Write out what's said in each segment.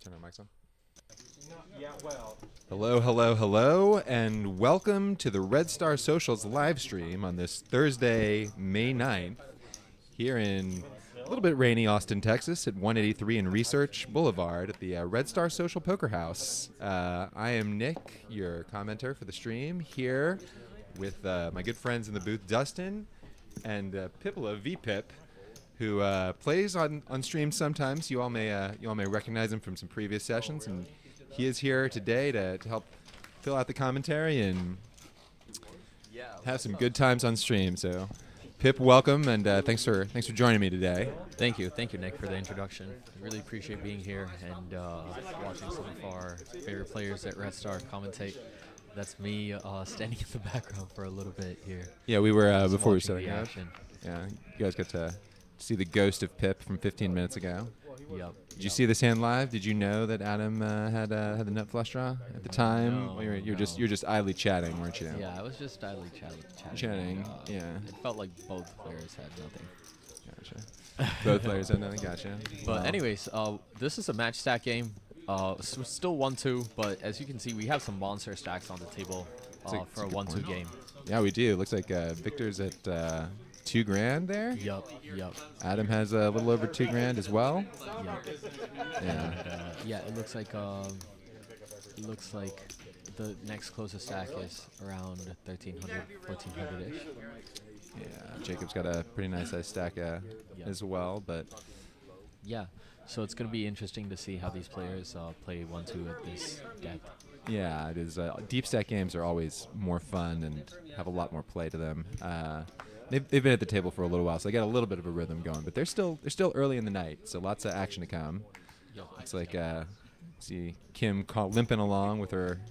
Turn our mics on. Hello, and welcome to the Red Star Socials live stream on this Thursday, May 9th, here in a little bit rainy Austin, Texas, at 183 and Research Boulevard at the Red Star Social Poker House. I am Nick, your commenter for the stream, here with my good friends in the booth, Dustin and Pippola V-Pip, who plays on stream sometimes. You all may recognize him from some previous sessions, and he is here today to help fill out the commentary and have some good times on stream. So, Pip, welcome, and thanks for joining me today. Thank you, Nick, for the introduction. I really appreciate being here and watching some of our favorite players at Red Star commentate. That's me standing in the background for a little bit here. Yeah, we were before we started. Action. Yeah, you guys got to see the ghost of Pip from 15 minutes ago. Yep. Did you see this hand live? Did you know that Adam had the nut flush draw at the time? No, You're just idly chatting, weren't you? Yeah, I was just idly chatting. Chatting, yeah. It felt like both players had nothing. Gotcha. Both players had nothing. Gotcha. But anyways, this is a match stack game. Still 1-2, but as you can see, we have some monster stacks on the table for a 1-2 game. Yeah, we do. Looks like Victor's at $2,000 there. Yup. Adam has a little over $2,000 as well. Yup. Yeah. It looks like the next closest stack is around 1,300, 1,400-ish. Yeah, Jacob's got a pretty nice size stack as well, but yeah. So it's going to be interesting to see how these players play 1-2 at this depth. Yeah, it is. Deep stack games are always more fun and have a lot more play to them. They've been at the table for a little while, so they got a little bit of a rhythm going. But they're still early in the night, so lots of action to come. It's like see Kim limping along with her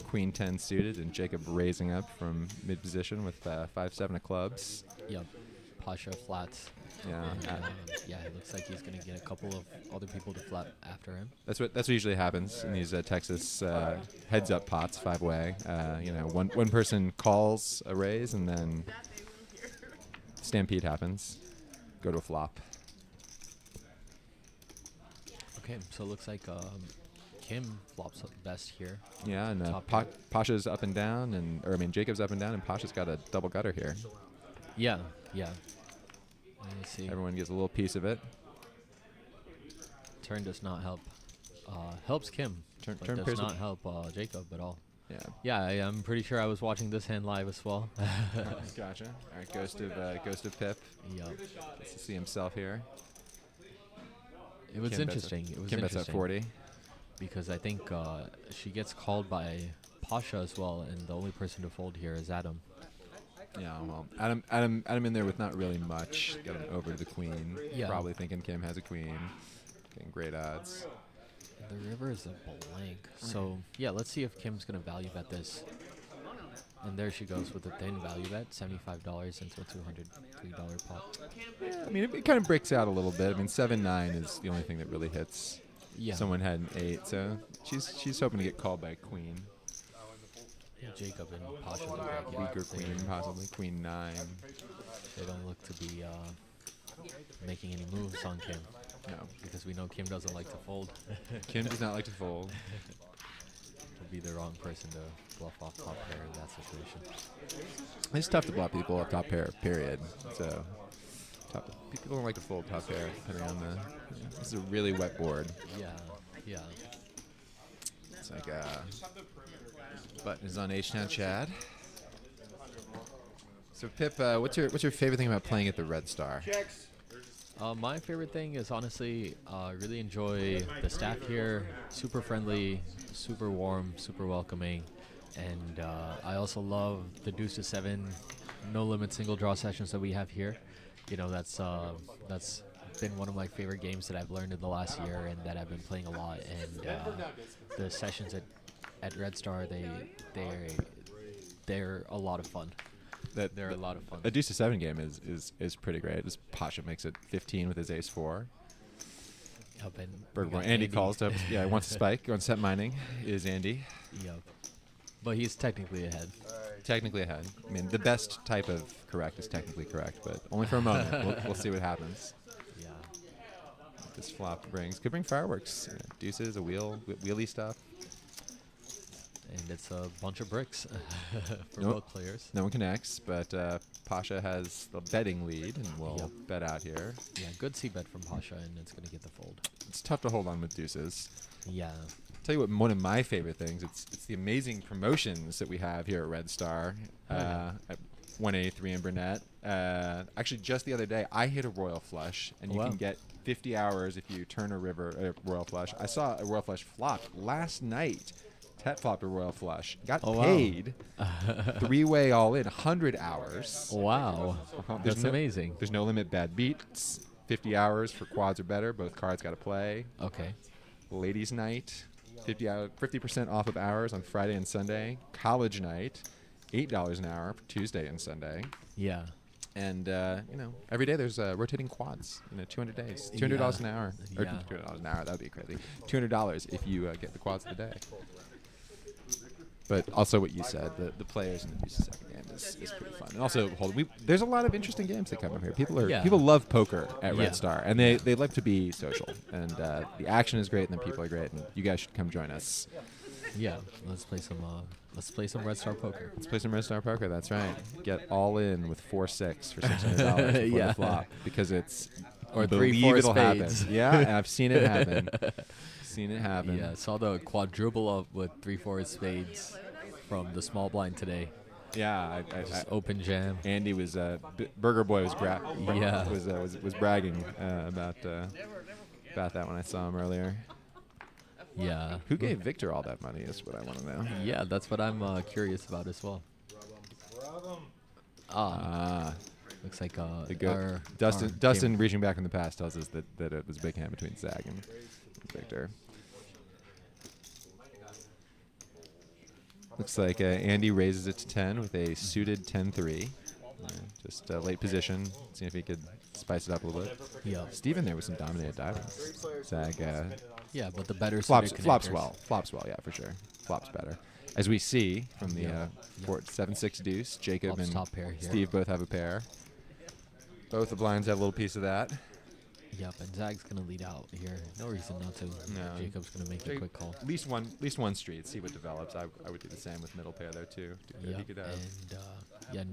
Queen 10 suited, and Jacob raising up from mid position with 5-7 of clubs. Yep, Pasha flats. Yeah. It looks like he's going to get a couple of other people to flat after him. That's what usually happens in these Texas heads-up pots, 5-way. One person calls a raise, and then stampede happens. Go to a flop. Okay, so it looks like Kim flops up best here. Yeah, and Pasha's up and down, Jacob's up and down, and Pasha's got a double gutter here. Yeah. Let's see. Everyone gets a little piece of it. Turn does not help. Helps Kim. Turn does not help Jacob at all. Yeah. Yeah, I'm pretty sure I was watching this hand live as well. Gotcha. All right, Ghost of Pip. Yep. Gets to see himself here. It was interesting. Kim bets at 40. Because I think she gets called by Pasha as well, and the only person to fold here is Adam. Yeah, well, Adam in there with not really much. Got him over to the queen. Yeah. Probably thinking Kim has a queen. Getting great odds. The river is a blank. So, yeah, let's see if Kim's going to value bet this. And there she goes with a thin value bet, $75 into a $203 pot. Yeah, it kind of breaks out a little bit. 7-9 is the only thing that really hits. Yeah. Someone had an 8, so she's hoping to get called by a queen. Jacob and Pasha look like weaker queen, possibly queen 9. They don't look to be making any moves on Kim. No, because we know Kim doesn't like to fold. Kim does not like to fold. Would be the wrong person to bluff off top pair in that situation. It's tough to bluff people off top pair, period. So people don't like to fold top pair, depending on this is a really wet board. Yeah. It's like button is on H-Town Chad. So Pip, what's your favorite thing about playing at the Red Star? My favorite thing is honestly, really enjoy the staff here. Super friendly, super warm, super welcoming, and I also love the deuce to 7, no limit single draw sessions that we have here. That's been one of my favorite games that I've learned in the last year and that I've been playing a lot. And the sessions at Red Star, they're a lot of fun. They're a lot of fun. A deuce to 7 game is pretty great. This Pasha makes it 15 with his ace 4. Andy calls up. Yeah, wants a spike. Wants set mining. Is Andy? Yep. But he's technically ahead. Technically ahead. The best type of correct is technically correct, but only for a moment. We'll see what happens. Yeah. this flop brings. Could bring fireworks, deuces, a wheelie stuff. And it's a bunch of bricks for Nope. both players. No one connects, but Pasha has the betting lead, and we'll bet out here. Yeah, good c-bet from Pasha, and it's going to get the fold. It's tough to hold on with deuces. Yeah. Tell you what, one of my favorite things, it's the amazing promotions that we have here at Red Star at 183 in Burnett. Actually, just the other day, I hit a royal flush, and you can get 50 hours if you turn a royal flush. I saw a royal flush flop last night. Tet flopped a royal flush. Got paid. Three-way all in, 100 hours. Wow. That's amazing. There's no limit bad beats. 50 hours for quads or better. Both cards got to play. Okay. Ladies' night, 50% off of hours on Friday and Sunday. College night, $8 an hour for Tuesday and Sunday. Yeah. And, every day there's rotating quads, 200 days. $200 an hour. Or $200 an hour, that would be crazy. $200 if you get the quads of the day. But also what you said, the players in the deuces second game is pretty fun. And also, there's a lot of interesting games that come up here. People love poker at Red Star, and they love to be social. And the action is great, and the people are great, and you guys should come join us. Yeah, let's play some Red Star poker. Let's play some Red Star poker. That's right. Get all in with 4-6 for $600 before the flop, because it's or believe 3-4 it'll spades. happen. Yeah, and I've seen it happen. Yeah, saw the quadruple up with 3-4 spades from the small blind today. Yeah, I open jam. Andy was Burger Boy was was bragging about that when I saw him earlier. Yeah. Who gave Victor all that money is what I want to know. Yeah, that's what I'm curious about as well. Looks like Dustin reaching back in the past tells us that it was a big hand between Zag and Victor. Looks like Andy raises it to 10 with a suited 10-3. Just late position. See if he could spice it up a little bit. Yeah. Steven there with some dominated diamonds. Zag. Yeah, but the better flops well. Flops well, yeah, for sure. Flops better. As we see from the 7-6 deuce, Jacob Flops and top pair here. Steve both have a pair. Both the blinds have a little piece of that. Yep, and Zag's gonna lead out here. No reason not to. No. Jacob's gonna make a quick call. At least one street. See what develops. I would do the same with middle pair there too. Yep.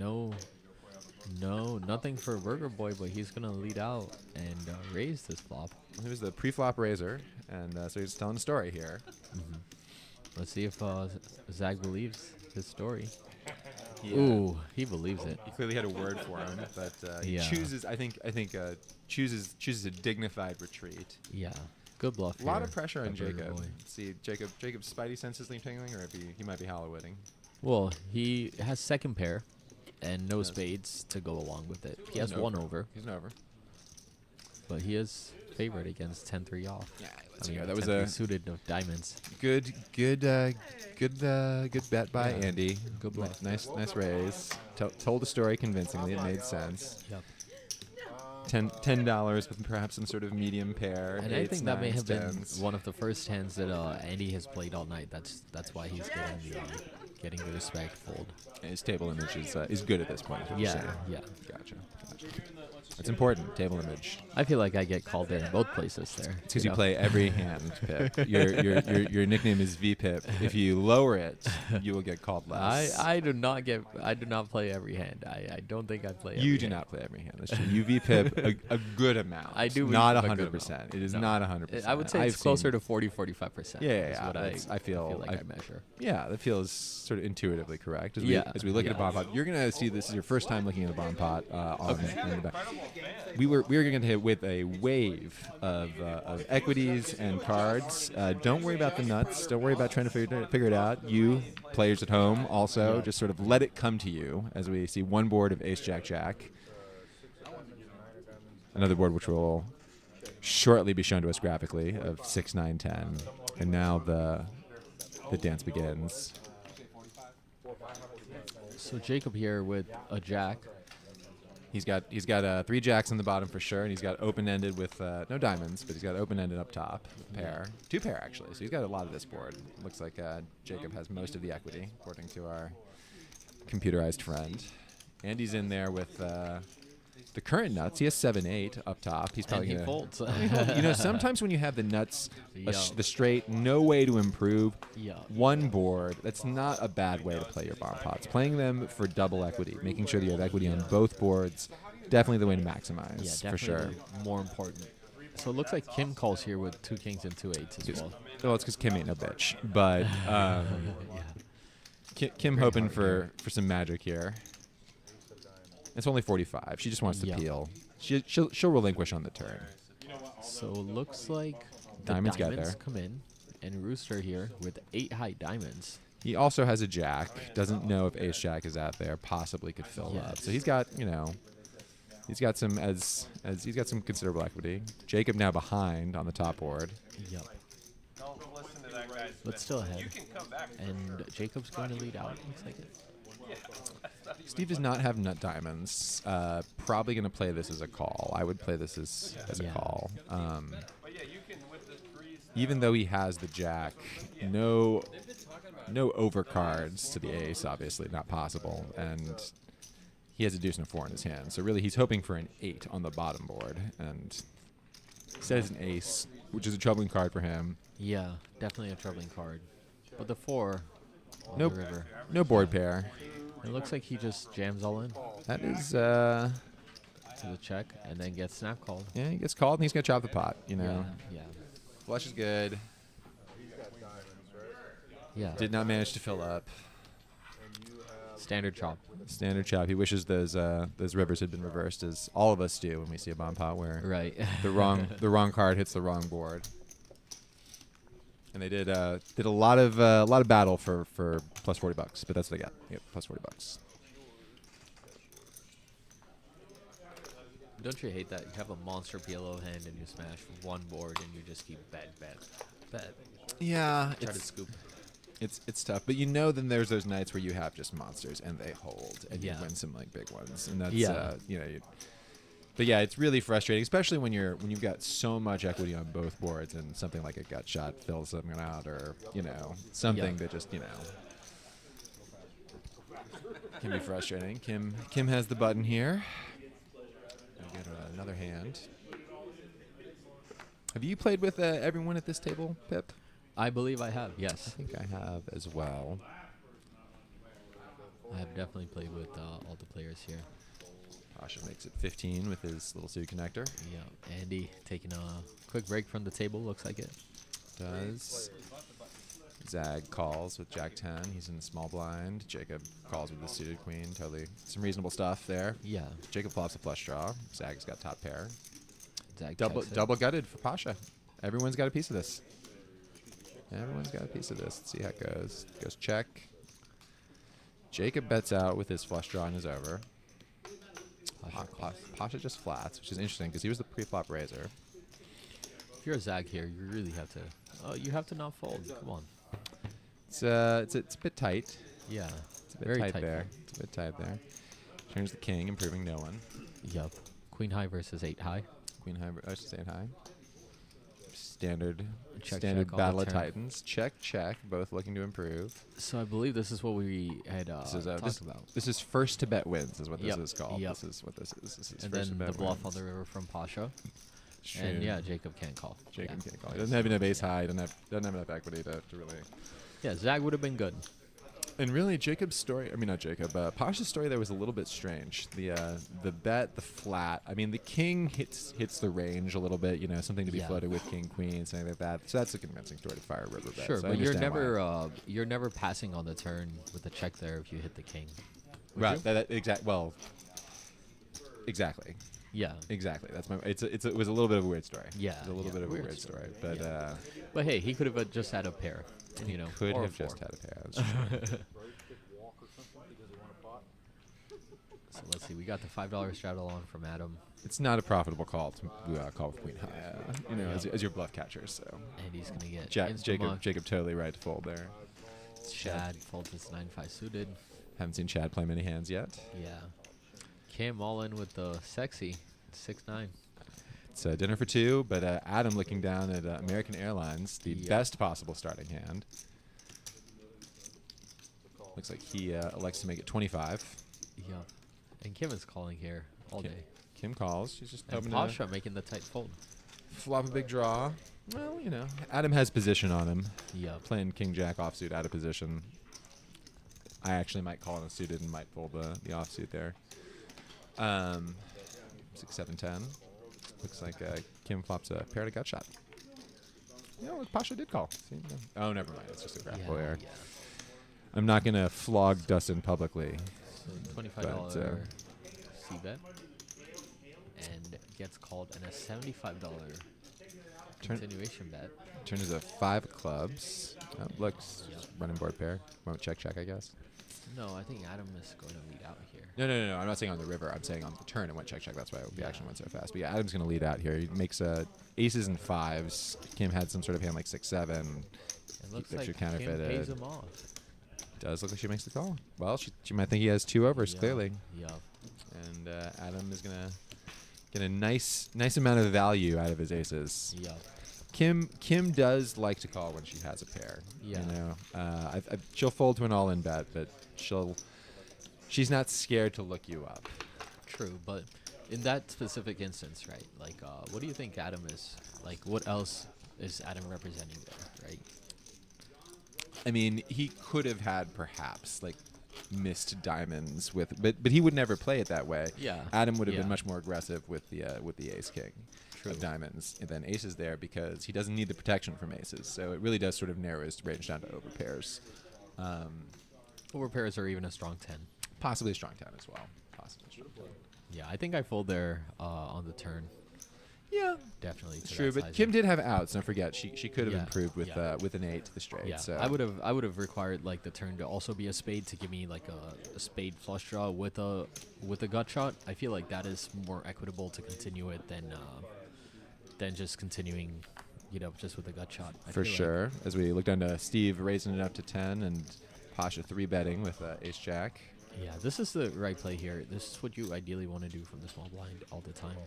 Nothing for Burger Boy, but he's gonna lead out and raise this flop. He was the pre-flop raiser, and so he's telling a story here. Let's see if Zag believes his story. Yeah. Ooh, he believes it. He clearly had a word for him, but he chooses. I think chooses a dignified retreat. Yeah, good bluff. A lot of pressure on Jacob. Boy. See, Jacob's spidey senses leave tingling, or he might be Hollowoodding. Well, he has second pair, and no spades to go along with it. He has one over. He's an over. But he is favored against 10-3 off. Yeah, I mean, that was a suited of diamonds. Good bet by Andy. Good bluff. Nice raise. Told the story convincingly. It made sense. Yep. $10 with perhaps some sort of medium pair. And I think that may have been one of the first hands that Andy has played all night. That's why he's getting the respect fold. And his table image is good at this point. Yeah. Gotcha. That's important. Table image. I feel like I get called there in both places there. It's because you play every hand, Pip. Your nickname is VPip. If you lower it, you will get called less. I do not play every hand. I don't think I play. You do not play every hand. That's true. You VPip a good amount. I do. Not 100%. It is not 100%. I would say it's closer to 40-45%. Yeah. What I feel like I measure. Yeah, that feels sort of intuitively correct. As we look at a bomb pot, you're gonna see this is your first time looking at a bomb pot. In the back. We were going to hit with a wave of equities and cards. Don't worry about the nuts. Don't worry about trying to figure it out. You players at home also just sort of let it come to you as we see one board of Ace Jack Jack. Another board which will shortly be shown to us graphically of 6 9 10, and now the dance begins. So Jacob here with a jack. He's got 3 jacks on the bottom for sure, and he's got open-ended with no diamonds, but he's got open-ended up top, pair, 2 pair actually. So he's got a lot of this board. Looks like Jacob has most of the equity, according to our computerized friend. Andy's in there with the current nuts. He has 7-8 up top. He's probably and he going folds. You know, sometimes when you have the nuts, Yeah. the straight, no way to improve, Yeah. one board, that's not a bad way to play your bomb pots. Playing them for double equity, making sure that you have equity on both boards, definitely the way to maximize, Yeah, for sure. definitely more important. So it looks like Kim calls here with 2 kings and 2 8s as well. Well, it's because Kim ain't no bitch. But Yeah. Kim Very hoping hard for some magic here. It's only 45. She just wants to Yeah. peel. She'll relinquish on the turn. So it looks like the Diamonds got diamonds there. come in, and Rooster here with 8 high diamonds. He also has a jack. Doesn't know if ace jack is out there. Possibly could fill up. Yes. So he's got, he's got some he's got some considerable equity. Jacob now behind on the top board. Yup. But still ahead. And Jacob's going to lead out, looks like it. Steve does not have nut diamonds. Probably going to play this as a call. I would play this as a Yeah. call. Even though he has the jack, no overcards to the ace, obviously not possible, and he has a deuce and a 4 in his hand. So really, he's hoping for an 8 on the bottom board, and he says an ace, which is a troubling card for him. Yeah, definitely a troubling card. But the 4 on Nope. the river. No board pair. It looks like he just jams all in That is, to the check and then gets snap called. yeah, he gets called and he's gonna chop the pot. Yeah. Flush is good. Yeah. Did not manage to fill up. Standard chop. Standard chop. He wishes those rivers had been reversed, as all of us do when we see a bomb pot where Right. the wrong card hits the wrong board. And they did a lot of battle for plus $40, but that's what they got. Yep, plus $40. Don't you hate that? You have a monster PLO hand and you smash one board and you just keep bet. Yeah, Try to scoop. it's tough, but then there's those nights where you have just monsters and they hold and you win some like big ones, and that's but yeah, it's really frustrating, especially when you've got so much equity on both boards and something like a gut shot fills something out, or something that just can be frustrating. Kim has the button here. We'll get another hand. Have you played with everyone at this table, Pip? I believe I have, I yes. think I have as well. I have definitely played with all the players here. Pasha makes it 15 with his little suit connector. Yeah, Andy taking a quick break from the table, looks like it. Does. Zag calls with Jack 10. He's in the small blind. Jacob calls with the suited queen. Totally some reasonable stuff there. Yeah. Jacob flops a flush draw. Zag's got top pair. Zach Double checks it. double gutted for Pasha. Everyone's got a piece of this. Everyone's got a piece of this. Let's see how it goes. Goes check. Jacob bets out with his flush draw and his over. Pasha just flats, which is interesting because he was the pre-flop raiser. If you're a Zag here, you really have to. You have to not fold. Come on. It's a bit tight. Yeah. It's a bit Very tight tight there. fold. It's a bit tight there. Turns the king, improving no one. Yup. Queen high versus 8 high. Queen high. I should say it high. Standard Check, standard check on battle the of turn. Titans. Check, check. Both looking to improve. So I believe this is what we had This is talked about. This is first to bet wins, is what Yep, this is called. yep. This is what this is. This is And first then to bet the bluff wins. on the river from Pasha. True. And yeah, Jacob can't call. Jacob Yeah. can't call. He doesn't have enough ace high. Doesn't have enough equity to really. Yeah, Zag would have been good. And really, Jacob's story. I mean, not Jacob. Pasha's story there was a little bit strange. The bet, the flat. I mean, the king hits the range a little bit. Something to be Yeah. floated with king queen, something like that. So that's a convincing story to fire a river bet. Sure, so I but you're understand why. never passing on the turn with the check there if you hit the king. Would Right. you? Well. Exactly. Yeah. Exactly. That's my. It was a little bit of a weird story. Yeah, It was a little yeah, bit of a weird weird story. story, but Yeah. But hey, he could have just had a pair. could or a have four. just had a pair. That's true. So let's see. We got the $5 straddle on from Adam, It's not a profitable call to call with queen high. As your bluff catcher. So and he's gonna get Jacob totally right to fold there. Chad folds his 9-5 suited. Haven't seen Chad play many hands yet. Yeah. Cam all in with the sexy 6-9. It's dinner for two, but Adam looking down at American Airlines, the Yeah. best possible starting hand. Looks like he elects to make it 25. Yeah. And Kim is calling here all day. Kim calls. She's just And hoping to Pasha making the tight fold. flop a big draw. Well, you know, Adam has position on him. Yeah. Playing king jack offsuit out of position. I actually might call in a suited and might fold the offsuit there. 6, 7, 10. Looks like Kim flops a pair to gut shot. Yeah, look, Pasha did call. See, yeah. Oh, never mind. It's just a graphical error. Yeah. I'm not going to flog Dustin publicly. So $25 C bet. And gets called in a $75 continuation bet. Turn is a 5 of clubs. Looks running board pair. Won't check, I guess. No, I think Adam is going to lead out here. No. I'm not saying on the river. I'm saying on the turn it went check. That's why the action went so fast. But yeah, Adam's going to lead out here. He makes aces and 5s. Kim had some sort of hand like 6, 7. It looks like Kim pays him off. Does look like she makes the call. Well, she might think he has 2 overs, clearly. Yeah. And Adam is going to get a nice amount of value out of his aces. Yeah. Kim does like to call when she has a pair. Yeah. You know, she'll fold to an all-in bet, but she's not scared to look you up. True, but in that specific instance, right? Like, what do you think Adam is? Like, what else is Adam representing there, right? I mean, he could have had perhaps like missed diamonds but he would never play it that way. Yeah. Adam would have been much more aggressive with the ace king. True. Of diamonds, and then aces there because he doesn't need the protection from aces. So it really does sort of narrow his range down to overpairs. Overpairs or even a strong 10. Possibly a strong 10 as well. Possibly a strong 10. Yeah, I think I fold there on the turn. Yeah, definitely. it's true. But Kim did have outs. Don't forget, she could have improved with an 8 to the straight. Yeah, so I would have required like the turn to also be a spade to give me like a spade flush draw with a gut shot. I feel like that is more equitable to continue it than just continuing, just with a gut shot. For sure. As we look down to Steve raising it up to 10 and Pasha 3-betting with ace jack. Yeah, this is the right play here. This is what you ideally want to do from the small blind all the time.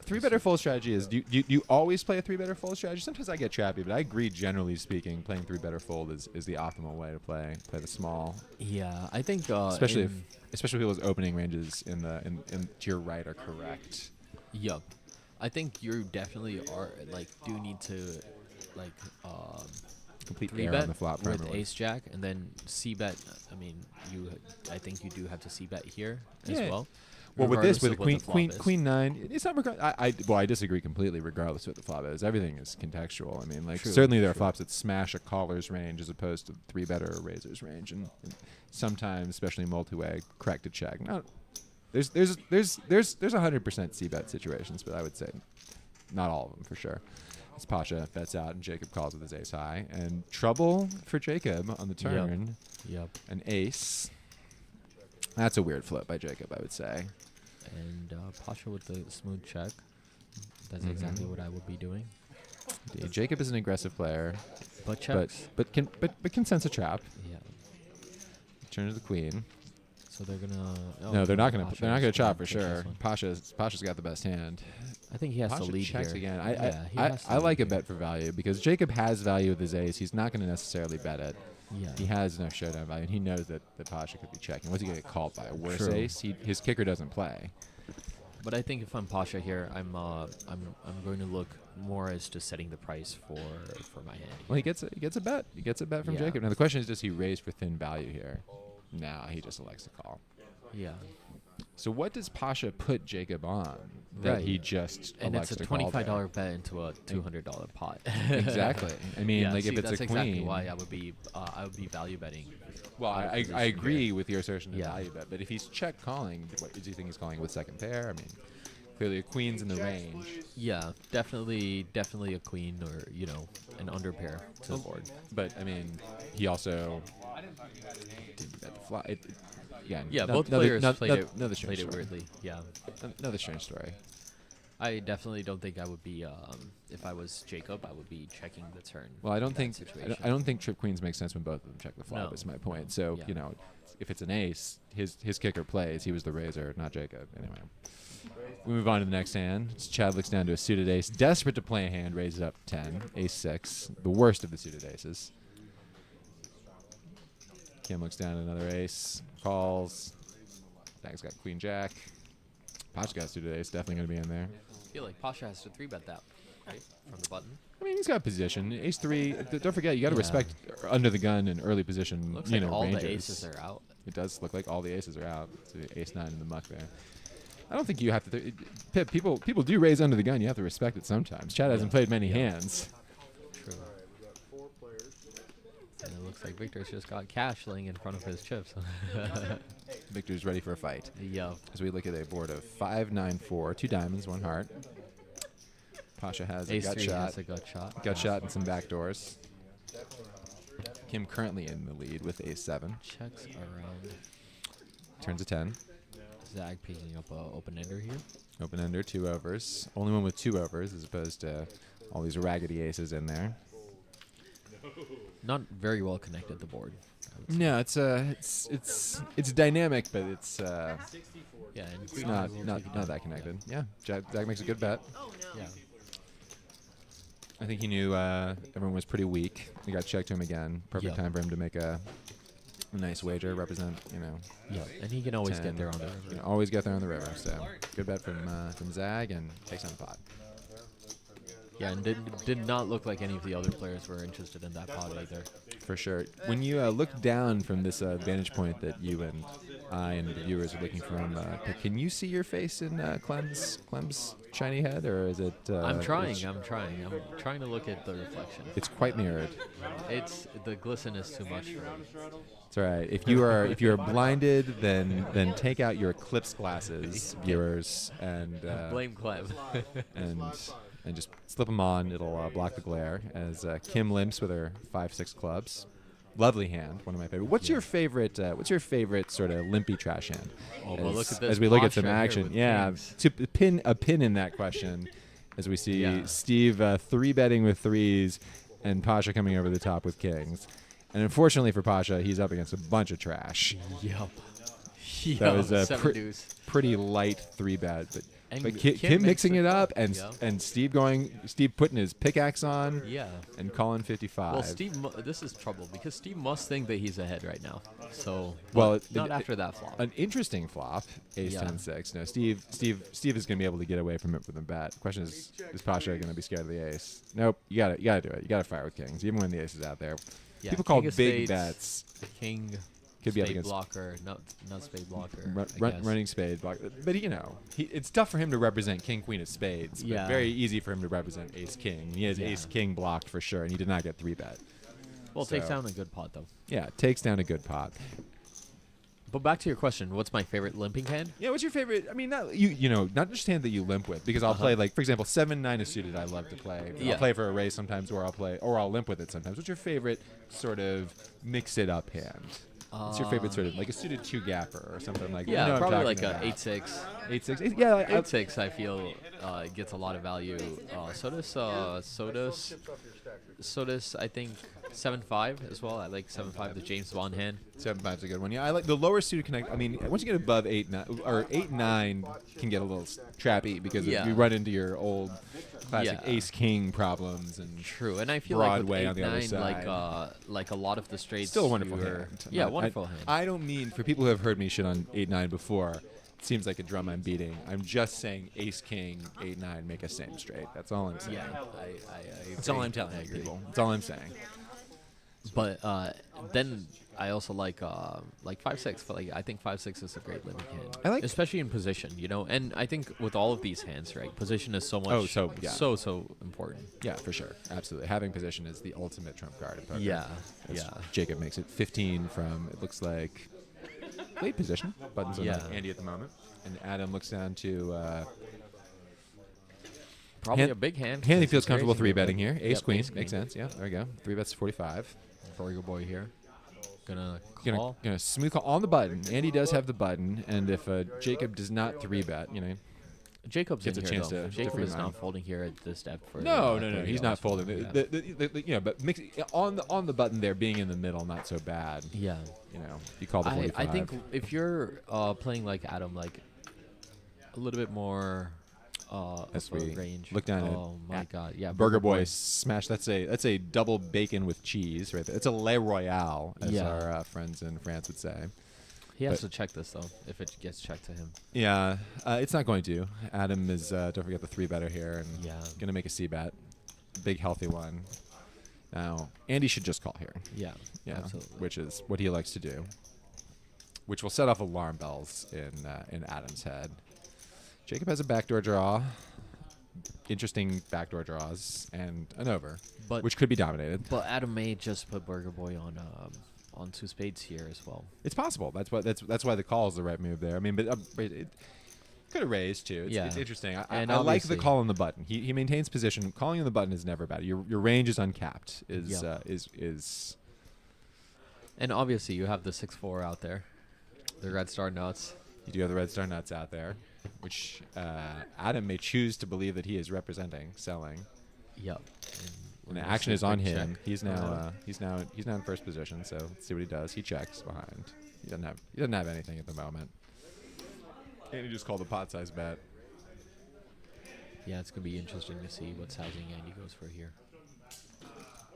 3-better fold strategy is, do you always play a 3-better fold strategy? Sometimes I get trappy, but I agree, generally speaking, playing 3-better fold is the optimal way to play the small. Yeah, I think especially if people's opening ranges in to your right are correct. Yup. I think you definitely do need to complete air on the flop with primarily. ace jack and then c bet. I mean, I think you do have to c bet here as well. Well, with this, with queen 9, it's not. I disagree completely. Regardless of what the flop is, everything is contextual. I mean, certainly there are flops that smash a caller's range as opposed to 3-better or raiser's range, and sometimes, especially multi-way, correct to check. There's 100% c-bet situations, but I would say not all of them for sure. It's Pasha bets out and Jacob calls with his ace high, and trouble for Jacob on the turn. Yep. An ace. That's a weird flip by Jacob, I would say. And Pasha with the smooth check. That's exactly what I would be doing. Indeed. Jacob is an aggressive player, but checks. But can sense a trap. Yeah. Turn to the queen. So they're gonna. No, they're not gonna chop for sure. Pasha's got the best hand. I think he has Pasha to lead checks here. again. I like a bet for value because Jacob has value with his ace. He's not going to necessarily bet it. Yeah. He has enough showdown value, and he knows that Pasha could be checking. What's he going to get called by? A worse ace? His kicker doesn't play. But I think if I'm Pasha here, I'm going to look more as just setting the price for my hand. Well, he gets a bet. He gets a bet from Jacob. Now the question is, does he raise for thin value here? No, he just elects to call. Yeah. So what does Pasha put Jacob on that he just and elects it's a to call $25 bet into a $200 pot. Exactly. I mean, if it's that's a queen. exactly why I would be value betting. Well, I agree with your assertion of value bet, but if he's check calling, what do you think he's calling with second pair? I mean, clearly a queen's in the range. Yeah, definitely a queen or an under pair to the board. But I mean, he also didn't bet the flop. Both players played it story. weirdly. Yeah, another strange story. I definitely don't think I would be. If I was Jacob, I would be checking the turn. Well, I don't think trip queens make sense when both of them check the flop. No. Is my point. So if it's an ace, his kicker plays. He was the raiser, not Jacob. Anyway, we move on to the next hand. Chad looks down to a suited ace, desperate to play a hand, raises up 10, ace 6, the worst of the suited aces. Kim looks down at another ace, calls. Zach's got queen jack. Pasha got suited ace, definitely going to be in there. I feel like Pasha has to 3-bet that, right? From the button. I mean, he's got position. Ace 3, don't forget, you got to respect under the gun and early position, Looks like all ranges. the aces are out. It does look like all the aces are out. So ace 9 in the muck there. I don't think you have to. Pip, people do raise under the gun. You have to respect it sometimes. Chad hasn't played many hands. True. And it looks like Victor's just got cash laying in front of his chips. Victor's ready for a fight. Yeah. As we look at a board of 5, 9, 4, 2 diamonds, 1 heart. Pasha has a Ace gut 3 shot. has a gut shot. Gut shot and some backdoors. Kim currently in the lead with ace 7. Checks around. Turns a 10. Zag picking up a open ender here. Open ender, 2 overs. Only one with 2 overs as opposed to all these raggedy aces in there. Not very well connected the board. No, it's dynamic, but it's Yeah, and it's not that connected. Yeah, Zag makes a good bet. Yeah. I think he knew everyone was pretty weak. He got checked to him again. Perfect time for him to make a nice wager, represent, Yeah, and he can always 10. get there on the You river. can always get there on the river. So good bet from Zag and takes on the pot. Yeah, and did not look like any of the other players were interested in that pot either. For sure. When you look down from this vantage point that you and I and the viewers are looking from, can you see your face in Clem's shiny head, or is it? I'm trying to look at the reflection. It's quite mirrored. It's the glisten is too much for me. It's all right. If you are blinded, then take out your Eclipse glasses, viewers, and Blame Clem. and just slip them on. It'll block the glare. As Kim limps with her 5-6 clubs. Lovely hand, one of my favorite. What's your favorite? What's your favorite sort of limpy trash hand? Oh, well, look at this as we look at some posture here action. with Yeah, kings. to pin in that question, as we see Steve 3-betting with 3s and Pasha coming over the top with kings. And unfortunately for Pasha, he's up against a bunch of trash. Yup. That was a 7 deuce. pretty light 3-bet, but Kim Kim mixing mixed it it up up, and Steve putting his pickaxe on Yeah. and calling 55. Well, Steve, this is trouble because Steve must think that he's ahead right now. So, Well, not after that flop. An interesting flop, ace Yeah. 10-6. No, Steve is going to be able to get away from it with a bet. The question is Pasha going to be scared of the ace? Nope. You got to do it. You got to fire with kings, even when the ace is out there. Yeah, People call king of big spades, bets. King, Could be up spade against blocker, not spade blocker. I guess. running spade block. But it's tough for him to represent king queen of spades. But Yeah. very easy for him to represent ace king. He has ace king blocked for sure, and he did not get 3-bet. Well, So- takes down a good pot though. Yeah, takes down a good pot. But back to your question, what's my favorite limping hand? Yeah, what's your favorite? I mean, not not just hand that you limp with, because I'll play like, for example, 7-9 is suited. I love to play. Yeah. I'll play for a raise sometimes, or I'll limp with it sometimes. What's your favorite sort of mix it up hand? What's your favorite sort of like a suited 2-gapper or something like that? Yeah, You know what I'm probably talking like a about. 8-6. 8-6. Yeah, 8-6, I feel gets a lot of value. So does I think 7-5 as well. I like 7-5, the James Bond hand. 7-5's a good one. Yeah, I like the lower suited connect. I mean, once you get above 8-9 or 8-9 can get a little trappy because Yeah. you run into your old classic Yeah. ace king problems and True, and I feel Broadway like on with the other 8-9, like a lot of the straights. still a wonderful you were- hand. Yeah, wonderful hand. I don't mean for people who have heard me shit on 8-9 before. It seems like a drum I'm beating. I'm just saying ace king 8-9 make a same straight. That's all I'm saying. Yeah, That's all I'm telling you, people. That's all I'm saying. But then I also like 5-6. But like I think 5-6 is a great limping hand. I like- especially in position, And I think with all of these hands, right, position is so much. Oh, so, yeah. so important. Yeah, for sure. Absolutely. Having position is the ultimate trump card in poker. Yeah, As yeah. Jacob makes it 15 from, it looks like, late position. Buttons on Yeah. Andy at the moment. And Adam looks down to Probably Hand- a big hand. hand he 'cause feels he's comfortable raising it, 3-betting but- here. Ace Yep, queen. ace Makes sense. Yeah, there we go. 3-bets 45. Burger boy here. Gonna call. Gonna smooth call on the button. Andy does have the button. And if Jacob does not 3-bet, Jacob's Gets in a here chance though. to Jacob free is money. not folding here at this depth for. No, $30 he's not folding. Yeah. But on the button there, being in the middle, not so bad. Yeah. You call the 45. I think if you're playing like Adam, like a little bit more As upper we range. look down oh my at God! Yeah, Burger Boy smash. That's a double bacon with cheese right there. It's a Le Royale, as Yeah. our friends in France would say. He has But- to check this though, if it gets checked to him. Yeah, it's not going to. Adam is, don't forget the 3-better here, and Yeah. going to make a C-bet. Big, healthy one. Now, Andy should just call here. Yeah. Yeah, Absolutely. which is what he likes to do. Which will set off alarm bells in Adam's head. Jacob has a backdoor draw. Interesting backdoor draws, and an over, But which could be dominated. But Adam may just put Burger Boy on 2 spades here as well. It's possible. That's why the call is the right move there. I mean, but it could have raised too. It's, Yeah. it's interesting. And I like the obviously- call on the button. He maintains position. Calling on the button is never bad. Your range is uncapped. Yep. Is And obviously, you have the 6-4 out there, the Red Star Nuts. you do have the Red Star Nuts out there, which Adam may choose to believe that he is representing, selling. Yep. And the gonna action see is a on big him. check. He's now in first position. So let's see what he does. He checks behind. He doesn't have anything at the moment. And he just called a pot size bet. Yeah, it's gonna be interesting to see what sizing Andy goes for here.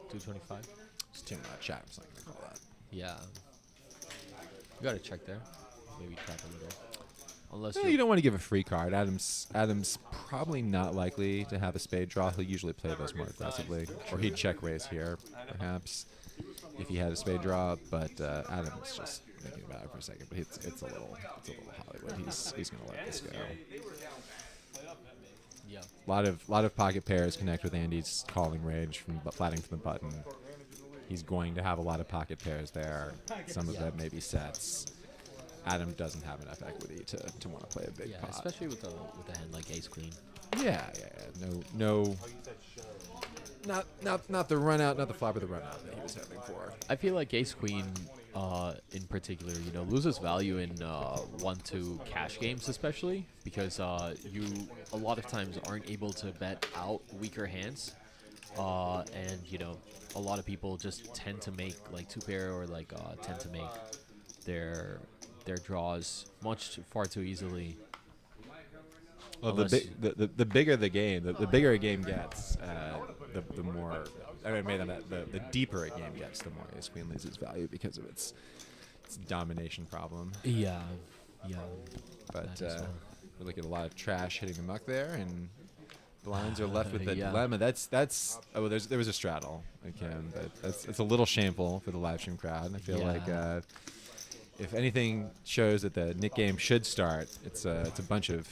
225. It's too much. Adam's not gonna call that. Yeah. You gotta check there. Maybe trap a little. Unless You don't want to give a free card. Adam's probably not likely to have a spade draw. He'll usually play those more aggressively, or he'd check raise here, perhaps, if he had a spade draw. But Adam's just thinking about it for a second. But it's a little Hollywood. He's gonna let this go. Yeah. Lot of pocket pairs connect with Andy's calling range from flatting from the button. He's going to have a lot of pocket pairs there. Some of them may be sets. Adam doesn't have enough equity to want to play a big Yeah, pot. especially with a hand like Ace Queen. Yeah. No. Not the run out, not the flop of the run out that he was hoping for. I feel like Ace Queen, in particular, loses value in 1-2 cash games, especially because you a lot of times aren't able to bet out weaker hands, and a lot of people just tend to make like 2-pair or like tend to make their draws far too easily. Well, Unless- the bigger the game, the bigger a game gets, the more. The deeper a game gets, the more Ace Queen loses value because of its domination problem. Yeah. But That as well. we're looking at a lot of trash hitting the muck there, and blinds are left with the Yeah. dilemma. There was a straddle, again, but that's a little shameful for the live stream crowd. I feel like if anything shows that the Nick game should start, it's a bunch of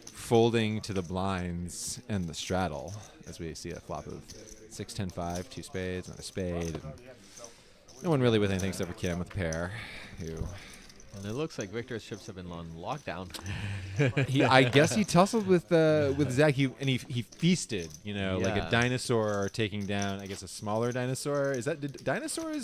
folding to the blinds and the straddle, as we see a flop of 6-10-5, 2 spades, another spade, and no one really with anything except for Kim with a pair, who And it looks like Victor's chips have been on lockdown. I guess he tussled with Zach, and he feasted, like a Yeah. dinosaur taking down, I guess, a smaller dinosaur.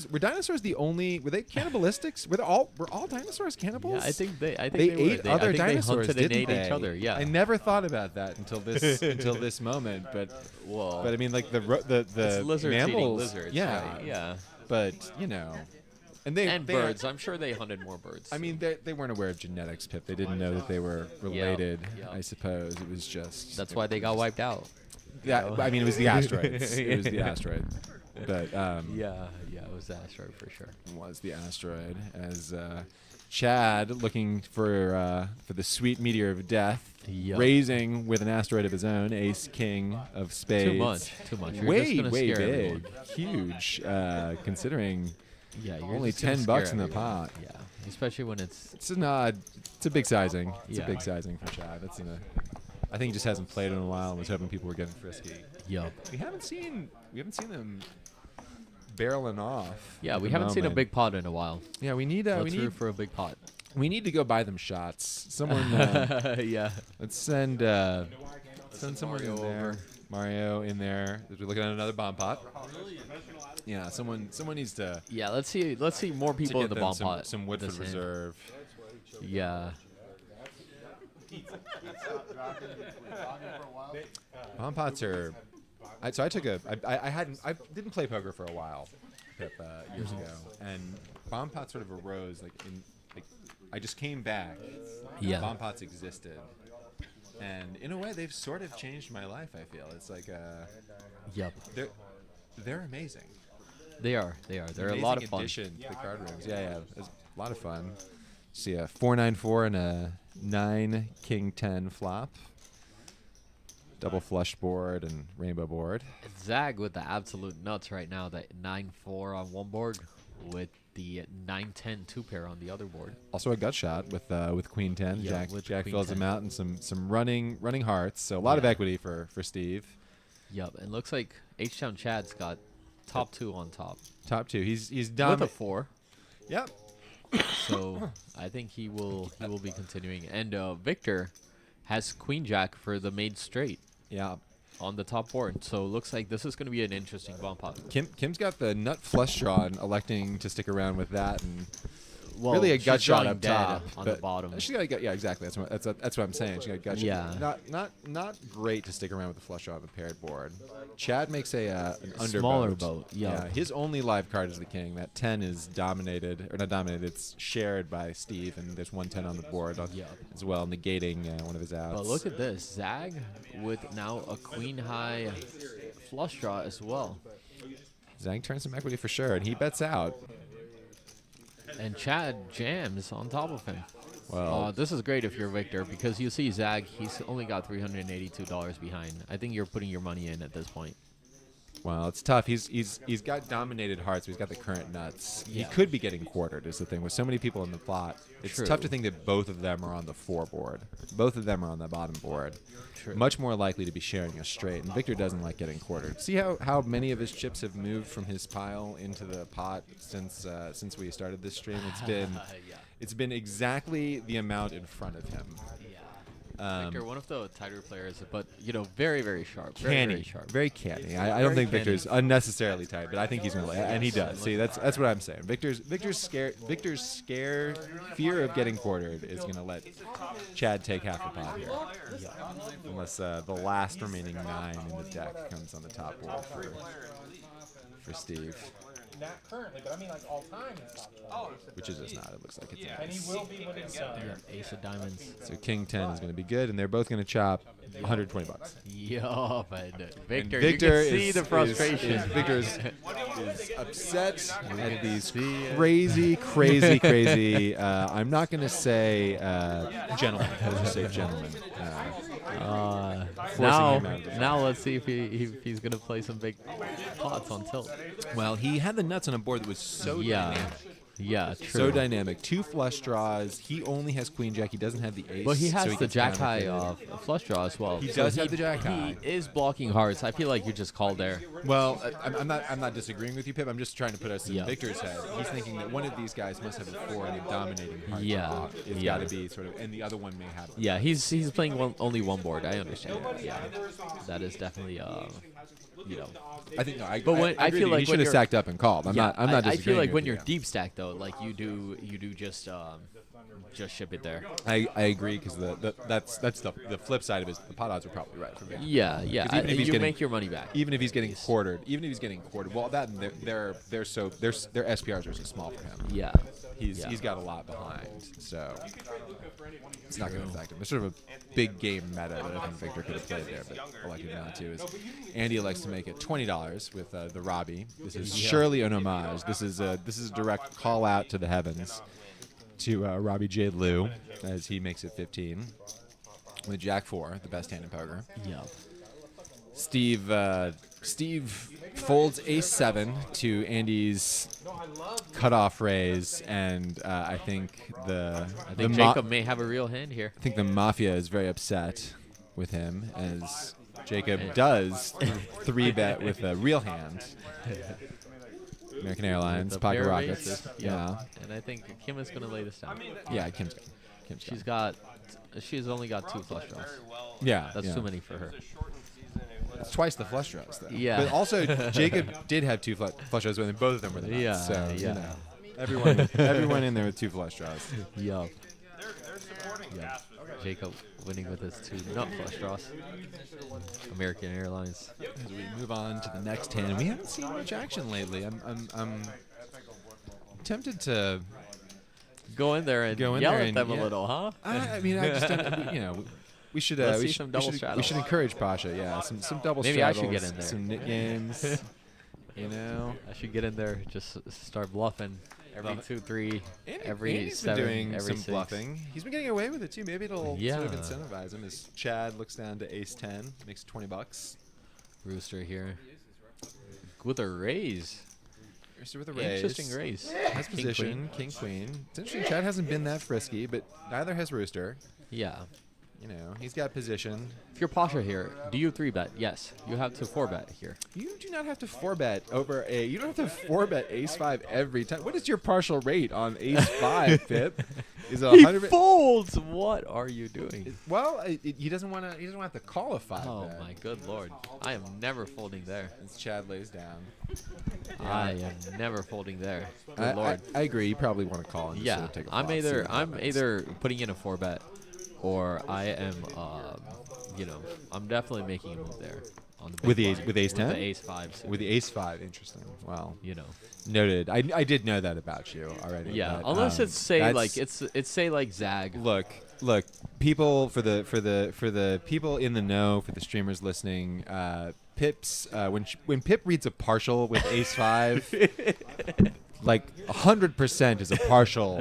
Were dinosaurs the only? Were they cannibalistic? Were all dinosaurs cannibals? Yeah, I think they They were. ate other I think dinosaurs, they hunted and didn't ate they? each other. Yeah. I never thought about that until this moment. But Whoa. I mean, like the it's lizards eating mammals, lizards. yeah, right? Yeah. But and they Birds. I'm sure they hunted more birds. I mean, they weren't aware of genetics, Pip. They didn't know that they were related. Yep. I suppose it was just. That's why they got wiped out. Yeah, I mean, it was the asteroids. It was the asteroid. But Yeah, it was the asteroid for sure. it was the asteroid. As Chad, looking for the sweet meteor of death, Yup. raising with an asteroid of his own, ace king of spades. Too much. You're Way, just gonna way scare big, everyone. huge. Considering Yeah, you're only just gonna $10 scare in the everyone. pot. Yeah, especially when it's It's a nod. It's a big sizing. It's Yeah. a big sizing for Chad. I think he just hasn't played in a while and was hoping people were getting frisky. yup. We haven't seen them barreling off. Yeah, at we the haven't seen a moment. big pot in a while. Yeah, we need Let's root for a big pot. we need to go buy them shots. Someone Yeah. let's send someone in there. Mario in there. We're looking at another bomb pot. Yeah, someone needs to Yeah, let's see more people in get the them bomb pot. some Woodford this hand. Reserve. Yeah. Bomb pots are. I didn't play poker for a while, Pip, years ago, and bomb pots sort of arose I just came back. Yeah. Bomb pots existed, and in a way they've sort of changed my life. I feel it's like Yep. they're amazing. They are. They're a Amazing lot of fun. addition to the card rooms. Yeah, it's a lot of fun. See a 4-9-4 and a 9 King 10 flop. Double flush board and rainbow board. Zag with the absolute nuts right now. That 9-4 on one board with the 9-10 two pair on the other board. Also a gut shot with Queen 10. Yeah, Jack Queen fills 10. him out and some running hearts. So a lot of equity for Steve. Yep, and looks like H-Town Chad's got top 2 on top. Top 2. He's With a dominant. 4. Yep. So I think he will be continuing. And Victor has Queen Jack for the made straight Yeah. on the top board. So it looks like this is going to be an interesting bump up. Kim's got the nut flush draw and electing to stick around with that, and Well, really a she's gut shot drawing up dead top on the but bottom. She got a gut, yeah, exactly. That's what I'm saying. She got a gut Yeah. shot. Not great to stick around with the flush draw on the paired board. Chad makes an underboat. Smaller boat, Yeah. His only live card is the king. That 10 is dominated, or not dominated. It's shared by Steve, and there's 1-10 on the board as well, negating one of his outs. But look at this. Zag with now a queen high flush draw as well. Zang turns some equity for sure, and he bets out. And Chad jams on top of him. Well, This is great if you're Victor, because you see Zag, he's only got $382 behind. I think you're putting your money in at this point. well, it's tough. He's got dominated hearts. So he's got the current nuts. Yeah. He could be getting quartered. Is the thing with so many people in the plot. It's True. tough to think that both of them are on the 4 board. Both of them are on the bottom board. True. Much more likely to be sharing a straight. And Victor doesn't like getting quartered. See how many of his chips have moved from his pile into the pot since we started this stream. It's been exactly the amount in front of him. Victor, one of the tighter players, but very, very sharp. Very, Canny, very sharp. very canny. I don't think canny. Victor's unnecessarily tight, but I think he's gonna, and he does. See, that's what I'm saying. Victor's fear of getting quartered is gonna let Chad take half the pot here, unless the last remaining 9 in the deck comes on the top board for Steve. Not currently, but I mean like all time. Which is just not. It looks like it's And he will be when it's Ace of diamonds. So King 10 is going to be good, and they're both going to chop $120. Yup, and Victor, Victor you can see the frustration. Victor is upset at these crazy. I'm not going to say gentlemen. I'll just say gentlemen. Forcing him out of the Now let's see if he's gonna play some big pots on tilt. Well, he had the nuts on a board that was so dynamic. Yeah, true. So dynamic. 2 flush draws. He only has Queen Jack. He doesn't have the ace. But he has so the gets Jack down high with it. flush draw as well. He So does have the Jack high. He is blocking hearts. I feel like you just called there. Well, I'm not disagreeing with you, Pip. I'm just trying to put us in Yeah. Victor's head. He's thinking that one of these guys must have a 4 and a dominating heart. Yeah, It's yeah. got to be sort of, and the other one may have. Yeah, he's playing only one board. I understand. Yeah, that is definitely I think no. I But when- I agree feel with you. like he should when have you're- stacked up and called. I'm not I disagreeing. feel like with when you. you're deep stack though, like you do just ship it there. I agree because that's the flip side of it. The pot odds are probably right for Victor. Yeah. 'Cause even if he's You getting- make your money back. Even if he's getting quartered, well, that and their SPRs are so small for him. Yeah. He's got a lot behind, so it's not going to affect him. There's sort of a big game meta that I think Victor could have played there, but elected not to. Is Andy likes to make it $20 with the Robbie. This is surely an homage. This is a direct call out to the heavens to Robbie J. Lou as he makes it 15 with Jack 4, the best hand in poker. Yeah. Steve folds ace 7 to Andy's cutoff raise, and I think I think Jacob may have a real hand here. I think the mafia is very upset with him as Jacob does 3-bet with a real hand. American Airlines, The Pocket pair of Rockets. aces, Yeah. And I think Kim is gonna lay this down. Yeah, Kim's got. She's only got 2 flush draws. Yeah. That's yeah. too many for her. It's twice the flush draws, though. Yeah. But also, Jacob did have 2 flush draws with him. Both of them were the nuts. Yeah, So, yeah. everyone in there with 2 flush draws. Yup. Yeah. Jacob winning with his 2 nut flush draws. American Airlines. As we move on to the next hand, we haven't seen much action lately. I'm tempted to Go in there and Go in yell there at and- them yeah. a little, huh? I mean, I just don't, we should Let's we see should, some we, double should, we straddles. should encourage Pasha. Yeah, some double Maybe I straddles, should get in there. some knit games. I should get in there, just start bluffing. Every 2-3, Andy's seven, been doing every some 6. bluffing. He's been getting away with it too. Maybe it'll sort of Yeah. incentivize him as Chad looks down to ace 10, makes $20. Rooster here with a raise. Rooster with a raise. Interesting raise. Has King, position, king, queen. It's interesting. Chad hasn't been that frisky, but neither has Rooster. Yeah. You know, he's got position. If you're Pasha here, do you 3-bet? Yes. You have to 4-bet here. You do not have to 4-bet over a. You don't have to 4-bet ace 5 every time. What is your partial rate on ace 5, Pip? Is it He 100? folds. What are you doing? Well, he doesn't want to. He doesn't want to call a 5. Oh bet. my good lord! I am never folding there. As Chad lays down. I am never folding there. Good I, lord. I agree. You probably want to call and just Yeah, sort of take a I'm flop, see what I'm happens. either putting in a 4-bet, or I am, I'm definitely making a move there on the big With the blind. ace- with ace 10? the ace 5 suit, With the ace 5, interesting. Wow. Noted. I did know that about you already. Yeah, but, unless it's say that's- like it's say like Zag. Look, people for the people in the know, for the streamers listening, Pip's when Pip reads a partial with ace 5, like 100% is a partial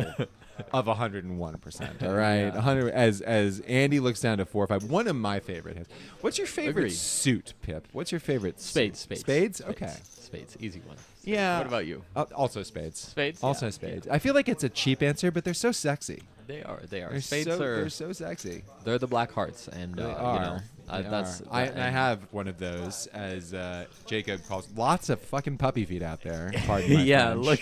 of 101%. All right, Yeah. 100 as Andy looks down to 4 or 5. One of my favorite hands. What's your favorite Agreed. suit, Pip? What's your favorite Spades, suit? spades. Spades. Okay. Spades, easy one. Yeah. What about you? Also spades. Spades? Also Yeah, spades. yeah. I feel like it's a cheap answer, but they're so sexy. They are. They're Spades they're are. so sexy. They're the black hearts, and They you are. know, They that's. are. I have one of those, as Jacob calls. Lots of fucking puppy feet out there. Pardon my yeah, French. look.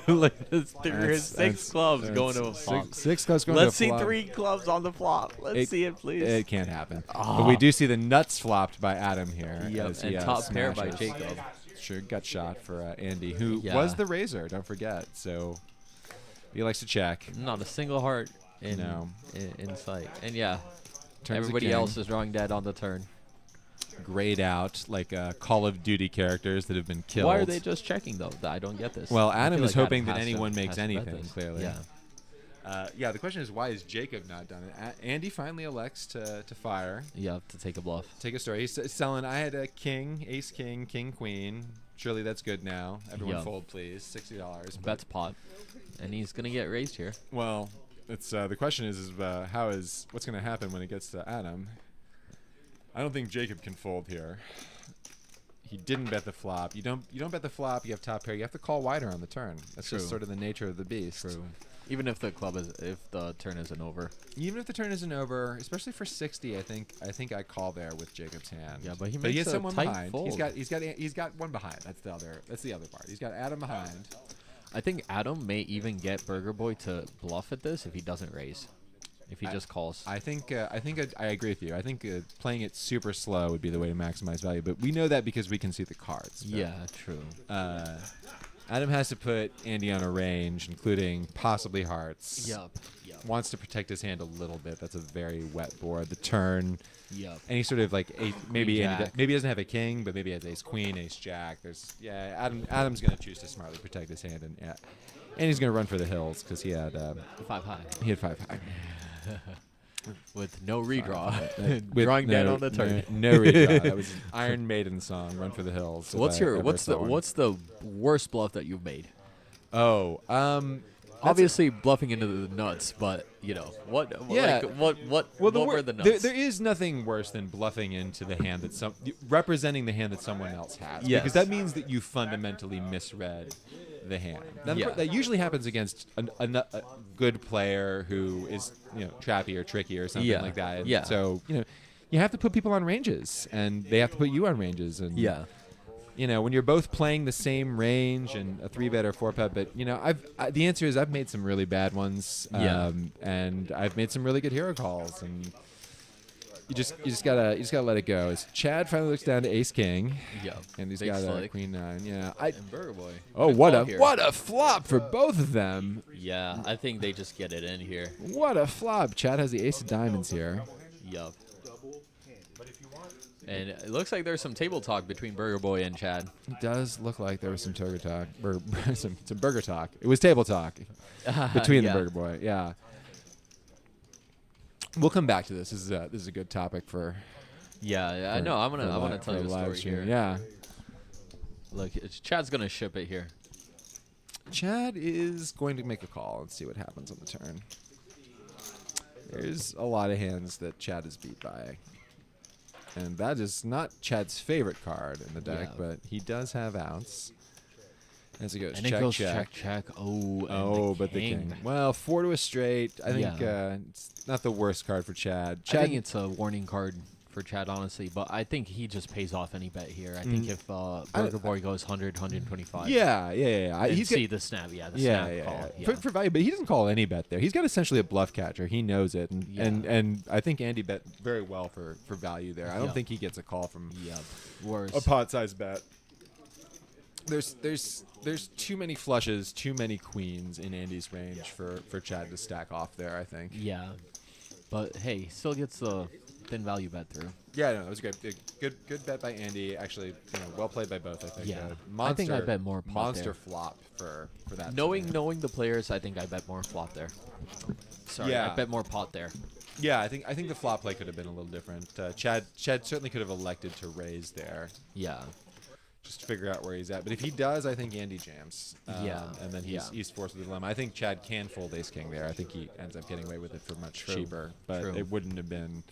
There's That's- 6 that's- clubs that's going to a flop. Six clubs going Let's to a see flop. 3 clubs on the flop. Let's see it, please. It can't happen. Ah. But we do see the nuts flopped by Adam here. Yep, as and he, top pair by smashes. Jacob. Sure, gut shot for Andy, who Yeah. was the razor. Don't forget. So he likes to check. Not a single heart in No. in sight. And yeah, Turns a everybody king. else is drawing dead on the turn. Grayed out like Call of Duty characters that have been killed. Why are they just checking though? I don't get this. Well, I Adam feel is like hoping Adam that has to- anyone makes has to bet anything, this. clearly. Yeah. Yeah, the question is, why has Jacob not done it? Andy finally elects to fire. Yeah, to take a bluff. Take a story. He's selling. I had a king, ace, king, king, queen. Surely that's good now. Everyone Yup. fold, please. $60. Bets pot, and he's gonna get raised here. Well, it's the question is what's going to happen when it gets to Adam? I don't think Jacob can fold here. He didn't bet the flop. You don't bet the flop. You have top pair. You have to call wider on the turn. That's just True. sort of the nature of the beast. True. Even if the turn isn't over. Even if the turn isn't over, especially for 60, I think I call there with Jacob's hand. Yeah, but he he makes has a someone tight behind. fold. He's got one behind. That's the other part. He's got Adam behind. I think Adam may even get Burger Boy to bluff at this if he doesn't raise. If he just calls. I think I agree with you. I think playing it super slow would be the way to maximize value. But we know that because we can see the cards. But, Yeah, true. Adam has to put Andy on a range, including possibly hearts. Yup. Wants to protect his hand a little bit. That's a very wet board. The turn. Yup. Any sort of like maybe jack. maybe he doesn't have a king, but maybe he has ace queen, ace jack. Adam's gonna choose to smartly protect his hand, and he's gonna run for the hills because he had 5 high. 5 high. With no redraw. With Drawing dead on the turn. No redraw. That was an Iron Maiden song, "Run for the Hills." So if what's I your ever what's the saw one. what's the worst bluff that you've made? Oh, Obviously bluffing into the nuts, but you know what? Yeah. What were the nuts? There is nothing worse than bluffing into the hand that representing the hand that someone else has. Yes. Because that means that you fundamentally misread the hand. Yeah. That usually happens against a good player who is trappy or tricky or something Yeah. like that. And Yeah. So you have to put people on ranges, and they have to put you on ranges. And yeah. when you're both playing the same range and a 3-bet or 4-bet, but the answer is I've made some really bad ones, Yeah. and I've made some really good hero calls, and you just gotta let it go. As Chad finally looks down to ace king, Yeah. and he's Big got a slick. queen 9. Yeah, And Burger Boy. oh Good what call a here. what a flop for both of them. Yeah, I think they just get it in here. What a flop. Chad has the ace of diamonds here. Yup. And it looks like there's some table talk between Burger Boy and Chad. It does look like there was some burger talk, or some burger talk. It was table talk between Yeah. the burger boy. Yeah. We'll come back to this. This is a good topic for. Yeah, I know. I want to tell you a live story stream. here. Yeah. Look, Chad's gonna ship it here. Chad is going to make a call and see what happens on the turn. There's a lot of hands that Chad is beat by. And that is not Chad's favorite card in the deck, but he does have outs. As he goes, And check, it goes check. check. Oh, and Oh, the but the king. king. Well, 4 to a straight. I think it's not the worst card for Chad. I think it's a warning card for Chad, honestly, but I think he just pays off any bet here. I think if Burger Boy goes 100, 125. Yeah. And He's see the snap, the snap call. Yeah. For value, but he doesn't call any bet there. He's got essentially a bluff catcher. He knows it, and I think Andy bet very well for value there. I don't think he gets a call from Worse. a pot-sized bet. There's too many flushes, too many queens in Andy's range for Chad to stack off there, I think. Yeah. But hey, he still gets the thin value bet through. Yeah, no, it was great. Good bet by Andy. Actually, well played by both, I think. Yeah. Monster, I think I bet more pot monster there. flop for that. Knowing the players, I think I bet more flop there. Sorry, Yeah. I bet more pot there. Yeah, I think the flop play could have been a little different. Chad certainly could have elected to raise there, Yeah. just to figure out where he's at. But if he does, I think Andy jams. And then he's forced with the dilemma. I think Chad can fold ace king there. I think he ends up getting away with it for much cheaper, but it wouldn't have been.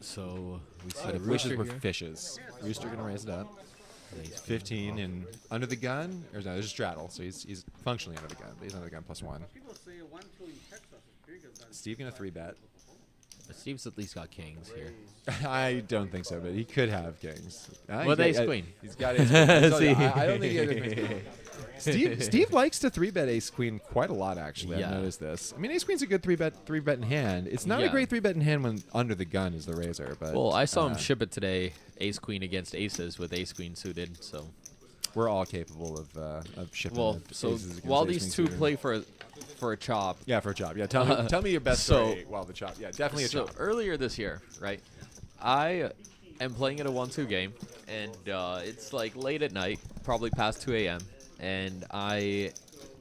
So we see The the wishes rooster were here. fishes. Rooster gonna raise it up. Ace 15 and under the gun. Or no, there's a straddle, so he's functionally under the gun. But he's under the gun +1. Steve gonna 3-bet. Steve's at least got kings here. I don't think so, but he could have kings. With ace queen. He's got ace queen. I told you, See? I don't think he has Steve likes to 3-bet ace queen quite a lot, actually. Yeah. I've noticed this. I mean, ace queen's a good 3-bet in hand. It's not a Yeah. great 3-bet in hand when under the gun is the razor. But Well, I saw him ship it today, ace queen against aces with ace queen suited. So we're all capable of shipping. well, the so aces against while ace these queen two suited. play for a chop. Yeah, for a chop. Yeah, tell me your best So- story while the chop. Yeah, definitely a So chop. earlier this year, right? I am playing at a 1-2 game, and it's like late at night, probably past 2 a.m. And I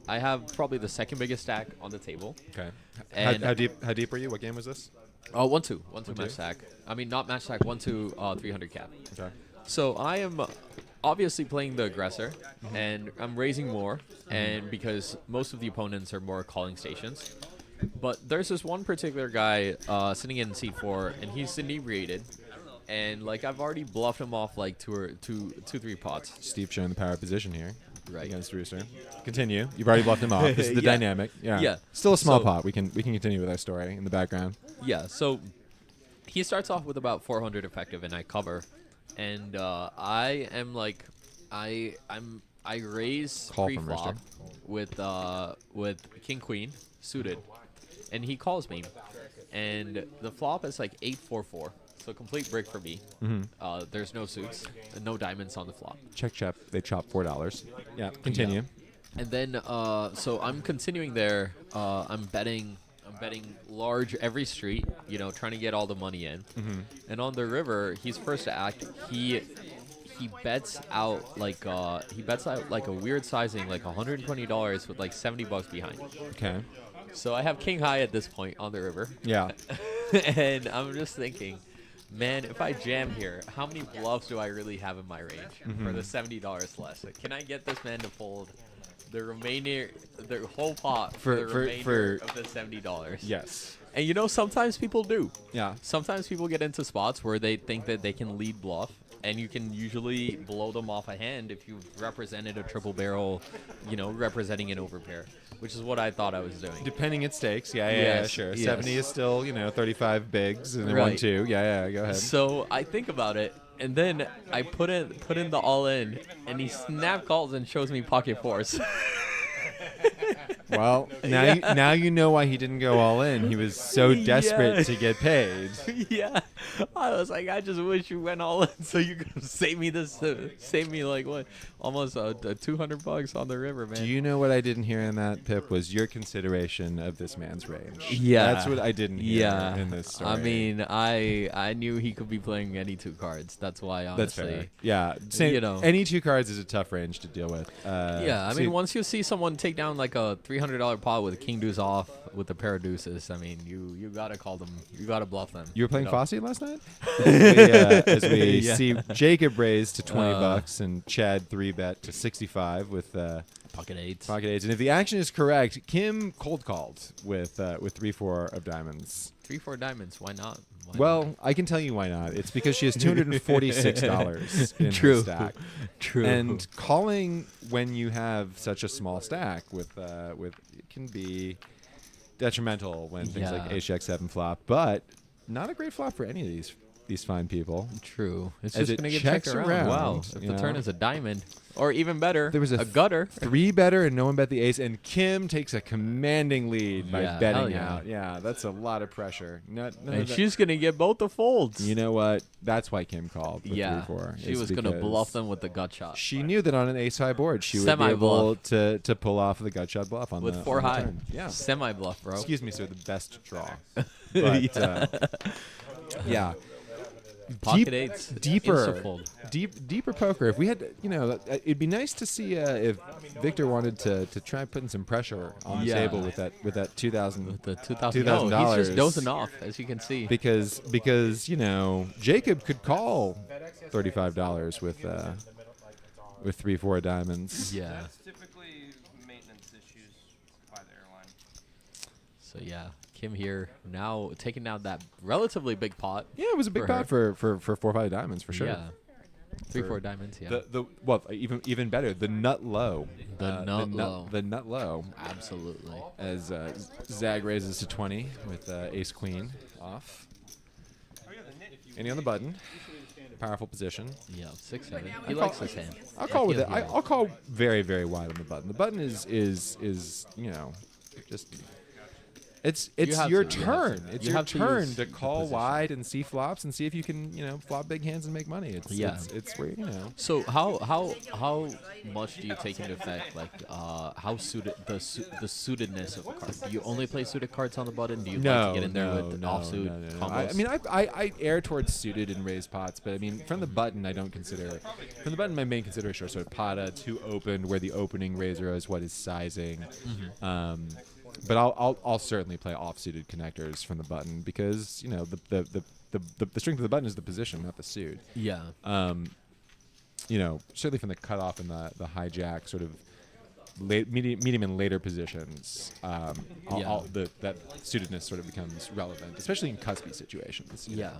have probably the second biggest stack on the table. Okay. And How deep are you? What game was this? Oh, 1-2 1-2? match stack. I mean, not match stack. 1-2 300 cap. Okay. So I am obviously playing the aggressor, and I'm raising more, and because most of the opponents are more calling stations. But there's this one particular guy sitting in C4, and he's inebriated, and like I've already bluffed him off like two, 3 pots. Steve showing the power position here. Right. Against Rooster. Continue. You've already bluffed him off. This is the Yeah. dynamic. Yeah. Yeah. Still a small So- pot. We can continue with our story in the background. Yeah. So he starts off with about 400 effective, and I cover, and I am like, I raise Call from pre-flop Rooster. with king queen suited, and he calls me, and the flop is like 8-4-4, so complete break for me. There's no suits, and no diamonds on the flop. Check. They chop $4. Yeah. Continue. And then, so I'm continuing there. I'm betting large every street, trying to get all the money in. And on the river, he's first to act. He bets out like a weird sizing, like $120 with like $70 behind. Okay. So I have king high at this point on the river, Yeah. and I'm just thinking, man, if I jam here, how many bluffs do I really have in my range for the $70 less? Like, can I get this man to fold the whole pot for the remainder of the $70? Yes. And sometimes people do. Yeah. Sometimes people get into spots where they think that they can lead bluff, and you can usually blow them off a hand if you've represented a triple barrel, representing an overpair, which is what I thought I was doing. Depending at stakes. Yeah, Yes, sure. yes. 70 is still, 35 bigs and then Right. 1-2. Yeah, go ahead. So I think about it, and then I put in the all in, and he snap calls and shows me pocket fours. Well, now you know why he didn't go all in. He was so desperate Yeah. to get paid. Yeah, I was like, I just wish you went all in so you could save me like what, almost $200 on the river, man. Do you know what I didn't hear in that, Pip? Was your consideration of this man's range. Yeah, That's what I didn't hear in this story. I mean, I knew he could be playing any 2 cards. That's why, That's honestly. fair. Yeah, same, You know. any 2 cards is a tough range to deal with. Yeah, I mean, once you see someone take down like a $300 pot with a king deuce off with a pair of deuces. I mean, you gotta call them. You gotta bluff them. You were playing know? Fosse last night? As we Yeah. see Jacob raise to $20 and Chad 3-bet to 65 with Pocket eights. pocket eights. And if the action is correct, Kim cold called with 3-4 of diamonds. 3-4 diamonds. Why not? Why Well, I can tell you why not. It's because she has $246 in True. her stack. True. And calling when you have such a small stack with it can be detrimental when things like Yeah. Ace Jack 7 flop, but not a great flop for any of these fine people. True. It's As just it gonna get checks checked around. around, Wow. If you the turn know? is a diamond, or even better, There was a gutter. 3-better and no one bet the ace, and Kim takes a commanding lead by Yeah, hell betting yeah. out. Yeah, that's a lot of pressure. None of And that- she's gonna get both the folds. you know what? That's why Kim called. With yeah. 3-4. She is was gonna because bluff them with the gut shot. She knew that on an ace high board she would be Semi-bluff. able to pull off the gut shot bluff on With the 4 on the high. turn. Yeah. Semi bluff, bro. Excuse me, sir. The best draw. But yeah. Pocket eights. deeper, Insta-fold. deeper poker. If we had, it'd be nice to see if Victor wanted to try putting some pressure on the Yeah. table with that 2,000 With the $2,000. $2,000. No, he's just dozing off, as you can see. because Jacob could call $35 with 3-4 diamonds. Yeah. That's typically maintenance issues by the airline. So yeah, Kim here now taking down that relatively big pot. Yeah, it was a big For pot her. for 4-5 diamonds for sure. Yeah. 3-4 diamonds. Yeah. Even better, the nut low. The nut low. The nut low. Absolutely. As Zag raises to 20 with Ace Queen off. Any on the button. Powerful position. Yeah. 6-7. He likes his hand. I'll call with feel it. he I'll call very, very wide on the button. The button is just. It's have your to, you have turn. to. It's You your have to turn use to the call position. wide and see flops and see if you can flop big hands and make money. It's Yeah. it's where So how much do you take into effect like how suited the suitedness of a card? Do you only play suited cards on the button? Do you like to get in there with offsuit combos? I mean, I err towards suited and raised pots, but I mean, from the button, I don't consider. From the button, my main consideration are sort of potta, 2 open, where the opening raiser is what is sizing. But I'll certainly play off-suited connectors from the button because the strength of the button is the position, not the suit. Yeah. Certainly from the cutoff and the hijack, sort of medium and later positions, that suitedness sort of becomes relevant, especially in cuspy situations. Yeah.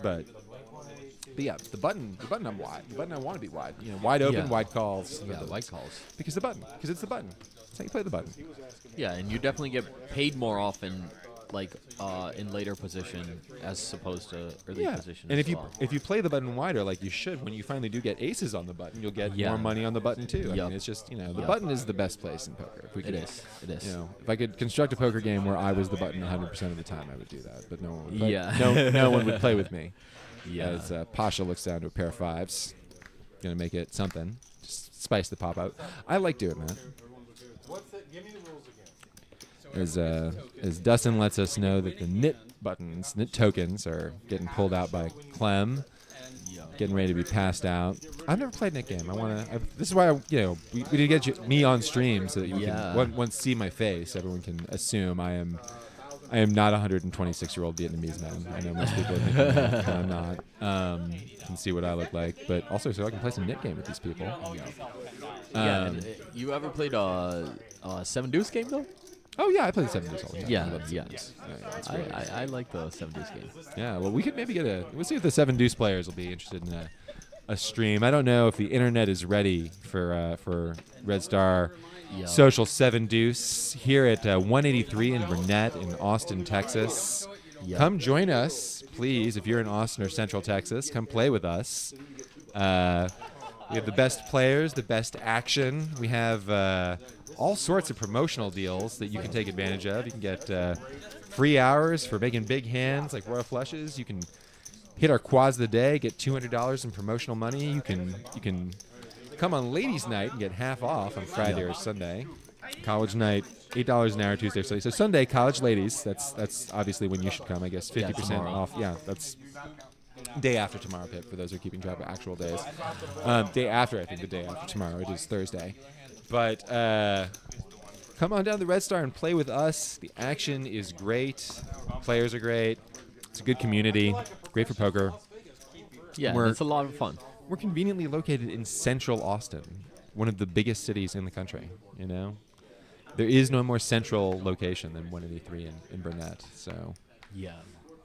But yeah, the button I'm wide. The button I want to be wide. Wide open, Yeah. wide calls. Yeah. White calls. Because it's the button. That's how you play the button. Yeah, and you definitely get paid more often, like in later position as opposed to early position. And as if you play the button wider like you should, when you finally do get aces on the button, you'll get Yeah. more money on the button too. I Yup. mean, it's just the Yup. button is the best place in poker. If we It could, is. It is. if I could construct a poker game where I was the button 100% of the time, I would do that. But no one would. Yeah. no one would play with me. Yeah. As Pasha looks down to a pair of 5s, gonna make it something. Just spice the pop out. I like doing that. Give me the rules again. As Dustin lets us know that the knit tokens are getting pulled out by Clem, getting ready to be passed out. I've never played knit game. This is why we did get me on stream so that you can once see my face, everyone can assume I am not a 126-year-old Vietnamese man. I know most people think that I'm not. Can see what I look like, but also so I can play some knit game with these people. and, you ever played a 7 deuce game though? Oh yeah, I play the 7 deuce all the time. Yeah, I love the yeah. 7 deuce. Yeah, it's great. I like the 7 deuce game. Yeah, well, we could maybe we'll see if the 7 deuce players will be interested in a stream. I don't know if the internet is ready for Red Star Social 7 deuce here at 183 in Burnett in Austin, Texas. Come join us, please, if you're in Austin or Central Texas. Come play with us. We have the best players, the best action. We have all sorts of promotional deals that you can take advantage of. You can get free hours for making big hands like royal flushes. You can hit our quads of the day, get $200 in promotional money. You can come on ladies' night and get half off on Friday or Sunday. College night, $8 an hour Tuesday or Sunday. So Sunday, college ladies. That's obviously when you should come. I guess 50% tomorrow. off. Yeah, that's day after tomorrow, Pip, for those who are keeping track of actual days. Day after, I think the day after tomorrow. It is Thursday. But come on down to the Red Star and play with us. The action is great. Players are great. It's a good community. Great for poker. Yeah, We're- it's a lot of fun. We're conveniently located in central Austin, one of the biggest cities in the country, you know? There is no more central location than 183 in Burnett. So Yeah.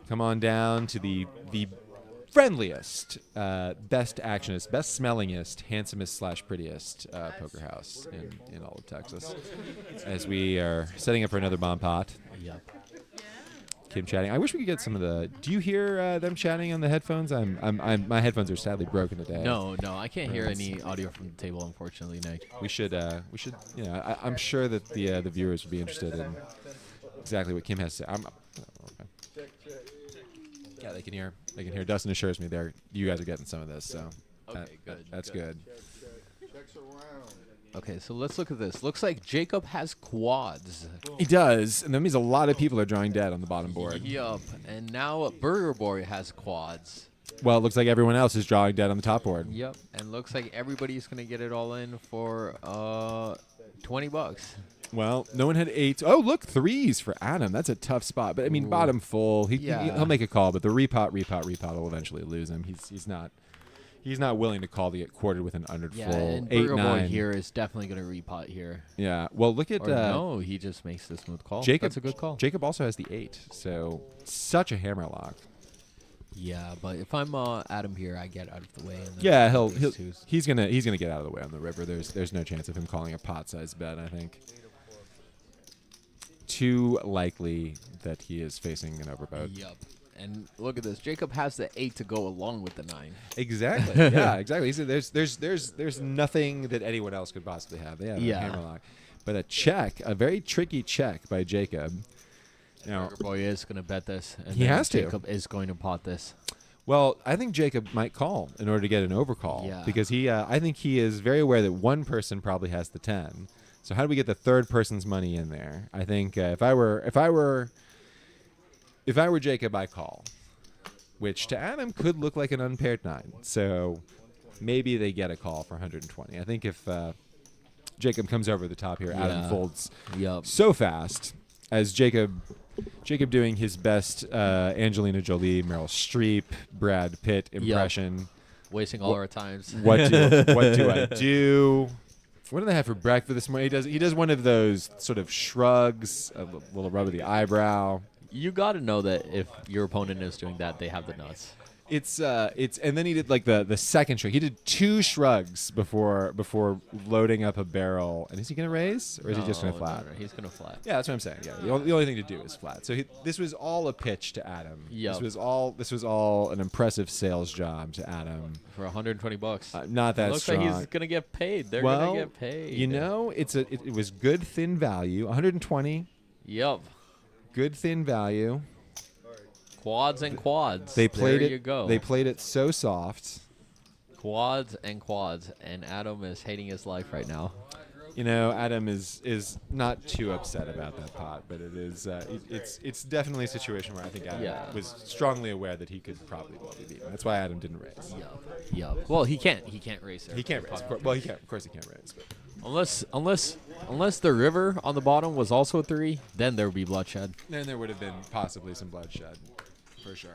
come on down to the friendliest, best actionist, best smellingest, handsomest / prettiest poker house in all of Texas. As we are setting up for another bomb pot. Yep. Kim chatting. I wish we could get some of the. Do you hear them chatting on the headphones? My headphones are sadly broken today. No, I can't hear any audio from the table, unfortunately, Nick. We should. You know, I'm sure that the viewers would be interested in exactly what Kim has to say. Okay. Yeah, they can hear. They can hear. Dustin assures me you guys are getting some of this. So Okay, good. That's good. Checks around. Okay, so let's look at this. Looks like Jacob has quads. He does, and that means a lot of people are drawing dead on the bottom board. Yup. And now Burger Boy has quads. Well, it looks like everyone else is drawing dead on the top board. Yep. And looks like everybody's gonna get it all in for $20. Well, no one had 8s. Oh, look, 3s for Adam. That's a tough spot. But I mean, Ooh. bottom full. Yeah. He'll make a call, but the repot will eventually lose him. He's not willing to call to get quartered with an under Yeah, full. and 8, Burger 9. Boy here is definitely gonna repot here. Yeah. Well, look at Or no, he just makes the smooth call. Jacob. That's a good call. Jacob also has the 8, so such a hammer lock. Yeah, but if I'm Adam here, I get out of the way. And then Yeah, ace-twos. he's gonna get out of the way on the river. There's no chance of him calling a pot-sized bet. I think. Too likely that he is facing an overboat. Yup. And look at this. Jacob has the 8 to go along with the 9. Exactly. Yeah, exactly. He said there's nothing that anyone else could possibly have. They have a hammer lock. But a check, a very tricky check by Jacob. Now, Burger Boy is going to bet this. And He then has to. Jacob is going to pot this. well, I think Jacob might call in order to get an overcall. Yeah. Because I think he is very aware that one person probably has the 10. So how do we get the third person's money in there? I think if I were Jacob, I call, which to Adam could look like an unpaired 9. So maybe they get a call for 120. I think if Jacob comes over the top here, Adam Yeah. folds Yup. so fast as Jacob doing his best Angelina Jolie, Meryl Streep, Brad Pitt impression. Wasting all our times. What do I do? What do they have for breakfast this morning? He does one of those sort of shrugs, a little rub of the eyebrow. You got to know that if your opponent is doing that, they have the nuts. It's and then he did like the second shrug. He did 2 shrugs before loading up a barrel. And is he gonna raise or is he just gonna flat? No, he's going to flat. Yeah, that's what I'm saying. Yeah, the only thing to do is flat. So this was all a pitch to Adam. Yup. This was all an impressive sales job to Adam. For $120. Not that Looks strong. like he's going to get paid. They're well, going to get paid. you know, it was good thin value. 120, Yup. good thin value. Quads and quads. They played there it. you go. They played it so soft. Quads and quads. And Adam is hating his life right now. You know, Adam is not too upset about that pot, but it is it's definitely a situation where I think Adam was strongly aware that he could probably well be beaten. That's why Adam didn't raise. Yup. Well, he can't race there. He can't raise. Well, of course he can't raise. But Unless the river on the bottom was also a 3, then there would be bloodshed. then there would have been possibly some bloodshed, for sure.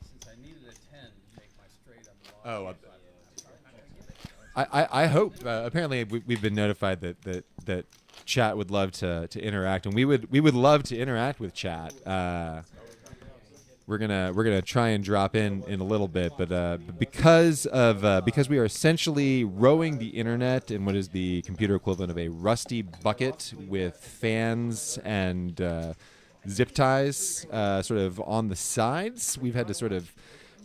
Since I needed a 10 to make my straight on the long I hope. Apparently, we've been notified that chat would love to interact, and we would love to interact with chat. We're gonna try and drop in a little bit, but because we are essentially rowing the internet in what is the computer equivalent of a rusty bucket with fans and zip ties sort of on the sides, we've had to sort of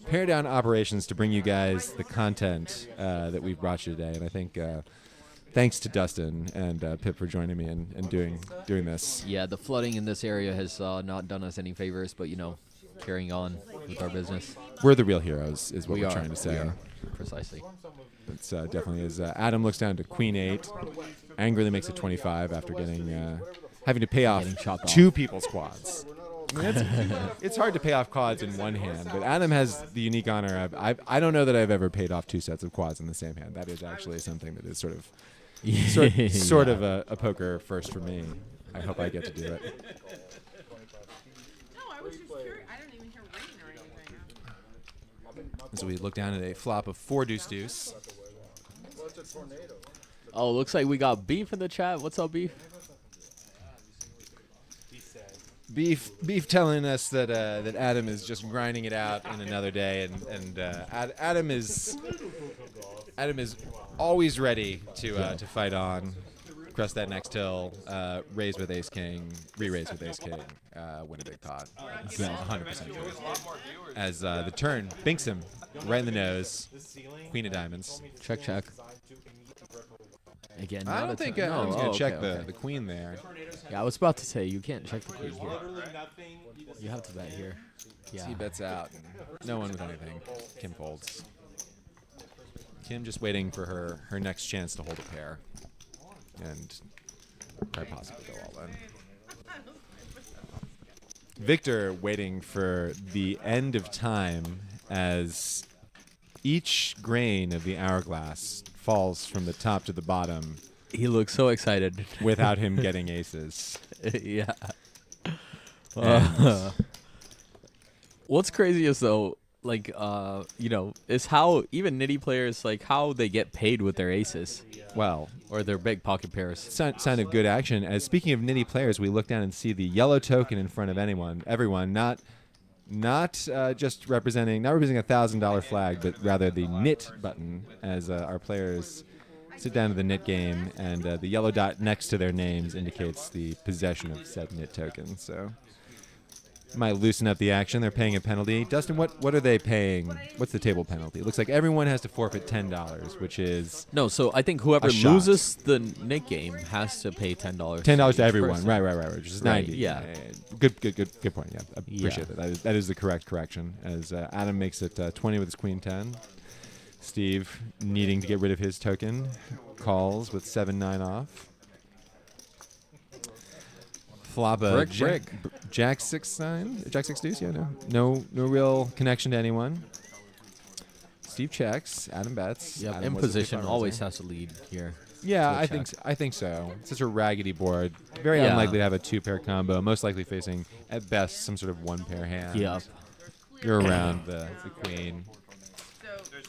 pare down operations to bring you guys the content that we've brought you today. And I think thanks to Dustin and Pip for joining me and doing this. Yeah, the flooding in this area has not done us any favors, but carrying on with our business. We're the real heroes, is what We we're are. trying to say. We are. Precisely. It's definitely is. Adam looks down to Queen 8, angrily makes it 25 after having to pay off Getting chopped 2 people's quads. I mean, it's hard to pay off quads in one hand, but Adam has the unique honor of I don't know that I've ever paid off 2 sets of quads in the same hand. That is actually something that is sort of a poker first for me. I hope I get to do it. No, I was just curious. I didn't even hear rain or anything. So we look down at a flop of 4 deuce deuce. Oh, looks like we got Beef in the chat. What's up, Beef? Beef telling us that that Adam is just grinding it out in another day, and Adam is always ready to fight on, crest that next hill, raise with ace king, re-raise with ace king, win a big pot. 100% sure. As the turn binks him right in the nose, queen of diamonds. Check, check. Again, I not don't a think ton- no, Adam's gonna oh, check okay. the queen there. Yeah, I was about to say, you can't check the queen here. You have to bet here. Yeah. He bets out. No one with anything. Kim folds. Kim just waiting for her next chance to hold a pair. And quite possibly go all in. Victor waiting for the end of time as each grain of the hourglass falls from the top to the bottom He looks so excited. without him getting aces. Yeah. And What's crazy is though, like, is how even nitty players, like, how they get paid with their aces well, or their big pocket pairs. sign of good action. As speaking of nitty players, we look down and see the yellow token in front of everyone, not just representing $1,000 flag, but rather the knit button as our players sit down to the knit game, and the yellow dot next to their names indicates the possession of said knit token. So might loosen up the action. They're paying a penalty. Dustin, what are they paying? What's the table penalty? It looks like everyone has to forfeit $10, which is No, so I think whoever A shot. loses the knit game has to pay $10. $10 to each everyone. person. Right. Which is Right, 90. yeah. Good point. Yeah, I appreciate Yeah. that. That is the correct correction. As Adam makes it 20 with his queen 10. Steve, needing to get rid of his token, calls with 7-9 off. Flop a Brick. Jack 6-9, Jack 6 deuce. Yeah, no real connection to anyone. Steve checks. Adam bets. Yep, Adam in was a position, big always fundraiser. has to lead here. Yeah, So I check. think so. It's such a raggedy board. Very Yeah. unlikely to have a 2-pair combo. Most likely facing at best some sort of 1-pair hand. Yep. You're around the queen.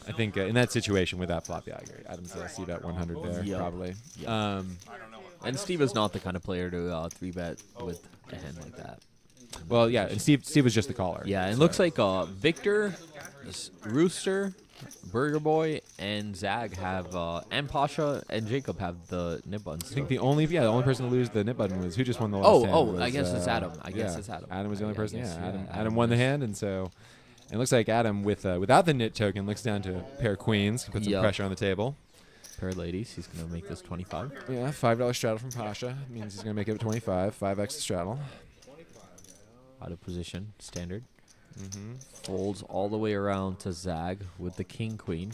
I think in that situation with that flop, yeah, I agree. Adam's Steve at 100 there, Yep. probably. Yep. And Steve is not the kind of player to 3-bet with a hand like that. Well, yeah, and Steve was just the caller. Yeah, it so- looks like Victor, Rooster, Burger Boy, and Zag have, and Pasha and Jacob have the nib buttons. I think the only person to lose the nip button was who just won the last hand. I was, guess it's Adam. I guess yeah, it's Adam. Adam was the only I person. guess, Yeah, yeah, Adam won the was. hand, and so it looks like Adam without the knit token looks down to a pair of queens, put some Yep. pressure on the table. Pair of ladies. He's going to make this 25. Yeah, $5 straddle from Pasha means he's gonna make it 25. 5x straddle. Out of position. Standard. Mm-hmm. Folds all the way around to Zag with the king queen.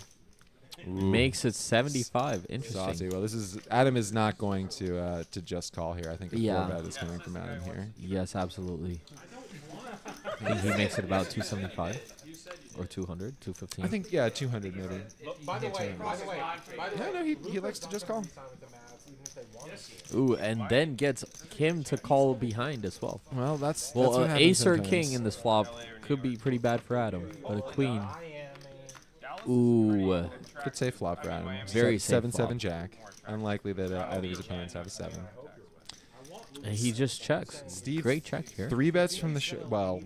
Makes it 75. Interesting. Saucy. Well, Adam is not going to just call here. I think the Yeah. 4-bet is coming from Adam here. Yes, absolutely. I think he makes it about 275 or 200, 215. I think 200 maybe. No, he likes to just call. Ooh, and then gets Kim to call behind as well. Well, that's Well, what happens ace or sometimes. king in this flop could be pretty bad for Adam, but a queen. Ooh, Good safe flop for Adam. Very safe 7-7 flop. Jack. Unlikely that either of his opponents have a 7. and he just checks. Steve, Great check here. 3 bets from the well,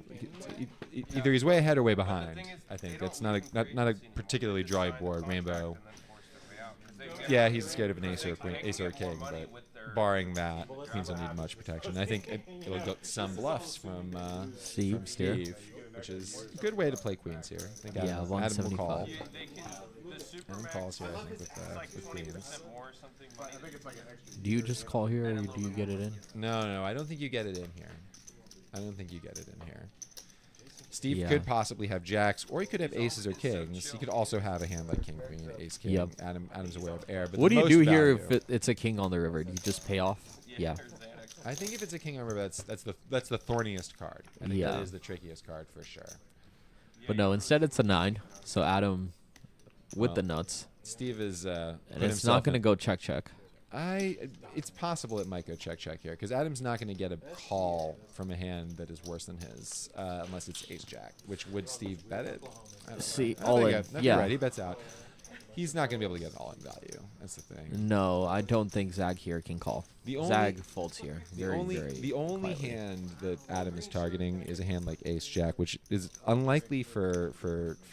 either he's way ahead or way behind. I think that's not a particularly dry board. Rainbow. Yeah, he's scared of an ace or a king, but barring that, queens don't need much protection. I think it'll get some bluffs from Steve here. Steve, which is a good way to play queens here. I think Yeah, Adam will call. 175. Adam calls here, I think, with queens. Do you just call here or do you get it in? No, I don't think you get it in here. Steve Yeah. could possibly have jacks, or he could have aces or kings. He could also have a hand like king, queen, ace, king. Yep. Adam's aware of air. But What the do you most do here value- if it's a king on the river? Do you just pay off? Yeah. I think if it's a king armor, that's the thorniest card. I think that is the trickiest card for sure. But no, instead it's a 9. So Adam with Well, the nuts. Steve is And it's not going to go check. It's possible it might go check here because Adam's not going to get a call from a hand that is worse than his unless it's ace jack, which would Steve bet it? I don't know. See, I all think in. I- Yeah. Right, he bets out. He's not going to be able to get an all-in value. That's the thing. No, I don't think Zag here can call. The only- Zag folds here. The Very, only very the only quietly. hand that Adam is targeting is a hand like ace jack, which is unlikely for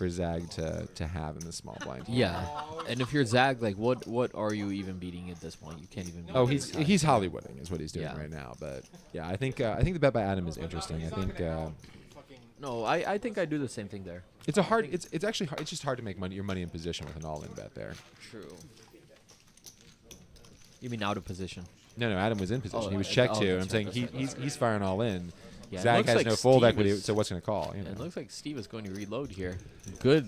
Zag to have in the small blind. Yeah, and if you're Zag, like what are you even beating at this point? You can't even. Oh, beat he's Zag. he's Hollywooding is what he's doing Yeah. right now. But yeah, I think the bet by Adam is interesting. I think No, I think I do the same thing there. it's a hard. It's actually hard, it's just hard to make your money in position with an all-in bet there. True. You mean out of position? No, Adam was in position. Oh, he was oh, checked oh, too. that's I'm saying right, he's firing all in. Yeah, it Zag looks has like no fold Steve equity, is- so what's going to call? You It know. looks like Steve is going to reload here. Good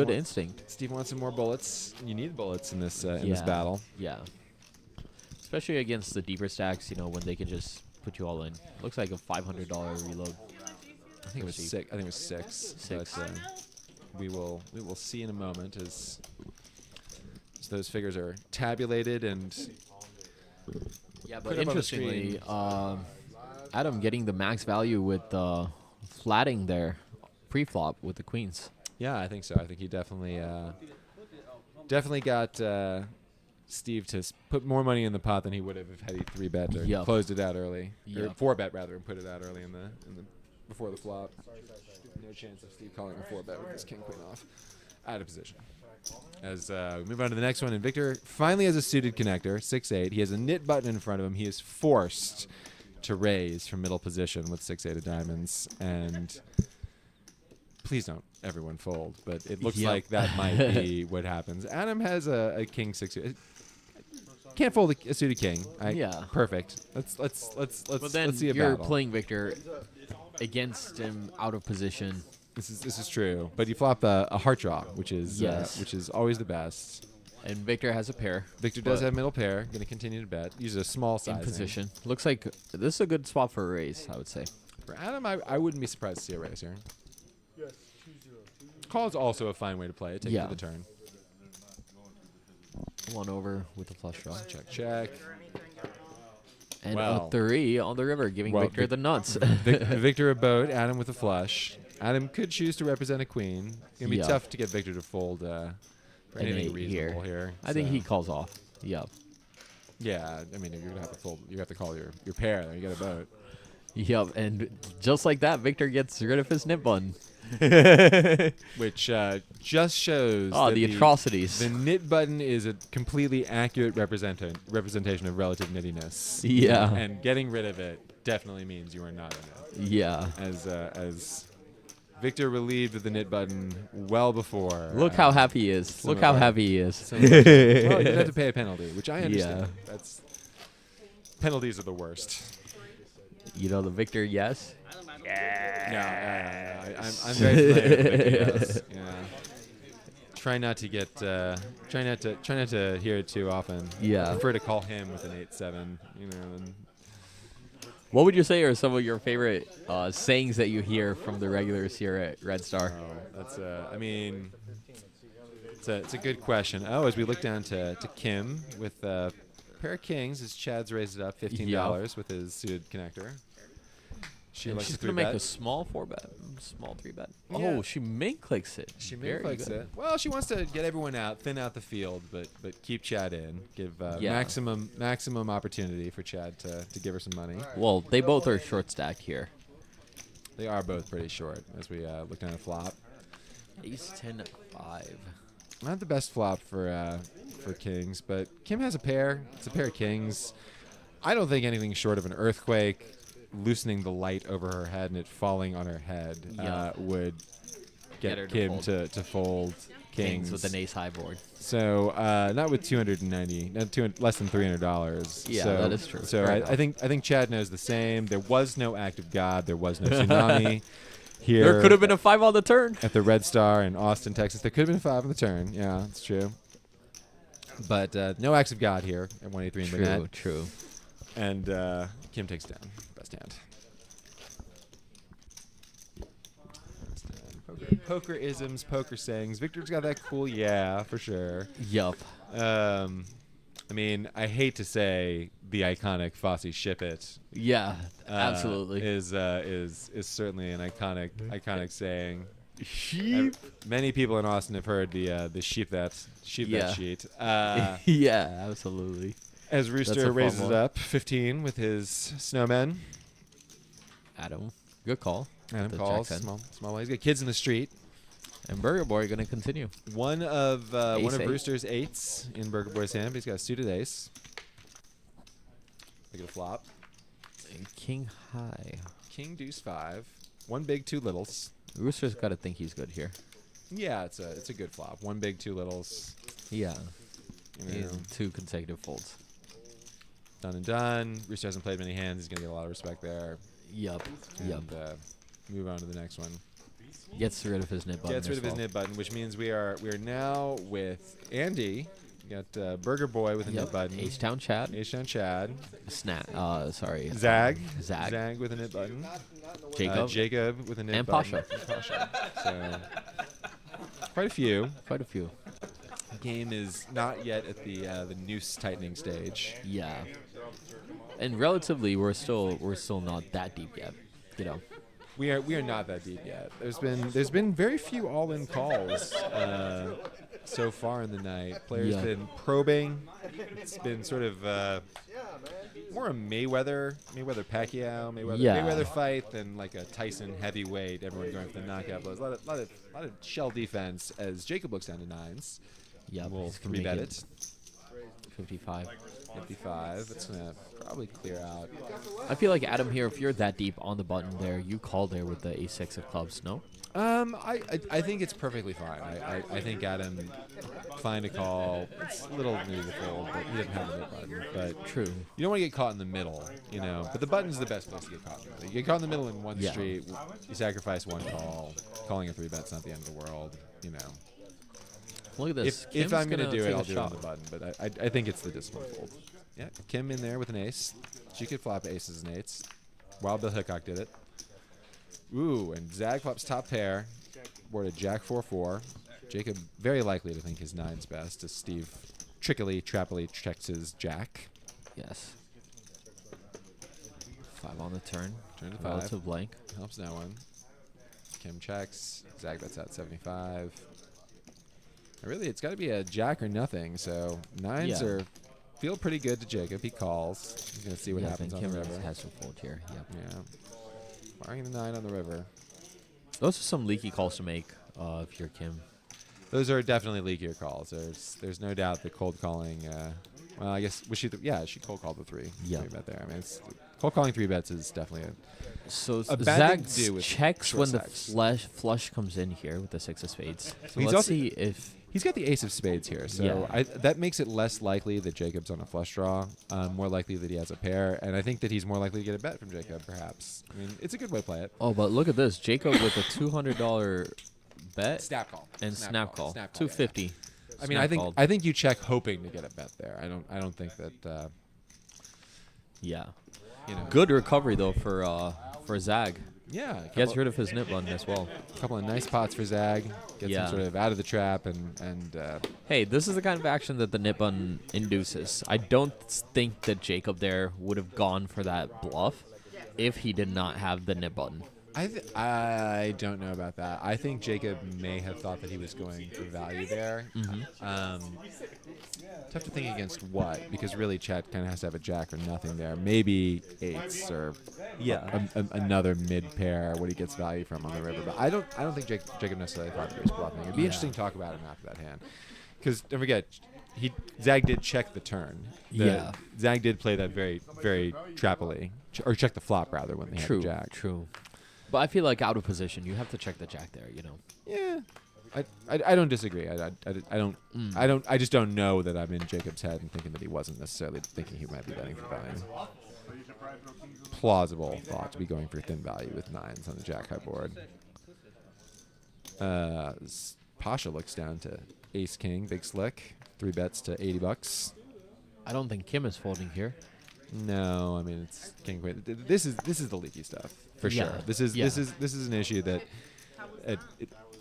instinct. Steve wants some more bullets. You need bullets in this Yeah. battle. Yeah. Especially against the deeper stacks, when they can just put you all in. Looks like a $500 reload. I think it was Steve. 6. I think it was 6. Six. But, we will see in a moment as those figures are tabulated and Yeah, Put but up on the interestingly, screen. Adam getting the max value with flatting there pre-flop with the queens. yeah, I think so. I think he definitely got Steve to put more money in the pot than he would have had he 3-bet or Yup. closed it out early or Yup. 4-bet rather and put it out early in the before the flop. No chance of Steve calling a 4-bet with his king queen off. Out of position. As we move on to the next one, and Victor finally has a suited connector, 6-8. He has a knit button in front of him. He is forced to raise from middle position with 6-8 of diamonds. And please don't everyone fold, but it looks Yep. like that might be what happens. Adam has a king 6. Can't fold a suited king. Yeah. Perfect. Let's But then see a you're battle. playing Victor against him out of position. This is true, but you flop a heart draw, which is Yes. always the best. And Victor has a pair. Victor does but have middle pair. Going to continue to bet. Use a small size in position. Looks like this is a good spot for a raise, I would say. For Adam, I wouldn't be surprised to see a raise here. Call is also a fine way to play it. Take it Yeah. to the turn. One over with the flush draw. Check. And Wow. a 3 on the river, giving Well, Victor the nuts. Victor a boat. Adam with a flush. Adam could choose to represent a queen. Gonna be Yeah. tough to get Victor to fold for An anything 8 reasonable here. I think so. he calls off. Yep. Yeah, I mean, you're gonna have to fold. You have to call your pair. Then you got a boat. Yep. And just like that, Victor gets rid of his nip button. Which just shows Oh, that the atrocities. The knit button is a completely accurate representation of relative nittiness. Yeah. And getting rid of it definitely means you are not in it. Yeah. As Victor relieved of the knit button well before. Look how happy he is. some Look of how our- happy he is. well, you have to pay a penalty, which I understand. Yeah. That's penalties are the worst. The Victor, yes. Yeah. I'm very familiar with Victor, yes. Yeah. Try not to get. Try not to hear it too often. Yeah. I prefer to call him with an 8-7. And What would you say are some of your favorite sayings that you hear from the regulars here at Red Star? that's. I mean, it's a good question. Oh, as we look down to Kim with a pair of kings, as Chad's raised it up $15 with his suited connector. She And likes she's to gonna make a 3-bet. small 4-bet, small 3-bet. Yeah. Oh, she main clicks it. She Very makes good. it. Well, she wants to get everyone out, thin out the field, but keep Chad in. Give Yeah. maximum opportunity for Chad to give her some money. Well, they both are short stacked here. They are both pretty short as we look down at flop. Ace 10 5. Not the best flop for kings, but Kim has a pair. It's a pair of kings. I don't think anything short of an earthquake, loosening the light over her head and it falling on her head Yeah. would Get her get to Kim fold. to fold kings Kings with an ace high board. So not with 290, not less than $300. Yeah, so, that is true. So Fair I think Chad knows the same. There was no act of God. There was no tsunami here. There could have been a 5 on the turn. at the Red Star in Austin, Texas. There could have been a 5 on the turn. Yeah, that's true. But no acts of God here at 183 in the net. True. And Kim takes down. Best hand. Poker isms, poker sayings. Victor's got that cool yeah for sure. Yup. I mean, I hate to say the iconic Fosse Ship It. Yeah, absolutely. Is certainly an iconic saying. Sheep. Many people in Austin have heard the sheep that sheet. Yeah, absolutely. As Rooster raises up 15 with his snowmen. Adam, good call. Adam calls small way. He's got kids in the street. And Burger Boy going to continue. One of Rooster's eights in Burger Boy's hand. But he's got a suited ace. Look at a flop. And King high. King deuce 5. One big, two littles. Rooster's got to think he's good here. Yeah, it's a good flop. One big, two littles. Yeah. You know, 2 consecutive folds. Done and done. Rooster hasn't played many hands. He's gonna get a lot of respect there. Yup. And, move on to the next one. Gets rid of his nib button. Gets rid of his nib button, which means we are now with Andy. We got Burger Boy with a nib button. H-Town Chad. H-Town Chad. Sorry. Zag. Zag with a nib button. Jacob. Jacob with a nib and button. Pasha. So quite a few. Quite a few. Game is not yet at the noose tightening stage. Yeah. And relatively, we're still not that deep yet. You know. We are not that deep yet. There's been very few all-in calls so far in the night. Players been probing. It's been sort of more a Mayweather Pacquiao, Mayweather fight than like a Tyson heavyweight. Everyone going for the knockout blows. A lot of shell defense as Jacob looks down to nines. Yeah, we'll 3-bet it. 55. 55. It's gonna probably clear out. I feel like Adam here, if you're that deep on the button there, you call there with the ace-6 of clubs, no? I think it's perfectly fine. I think Adam fine to call. It's a little new to fold, but he doesn't have a nib button. But True. You don't want to get caught in the middle, you know. But the button's the best place to get caught in the middle. You get caught in the middle in one street, you sacrifice one call. Calling a 3-bet's not the end of the world, you know. Look at this. If I'm going to do it, I'll do it on the button. But I think it's the discipline fold. Yeah, Kim in there with an ace. She could flop aces and eights. Wild Bill Hickok did it. Ooh, and Zag flops top pair. Boarded Jack 4-4. Jacob very likely to think his nine's best as Steve trappily checks his Jack. Yes. 5 on the turn. Turn to 5. Relative blank. Helps that one. Kim checks. Zag bets out 75. Really, it's got to be a Jack or nothing. So nines feel pretty good to Jacob. He calls. He's going to see what happens on the river. Has some fold here. Yep. Yeah. Firing the 9 on the river. Those are some leaky calls to make if you're Kim. Those are definitely leakier calls. There's no doubt that cold calling. Well, I guess was she? She cold called the 3. Yeah. 3-bet there. I mean, cold calling 3-bets is definitely So a bad Zag thing to do with checks when sex. the flush comes in here with the 6 of spades. So He's let's also- see if He's got the ace of spades here, so that makes it less likely that Jacob's on a flush draw, more likely that he has a pair, and I think that he's more likely to get a bet from Jacob, perhaps. I mean, it's a good way to play it. Oh, but look at this. Jacob with a $200 bet Snap call. and snap call. Snap call, 250. yeah. I mean, I think you check hoping to get a bet there. I don't think that. Yeah. You know. Good recovery though for Zag. Yeah. Gets rid of his nip button as well. A couple of nice pots for Zag. Gets him sort of out of the trap and. Hey, this is the kind of action that the nip button induces. I don't think that Jacob there would have gone for that bluff if he did not have the nip button. I don't know about that. I think Jacob may have thought that he was going for value there. Tough to think against what, because really Chet kind of has to have a Jack or nothing there. Maybe eights or another mid pair what he gets value from on the river. But I don't think Jacob necessarily thought that he was bluffing. It'd be interesting to talk about him after that hand, because don't forget Zag did check the turn. Zag did play that very very trappily, or check the flop rather when they had the Jack. True. But I feel like out of position, you have to check the Jack there, you know. Yeah, I don't disagree. I just don't know that I'm in Jacob's head and thinking that he wasn't necessarily thinking he might be betting for value. Plausible thought to be going for thin value with 9s on the Jack high board. Pasha looks down to Ace King, big slick, 3 bets to $80. I don't think Kim is folding here. No, I mean it's king queen. This is the leaky stuff for Yeah. sure. This is Yeah. an issue that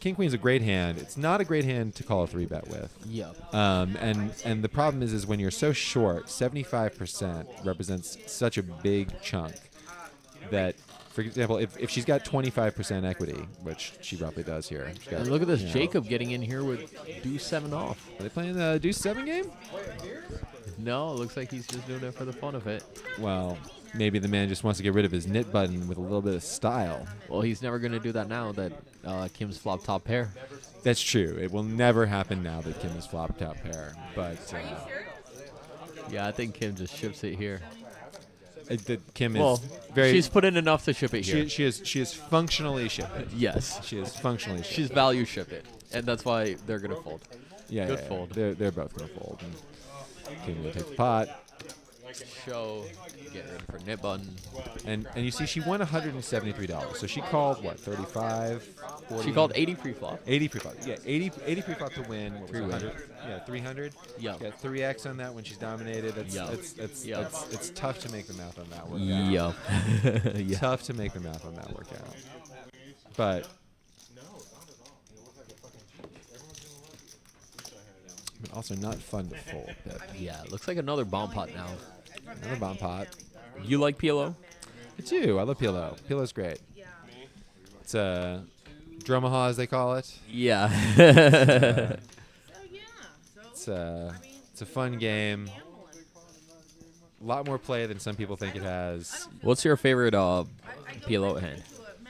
king queen is a great hand. It's not a great hand to call a 3-bet with. Yep. And the problem is when you're so short, 75% represents such a big chunk that, for example, if she's got 25% equity, which she probably does here. She's got, And look at this you know, Jacob getting in here with deuce 7 off. Are they playing the deuce 7 game? No, it looks like he's just doing it for the fun of it. Well, maybe the man just wants to get rid of his knit button with a little bit of style. Well, he's never going to do that now that Kim's flop top pair. That's true. It will never happen now that Kim is flop top pair. But Yeah, I think Kim just ships it here. Kim Well, is very. she's put in enough to ship it here. she is functionally ship it. Yes. She is functionally ship She's value ship it. And that's why they're going to fold. Yeah, good yeah, fold. They're both gonna fold. And Kim will take the pot. Show, get ready for knit button. And you see, she won $173. So she called what, 35, 40? She called 80 pre-flop. 80 pre-flop. Yeah, 80 pre-flop to win. What was it, 3-win. 100? Yeah, 300. Yeah. Got 3x on that when she's dominated. It's tough to make the math on that work out. Yeah. Tough to make the math on that work out. But also not fun to fold. But Yeah, looks like another bomb pot now. another bomb pot. You like PLO? I do. I love PLO. PLO's great. It's a Dromaha, as they call it. Yeah. It's a fun game. A lot more play than some people think it has. What's your favorite PLO hand?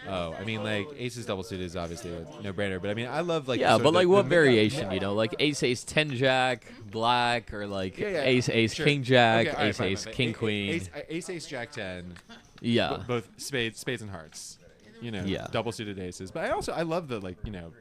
Oh, I mean, like aces double suited is obviously a no-brainer, but I mean, I love like Yeah, sort but of like the what mid- variation, you know? Like ace ace 10 jack black or like ace ace sure. king jack, Okay, all right, ace fine, ace fine. king queen. Ace jack 10. Yeah. Both spades and hearts. You know, Yeah. double suited aces. But I love the like, you know,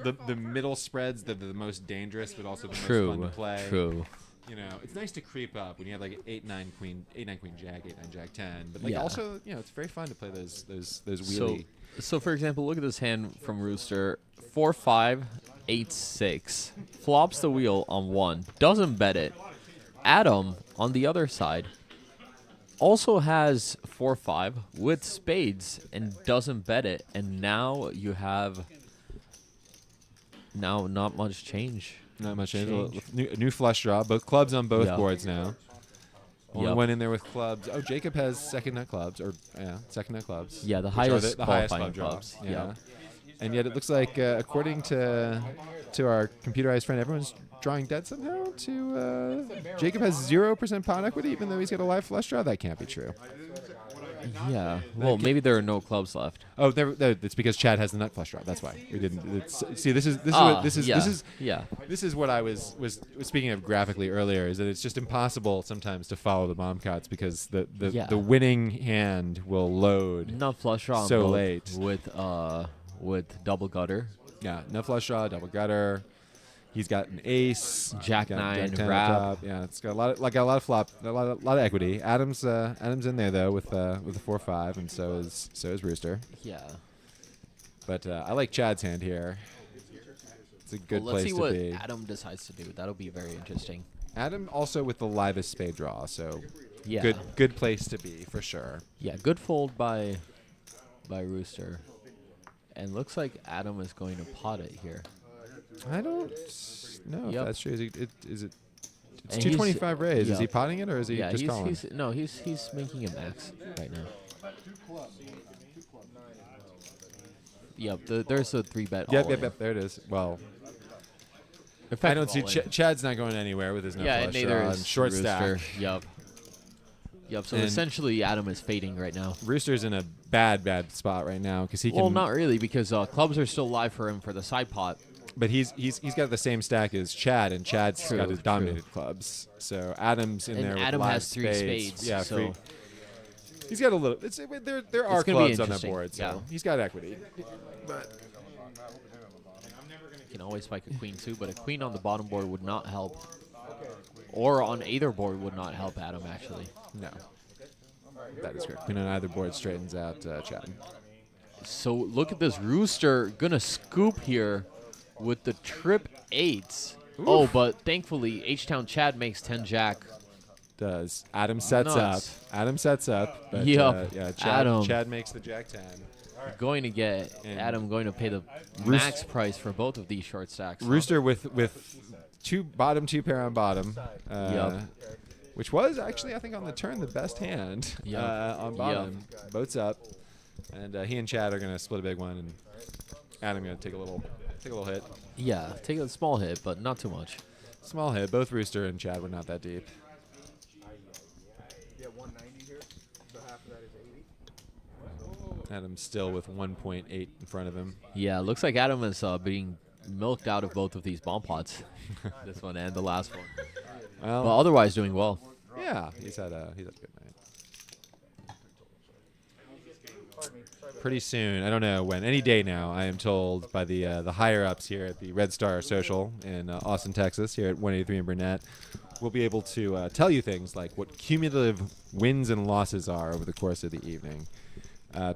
the middle spreads that are the most dangerous, but also the most fun to play. True. You know, it's nice to creep up when you have like 8-9 queen jack, 8-9 jack 10. But like Yeah. also, you know, it's very fun to play those wheelie. So for example, look at this hand from Rooster. 4-5, 8-6. Flops the wheel on 1. Doesn't bet it. Adam, on the other side, also has 4-5 with spades and doesn't bet it. And now you have not much change. Not much Change. change. New flush draw. Both clubs on both Yeah. boards now. Only Yep. one in there with clubs. Oh, Jacob has second nut clubs, or second nut clubs. Yeah, the which are highest the highest qualifying club draw. clubs. Yeah. Yeah. And yet it looks like, according to our computerized friend, everyone's drawing dead somehow. To Jacob has 0% pot equity, even though he's got a live flush draw. That can't be true. Yeah. Well, maybe there are no clubs left. Oh, it's because Chad has the nut flush draw. That's why we didn't. See, this is Yeah. This is what I was speaking of graphically earlier. Is that it's just impossible sometimes to follow the bomb cuts because Yeah. the winning hand will load. Not flush draw on So both late. with double gutter. Yeah, nut flush draw, double gutter. He's got an ace, Jack got 9, Jack 10 wrap. on top. Yeah, it's got a lot of flop, a lot of equity. Adam's in there though with the 4-5, and so is Rooster. Yeah. But I like Chad's hand here. It's a good Well, let's place see to what be. Adam decides to do. That'll be very interesting. Adam also with the livest spade draw, so Yeah. good place to be for sure. Yeah, good fold by Rooster. And looks like Adam is going to pot it here. I don't know if Yep. that's true. Is it? It's And 225 raise. yeah. Is he potting it or is he Yeah, just calling? he's making a max right now. Yep, there's a 3-bet. Yep. There it is. Well, I don't see Chad's not going anywhere with his no Yeah, flush and neither draw is and short Rooster. stack. Yep. So And- essentially, Adam is fading right now. Rooster's in a bad spot right now because he can. Well, not really, because clubs are still live for him for the side pot. But he's got the same stack as Chad, and Chad's True, got his true. dominated clubs. So Adam's in And there. Adam with live has 3 spades. Yeah, so he's got a little. There are gonna be clubs on that interesting, board, so yeah. he's got equity. you can always spike a queen too, but a queen on the bottom board would not help. Or on either board would not help Adam, actually. No, that is correct. Queen on either board straightens out Chad. So look at this Rooster gonna scoop here with the trip 8s. Oh, but thankfully H-Town Chad makes 10 jack Does. Adam sets Nice. up. Adam sets up. But, Yup. yeah, Adam. Chad makes the Jack 10. Going to get And Adam going to pay the max price for both of these short stacks. huh? Rooster with two pair on bottom. Yup. Which was actually, I think, on the turn the best hand Yup. on bottom. Boats up, and he and Chad are gonna split a big one, and Adam gonna take a little hit. Yeah, take a small hit, but not too much. Small hit. Both Rooster and Chad were not that deep. Yeah, 190 here. So half of that is 80. Adam's still with 1.8 in front of him. Yeah, looks like Adam is being milked out of both of these bomb pots. This one and the last one. Well, But otherwise doing well. yeah, he's had a good night. Pretty soon, I don't know when, any day now, I am told by the higher ups here at the Red Star Social in Austin, Texas, here at 183 in Burnett, we'll be able to tell you things like what cumulative wins and losses are over the course of the evening.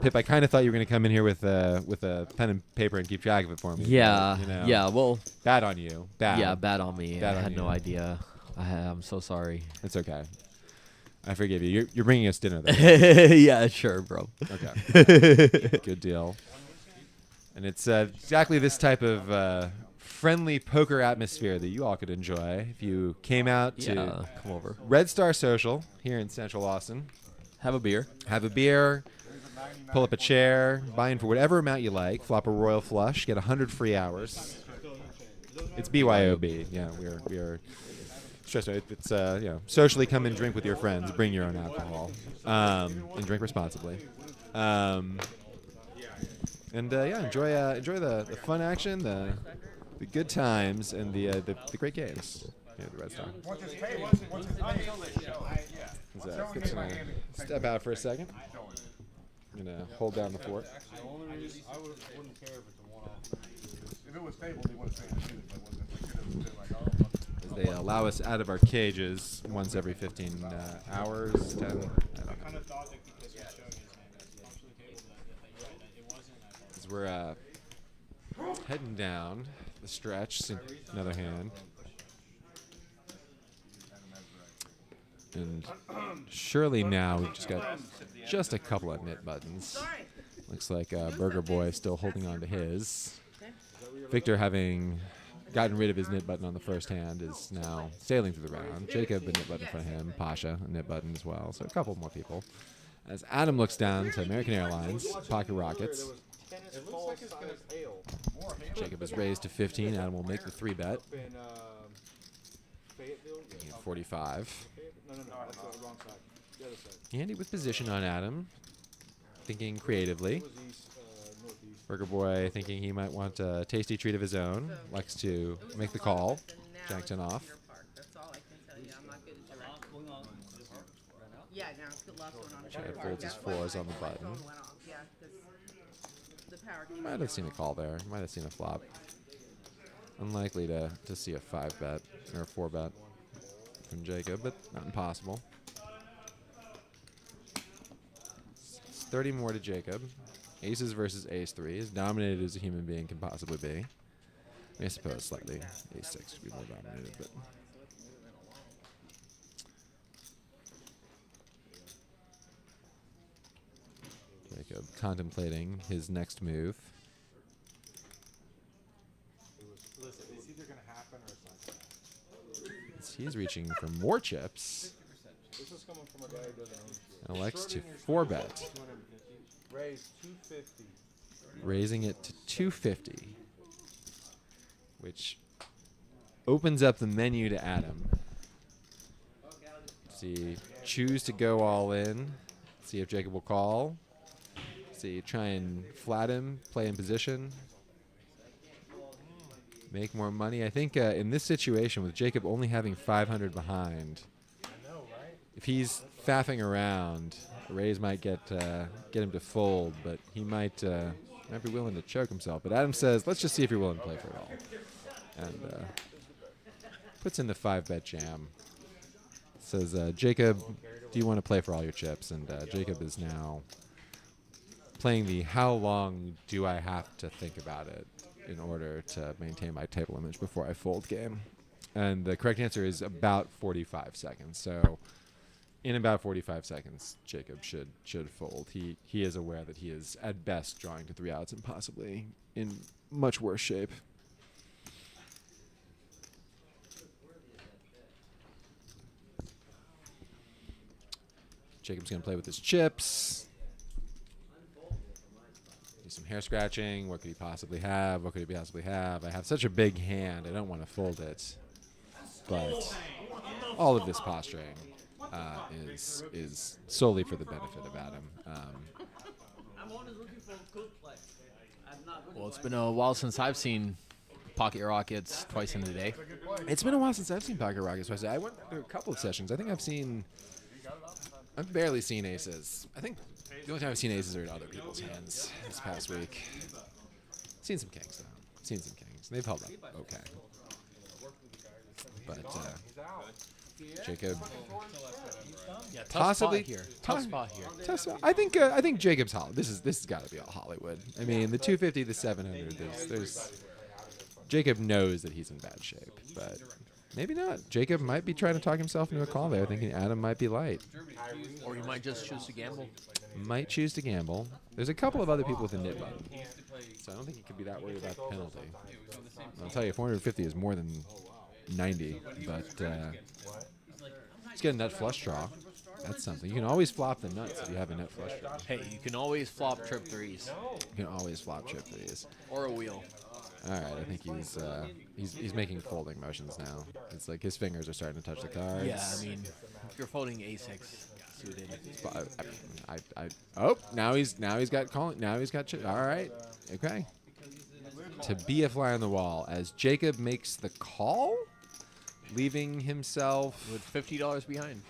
Pip, I kind of thought you were going to come in here with a pen and paper and keep track of it for me. Yeah, but, you know, yeah, well, bad on you. Bad. yeah, bad on me. Bad I on had you. no idea. I'm so sorry. It's okay. I forgive you. You're bringing us dinner, though. Yeah, sure, bro. Okay. Good deal. And it's exactly this type of friendly poker atmosphere that you all could enjoy if you came out to Yeah, come over. Red Star Social here in Central Austin. Have a beer. Have a beer, pull up a chair, buy in for whatever amount you like, flop a royal flush, get 100 free hours. It's BYOB. Yeah, we are stressed out. It's socially come and drink with your friends. Bring your own alcohol and drink responsibly. And enjoy the fun action, the good times, and the great games here at the Red Star. Just gonna step out for a second. I'm gonna hold down the fort. The only reason I wouldn't care if it's a one-off. If it was tabled, he would have tabled it. But wasn't like, could have been like, oh, As they allow us out of our cages once every 15 hours, 10. I don't know. As we're heading down the stretch, another hand. And surely now we've just got just a couple of knit buttons. Looks like Burger Boy still holding on to his. Victor, having gotten rid of his knit button on the first hand, is now sailing through the round. Jacob, a knit button in front of him. Pasha, a knit button as well. So a couple more people. As Adam looks down to American Airlines, Pocket Rockets. it looks like it's gonna hail. Jacob is raised to 15. Adam will make the 3-bet. In Fayetteville. Making it 45. No, that's the wrong side. The other side. Handy with position on Adam. Thinking creatively. It was east, northeast. Burger Boy thinking he might want a tasty treat of his own. Likes to make the call. Jack 10 off. That's all I can tell you. I'm not good at directing. Yeah, now it's the last one on Chad Deer Park. folds his That's why fours on the my button. phone went off. Yeah, 'cause the power came Might have seen a call there. Might have seen a flop. Unlikely to see a 5-bet or a 4-bet from Jacob, but not impossible. It's 30 more to Jacob. Aces versus ace 3. As dominated as a human being can possibly be. I mean, I suppose slightly ace 6 would be more dominated, but. Jacob contemplating his next move. Listen, it's either gonna happen or it's not gonna happen. As he's reaching for more chips This is coming from a guy who doesn't own shit. and elects to 4-bet, 250. Raise 250. raising it to 250, which opens up the menu to Adam. See, choose to go all in. See if Jacob will call. See, try and flat him, play in position, make more money. I think in this situation, with Jacob only having 500 behind, if he's faffing around, a raise might get him to fold, but he might be willing to choke himself. But Adam says, let's just see if you're willing to play for it all. And puts in the 5-bet jam. Says, Jacob, do you want to play for all your chips? And Jacob is now playing the how long do I have to think about it in order to maintain my table image before I fold game. And the correct answer is about 45 seconds. So in about 45 seconds, Jacob should fold. He is aware that he is at best drawing to 3 outs and possibly in much worse shape. Jacob's going to play with his chips. Do some hair scratching. What could he possibly have? What could he possibly have? I have such a big hand. I don't want to fold it. But all of this posturing is solely for the benefit of Adam. Well, it's been a while since I've seen pocket rockets twice in a day. It's been a while since I've seen pocket rockets. I went through a couple of sessions. I think I've barely seen aces. I think the only time I've seen aces are in other people's hands this past week. Seen some kings, though. Seen some kings. They've held up okay. But Jacob, Yeah, tough possibly spot here. Tough spot here. I think Jacob's Hollywood. This has got to be all Hollywood. I mean, the 250, the 700. There's Jacob knows that he's in bad shape, but maybe not. Jacob might be trying to talk himself into a call there, thinking Adam might be light. Or you might just choose to gamble. Might choose to gamble. There's a couple of other people with a nit button, so I don't think he could be that worried about the penalty. I'll tell you, 450 is more than 90, but he's got a nut flush draw. That's something. You can always flop the nuts if you have a nut flush draw. Hey, you can always flop trip threes. You can always flop trip threes. Or a wheel. All right, I think he's making folding motions now. It's like his fingers are starting to touch the cards. Yeah, I mean, if you're folding a6 suited. Now he's got calling. Now he's got. All right, okay. To be a fly on the wall as Jacob makes the call, leaving himself With $50 behind.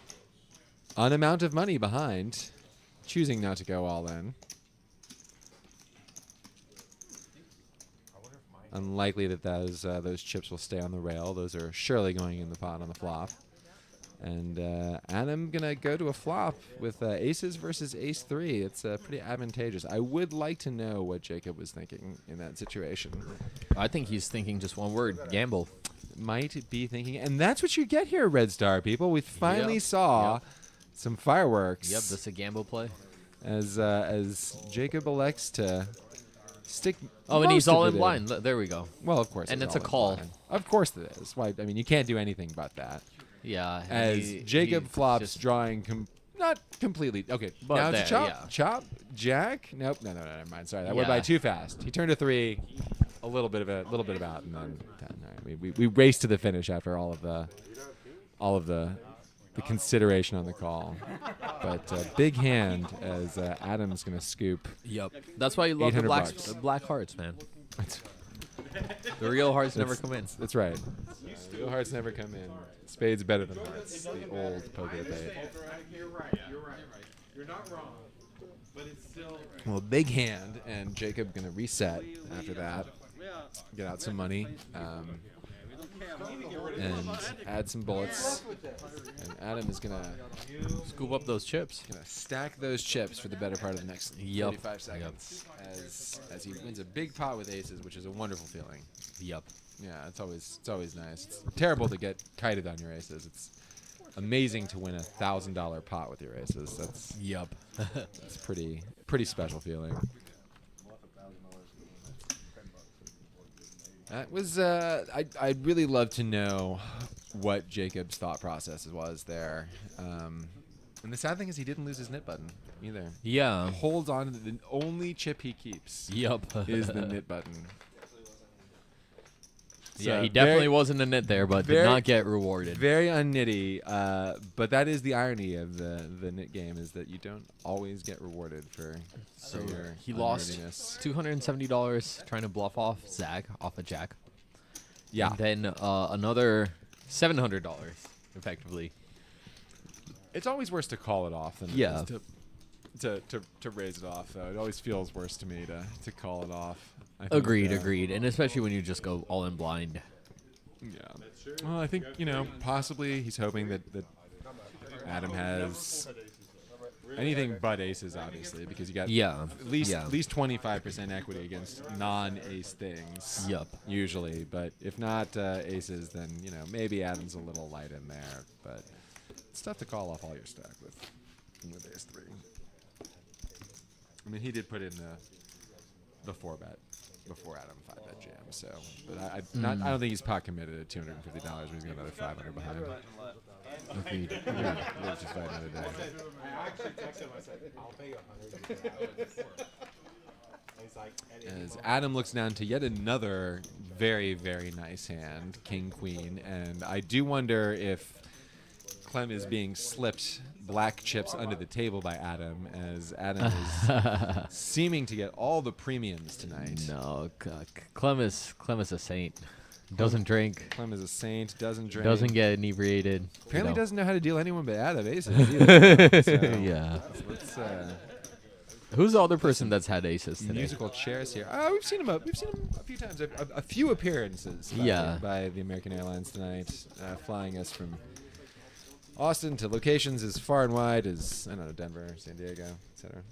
an amount of money behind, choosing not to go all in. Unlikely that those chips will stay on the rail. Those are surely going in the pot on the flop. And Adam gonna go to a flop with aces versus ace 3. It's pretty advantageous. I would like to know what Jacob was thinking in that situation. I think he's thinking just one word, gamble. Might be thinking, and that's what you get here, Red Star people. We finally saw some fireworks. Yep, this is a gamble play. As Jacob elects to stick. Oh, and he's most all of in it blind. There we go. Well, of course. And it's it's a all in call. blind. Of course it is. Why? I mean, you can't do anything but that. Yeah. As Jacob flops, drawing not completely. Okay, But now it's a there, chop, yeah. chop, jack. Nope, no, never mind. Sorry, that went Yeah. by too fast. He turned a 3, a little bit about, and then 10. All right, we raced to the finish after all of the consideration on the call. But big hand as Adam's gonna scoop. Yep. That's why you love the $800. black hearts, man. The real hearts never come in. That's right. Real hearts never come in. Spades better than hearts. The old poker debate. You're right. You're not wrong. But it's still. Well, big hand, and Jacob gonna reset after that. Get out some money, and add some bullets. And Adam is gonna Scoop up those chips. stack those chips for the better part of the next Yup. 45 seconds. As he wins a big pot with aces, which is a wonderful feeling. Yep. Yeah, it's always nice. It's terrible to get kited on your aces. It's amazing to win a $1,000 pot with your aces. That's pretty special feeling. That was I'd really love to know what Jacob's thought process was there. And the sad thing is he didn't lose his knit button either. Yeah. Holds on to the only chip he keeps Yep. is the knit button. Yeah, So he definitely very- wasn't a knit there, but did very- not get rewarded. Very unnitty, but that is the irony of the knit game is that you don't always get rewarded for your He lost unwittiness. $270 trying to bluff off Zag off a jack. Yeah, And then another $700 effectively. it's always worse to call it off than Yeah. it is to raise it off. Though it always feels worse to me to call it off. I think, Agreed. And especially when you just go all in blind. Yeah. Well, I think possibly he's hoping that Adam has anything but aces, obviously, because you got at least 25% equity against non-ace things. Yup. Usually, but if not aces, then maybe Adam's a little light in there. But It's tough to call off all your stack with ace 3. I mean, he did put in the 4-bet before Adam 5-bet jam. So, but I don't think he's pot committed at $250 when he's got another 500 behind. Agreed. We'll just fight another day. I actually texted him. I said, I'll pay you 100. He's like, As Adam looks down to yet another very, very nice hand, King Queen, and I do wonder if Clem is being slipped black chips under the table by Adam, as Adam is seeming to get all the premiums tonight. No, Clem is a saint. Doesn't drink. Clem is a saint, doesn't drink. Doesn't get inebriated. Apparently you know. doesn't know how to deal anyone but out of aces either. So Yeah. let's Who's the other person that's had aces today? musical chairs here. Oh, we've seen him a few times. A few appearances by the American Airlines tonight, flying us from Austin to locations as far and wide as, I don't know, Denver, San Diego, etc.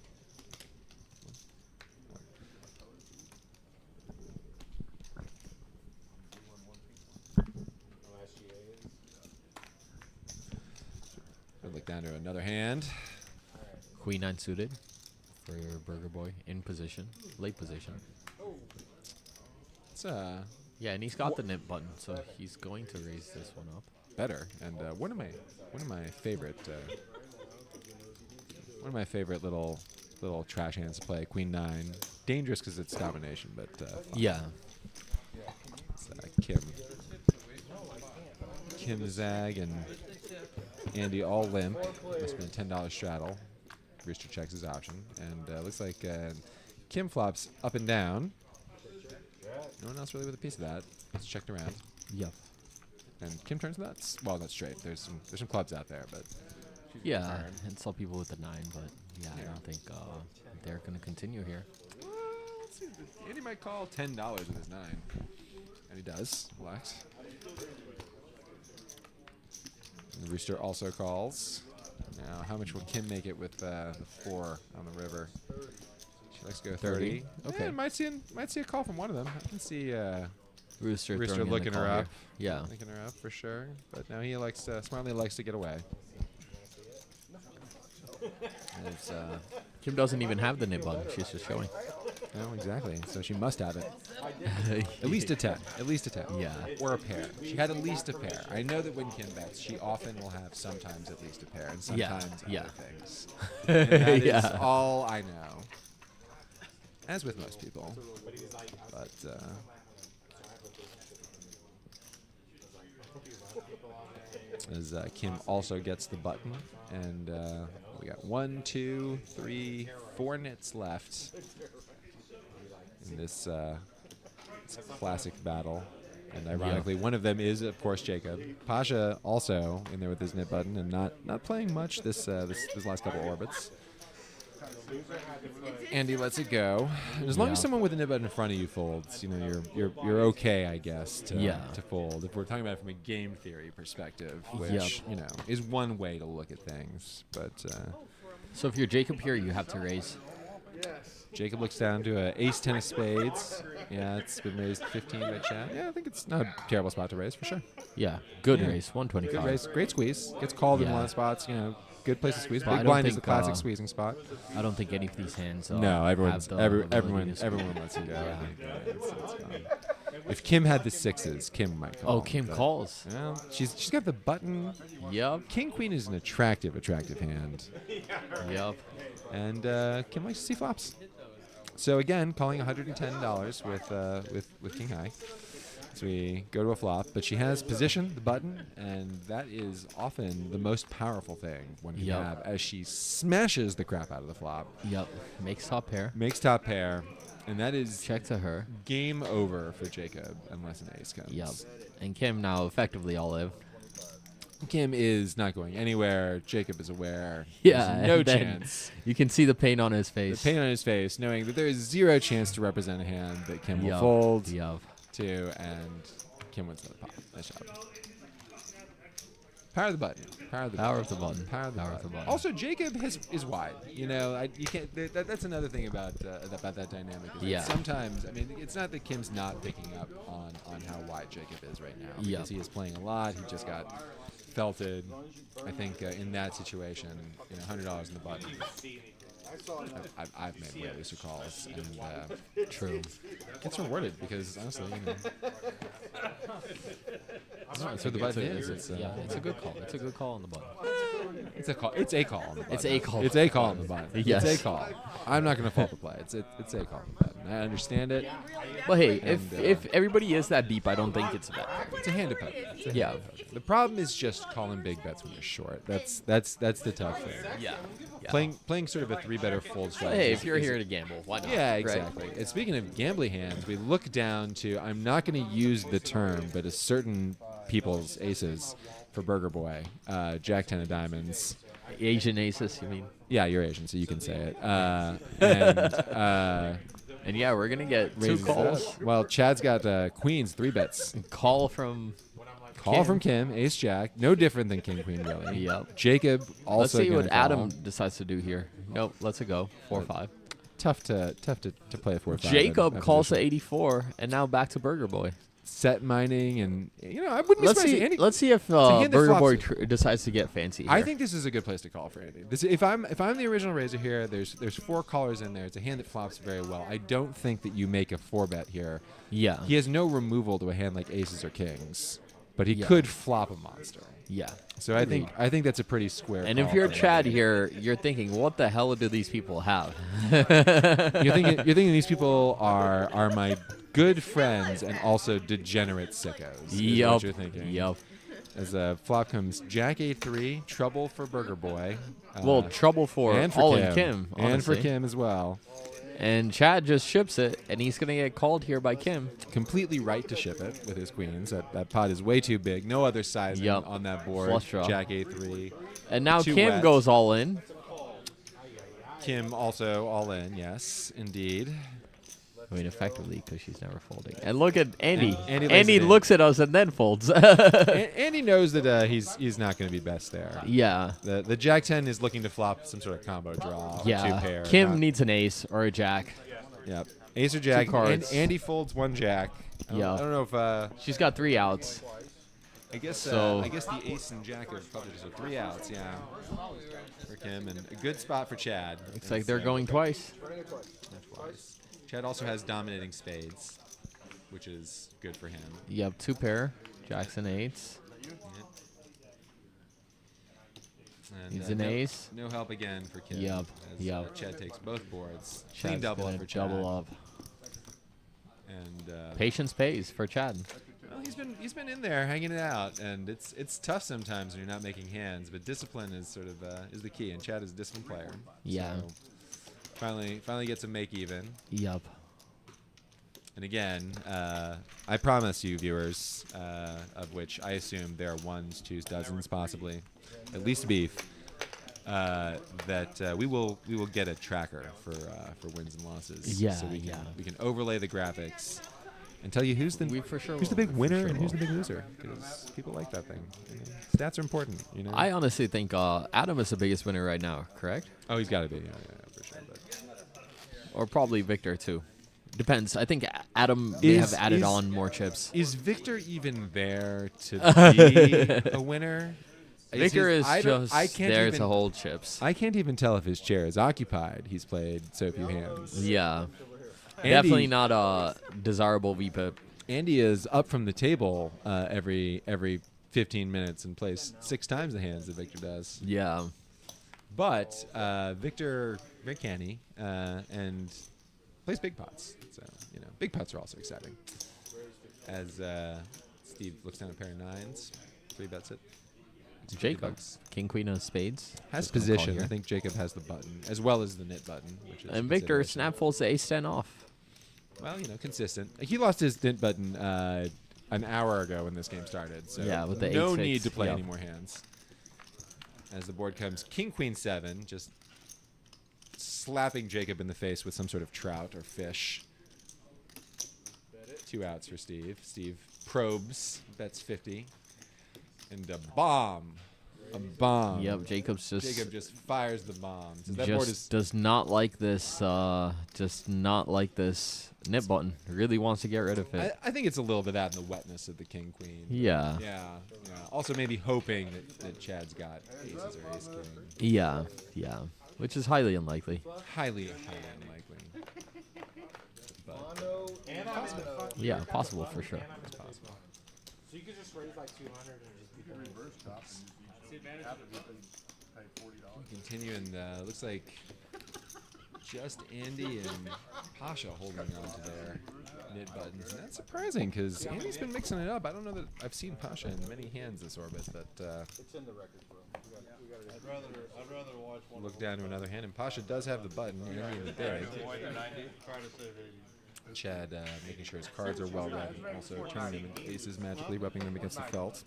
Look down to another hand. Queen 9 suited for your Burger Boy in position, late position. It's Yeah, and he's got the nip button, so he's going to raise this one up. better. And one of my favorite little trash hands to play, Queen 9. Dangerous because it's domination, but fun. Yeah. It's, Kim Zag and Andy all limp. Must have been $10 straddle. Rooster checks his option, and looks like Kim flops up and down. No one else really with a piece of that. It's checked around. Yep. And Kim turns nuts. Well, that's straight. There's some clubs out there, but Yeah, and some people with the 9, but yeah, I Yeah. don't think they're going to continue here. let's see. Andy might call $10 with his 9, and he does. Relax. And the Rooster also calls. Now, how much will Kim make it with the 4 on the river? She likes to go 30. Okay. Yeah, might see a call from one of them. I can see Rooster Rooster throwing in the looking her call up. here. Yeah. Looking her up for sure. But now he likes smartly likes to get away. It's, Kim doesn't even have the nib button. She's just showing. No, exactly. So she must have it. At least a 10. At least a 10. Yeah. Or a pair. She had at least a pair. I know that when Kim bets, she often will have sometimes at least a pair and sometimes Yeah. other things. And that is Yeah. all I know. As with most people. But as Kim also gets the button, and we got 1, 2, 3, 4 nits left in this classic battle. And ironically, one of them is, of course, Jacob. Pasha also in there with his nit button and not playing much this last couple orbits. Andy lets it go. And as long as someone with a nib button in front of you folds, you know, you're okay, I guess, to fold. If we're talking about it from a game theory perspective, which you know is one way to look at things. But So if you're Jacob here, you have to raise. Jacob looks down to a ace 10 of spades. Yeah, it's been raised 15 by chat. Yeah, I think it's not a terrible spot to raise for sure. Yeah. Good Yeah. raise. 125. Good raise, great squeeze. Gets called in Yeah. one of the spots. You know, good place to squeeze. But I Big don't blind is the think, classic squeezing spot. I don't think any of these hands. No, have the ability everyone to squeeze. lets him go. Yeah. I think, it's fine. If Kim had the 6s, Kim might call. Oh, Kim but, calls. Well, she's got the button. Yep. King Queen is an attractive hand, Yep. and Kim likes to see flops. So again, calling $110 with King High. So we go to a flop, but she has position, the button, and that is often the most powerful thing one can have, as she smashes the crap out of the flop, Yep. Makes top pair. makes top pair, and that is Check to her. game over for Jacob unless an ace comes. Yep. And Kim now effectively all live. Kim is not going anywhere. Jacob is aware. Yeah, There's no and then chance. You can see the pain on his The face. pain on his face, knowing that there is zero chance to represent a hand that Kim will Yup. fold Yup. to, and Kim wins the pot. Nice job. Power of the button. Power of the Power button. of the button. Power of the Power of button. the button. Also, Jacob is wide. You know, you can't. That's another thing about that dynamic. Is that Yeah. sometimes, I mean, it's not that Kim's not picking up on how wide Jacob is right now. Yup. Because he is playing a lot. He just got felted. I think in that situation, $100 in the button. I've made way looser calls, and True. gets rewarded because honestly, so the button is. It's a good call. It's a good call on the button. It's a call. It's a call on the button. It's a call. It's a call on the button. Yes. It's a call. I'm not going to fault the play. It's a call on the button. I understand it. But hey, And, if everybody is that deep, I don't think it's a bad call. It's a hand to poker. Yeah. The problem is just calling big bets when you're short. That's the tough thing. Yeah. Playing sort of a 3-better fold strategy. Hey, if you're here to gamble, why not? Yeah, right? exactly. And speaking of gambling hands, we look down to, I'm not going to use the term, but a certain people's aces for Burger Boy, Jack 10 of diamonds. Asian aces, you mean? Yeah, you're Asian, so you can say it. And yeah, we're gonna get two Raises it calls. up. Well, Chad's got queens, 3 bets. Call from From Kim, Ace Jack, no different than King Queen really. Yep. Jacob also. Let's see gonna what call. Adam decides to do here. Nope, let's it go. 4-5. Tough to play a 4-5. Jacob at calls to position. 84, and now back to Burger Boy. Set mining, and I wouldn't be Let's surprised. see. Andy, Let's see if hand that Burger Boy flops. decides to get fancy. Here. I think this is a good place to call for Andy. If I'm the original raiser here, there's 4 callers in there. It's a hand that flops very well. I don't think that you make a 4-bet here. Yeah. He has no removal to a hand like aces or kings, but he Yeah. could flop a monster. Yeah. So I think that's a pretty square. And if call you're for Chad Andy. here, you're thinking, what the hell do these people have? you're thinking these people are my good friends and also degenerate sickos. is what you're thinking. Yep. As a flop comes Jack A3, trouble for Burger Boy. Well, trouble for and for all Kim. and Kim, and for honestly. Kim as well. And Chad just ships it, and he's going to get called here by Kim. Completely right to ship it with his queens. That pot is way too big. No other sizing Yup. on that board. Flush draw. Jack A3. And now Too Kim wet. goes all in. Kim also all in. Yes, indeed. I mean, effectively, because she's never folding. And look at Andy. Andy lays Andy it in. looks at us and then folds. Andy knows that he's not going to be best there. Yeah. The Jack 10 is looking to flop some sort of combo draw. Yeah. 2 pair. Kim not- needs an ace or a jack. Yep. Ace or Jack. cards. Andy folds 1 Jack. Yeah. I don't know if. She's got 3 outs. I guess. So- I guess the Ace and Jack are probably just 3 outs. Yeah. For Kim, and a good spot for Chad. Looks like they're going twice. Twice. Chad also has dominating spades, which is good for him. Yep, 2 pair. Jacks and eights. And, Needs an ace. No help again for Kim. Yup, as, yup. Chad takes both boards. Clean Chad's double gonna up for Chad. double up. And Patience pays for Chad. well, he's been in there hanging it out, and it's tough sometimes when you're not making hands. But discipline is sort of is the key, and Chad is a disciplined player. Yeah. So finally gets a make even. Yup. And again, I promise you, viewers, of which I assume there are 1s, 2s, dozens, possibly, at least beef, that we will get a tracker for wins and losses. Yeah, so we yeah. can overlay the graphics and tell you who's the We for sure who's the will. big We for winner sure and who's the will. big loser, because people like that thing. Stats are important. I honestly think Adam is the biggest winner right now, correct? Oh, he's got to be. Yeah, for sure. But Or probably Victor, too. Depends. I think Adam may have Is- added is- on more chips. is Victor even there to be a winner? Victor is I don't- just I can't there even, to hold chips. I can't even tell if his chair is occupied. He's played so few hands. Yeah. Andy- Definitely not a desirable VPIP. Andy is up from the table every 15 minutes and plays 6 times the hands that Victor does. Yeah. But Victor, very canny, and plays big pots. So, big pots are also exciting. As Steve looks down a pair of 9s, 3 bets it. It's 50 Jacob. bucks. King, queen of spades. Has Just gonna call position. here. I think Jacob has the button, as well as the knit button, which is And Victor consideration. snap folds the ace-10 off. Well, consistent. He lost his knit button an hour ago when this game started. So Yeah, with the no 8-6, need to play yep. any more hands. As the board comes King, Queen, 7, just slapping Jacob in the face with some sort of trout or fish. 2 outs for Steve. Steve probes, bets 50. And a bomb. A bomb. Yep, Jacob's just Jacob just fires the bomb. So that board is just does not like this knit button. Really wants to get rid of it. I think it's a little bit of that in the wetness of the King Queen. Yeah. Yeah. Also, maybe hoping that Chad's got aces or ace king. Yeah, yeah. Which is highly unlikely. Highly unlikely. But Yeah, possible for sure. it's possible. So you could just raise like 200 and just be the reverse top. Pay $40. Continue, and looks like just Andy and Pasha holding on to their mid buttons. And that's surprising because Andy's been mixing it up. I don't know that I've seen Pasha in many hands this orbit, but It's in the record, bro. I'd rather watch one. look down to another hand. And Pasha does have the button, Andy in the big. Avoid the 90. Try to save it. Chad making sure his cards are well read. Also turning them into aces magically, rubbing them against the felt.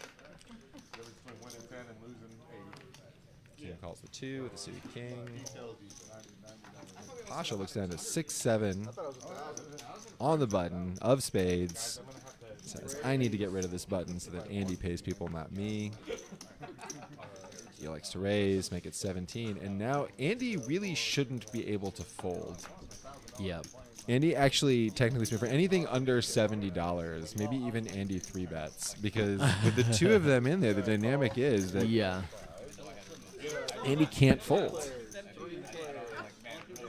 Difference between winning 10 and losing 8. King calls the 2 with the suited king. Pasha looks down to 6-7 on the button of spades. Says, I need to get rid of this button so that Andy pays people, not me. He likes to raise, make it 17. And now Andy really shouldn't be able to fold. Yeah. Andy actually, technically speaking, for anything under $70, maybe even Andy 3-bets. Because with the two of them in there, the dynamic is that Yeah. Andy can't fold.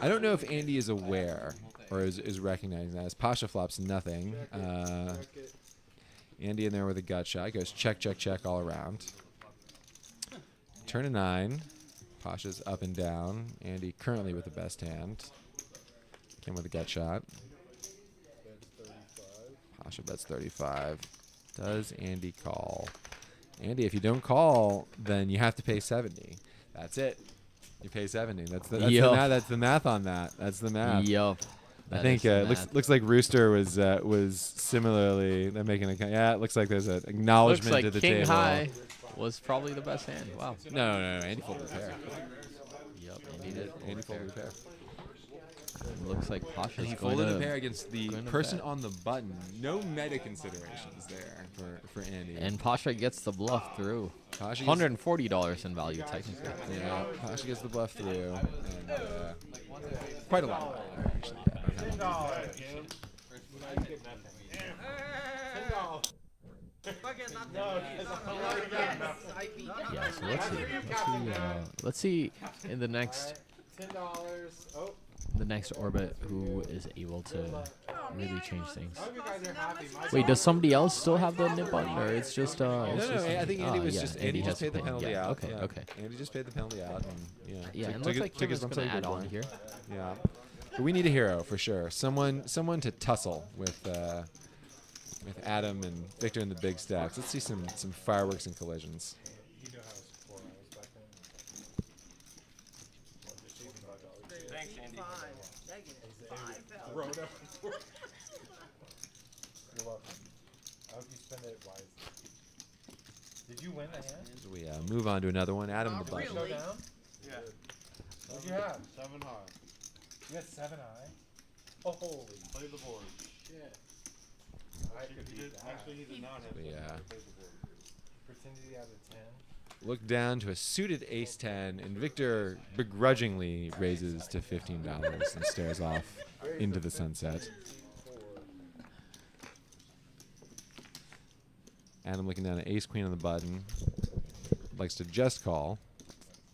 I don't know if Andy is aware or is recognizing that. As Pasha flops nothing. Andy in there with a gut shot. Goes check, check, check all around. Turn of 9. Pasha's up and down. Andy currently with the best hand. Came with a gut shot. Pasha bets 35. Does Andy call? Andy, if you don't call, then you have to pay 70. That's it. You pay 70. That's the math. That's the math on that. That's the math. Yup. I think looks like Rooster was similarly. They're making a yeah. It looks like there's an acknowledgement Looks like to the King table. High was probably the best hand. Wow. No. Andy folded the pair. Yup. Andy did. Andy folded the pair. Looks like Pasha's He going folded to the pair against the going to person bet. on the button. No meta considerations there for Andy. And Pasha gets the bluff through. Pasha gets- $140 in value, technically. Yeah, Pasha gets the bluff through, and quite a lot. Actually, Yeah, so let's see in the next $10. Oh, the next orbit who is able to really change things. I hope you guys are happy. Wait, does somebody else still have the nip button, or it's just No, it's just I think Andy was yeah, just Andy has just paid to the pay. penalty Yeah, out. okay, yeah. okay. Andy just paid the penalty out, and Yeah, and took looks like took Kim his is bump going to to a add good on one. here. Yeah, but we need a hero for sure. Someone to tussle with Adam and Victor in the big stacks. Let's see some fireworks and collisions. Thanks, Andy. You're welcome. I hope you spend it wisely. Did you win the hand? So we move on to another one. Adam the button. really. Showdown? Yeah. What'd you have? 7 high. You had 7 high? Oh, holy. Play the board. Shit. I could beat that. Actually, he did not have We Percentage out of 10. look down to a suited ace 10, and Victor begrudgingly raises to $15 and stares off into the sunset. Adam looking down at ace queen on the button. Likes to just call.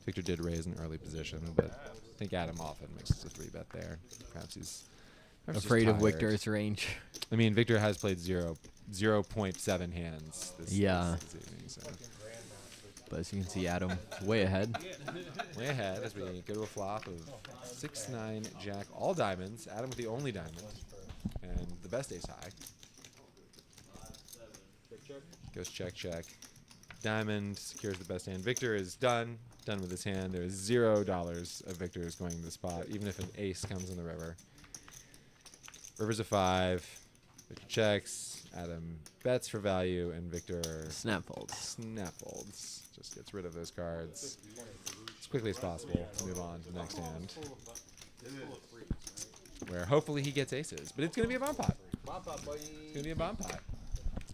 Victor did raise an early position, but I think Adam often mixes a 3-bet there. Perhaps he's just Afraid of tired. Victor's range. I mean, Victor has played 0.7 hands this Yeah. this evening, so But as you can see, Adam way ahead. way ahead as we go to a flop of 6-9 jack, all diamonds. Adam with the only diamond and the best ace high. Goes check, check. Diamond secures the best hand. Victor is done with his hand. There is $0 of Victor's going to the spot, even if an ace comes in the river. River's a 5. Victor checks. Adam bets for value, and Victor Snap folds. snap folds. Just gets rid of those cards as quickly as possible to move on to the next hand, where hopefully he gets aces. But it's going to be a bomb pot. It's going to be a bomb pot.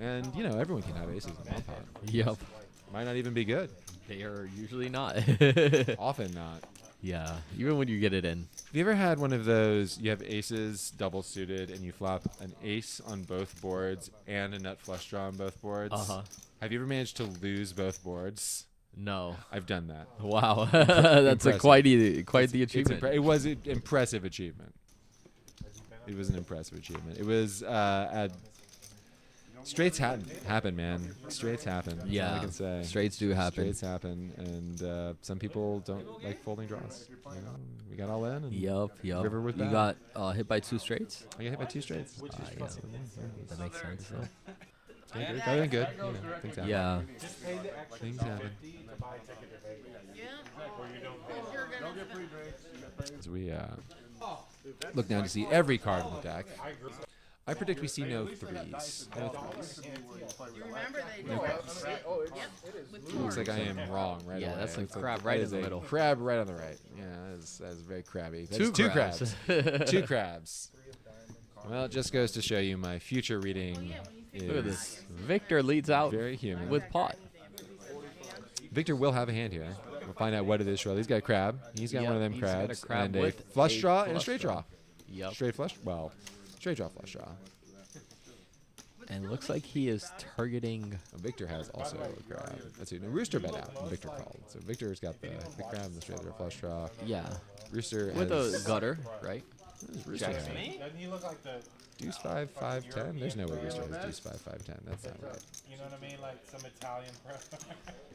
And, you know, everyone can have aces in a bomb pot. Yup. Might not even be good. They are usually not. Often not. Yeah, even when you get it in. Have you ever had one of those, you have aces double suited and you flop an ace on both boards and a nut flush draw on both boards? Uh-huh. Have you ever managed to lose both boards? No. I've done that. Wow. That's Impressive. quite the achievement. It was an impressive achievement. It was an impressive achievement. It was straights happen, man. Straights happen. That's all I can say. Straights do happen. Straights happen, and some people don't like folding draws. You know, we got all in. And Yup. River was You bad. got hit by 2 straights? I got hit by 2 straights. Yeah. That makes sense. Got in good. You know, things happen. Yeah. Things happen. Yeah. If you're gonna As we look down to see every card in the deck, I predict we see no threes. No threes. you remember they do. No crabs. Yep. With Looks like fours. I am wrong right Yeah, away. that's like Looks crab that right in is the a middle. Crab right on the right. Yeah, that is very crabby. That's Two two crabs. crabs. 2 crabs. Well, it just goes to show you my future reading is Look at this. Victor leads out very human. with pot. Victor will have a hand here. We'll find out what it is shortly. He's got a crab. He's got Yep, one of them he's got a crabs. crab and a with flush a draw and a flush straight draw. draw. Yep. Straight flush? Well, straight draw, flush draw. And looks like he is targeting. Victor has also a crab. Let's see. No, Rooster bet out. And Victor called. So Victor's got the crab and the straight draw, flush draw. Yeah. Rooster With has a gutter, right? what does Rooster Jackson. have? Doesn't he look like the, Deuce 5, 5, 10? There's no way Rooster has Deuce 5, 5, 10. That's not right. you know what I mean? Like some Italian pro.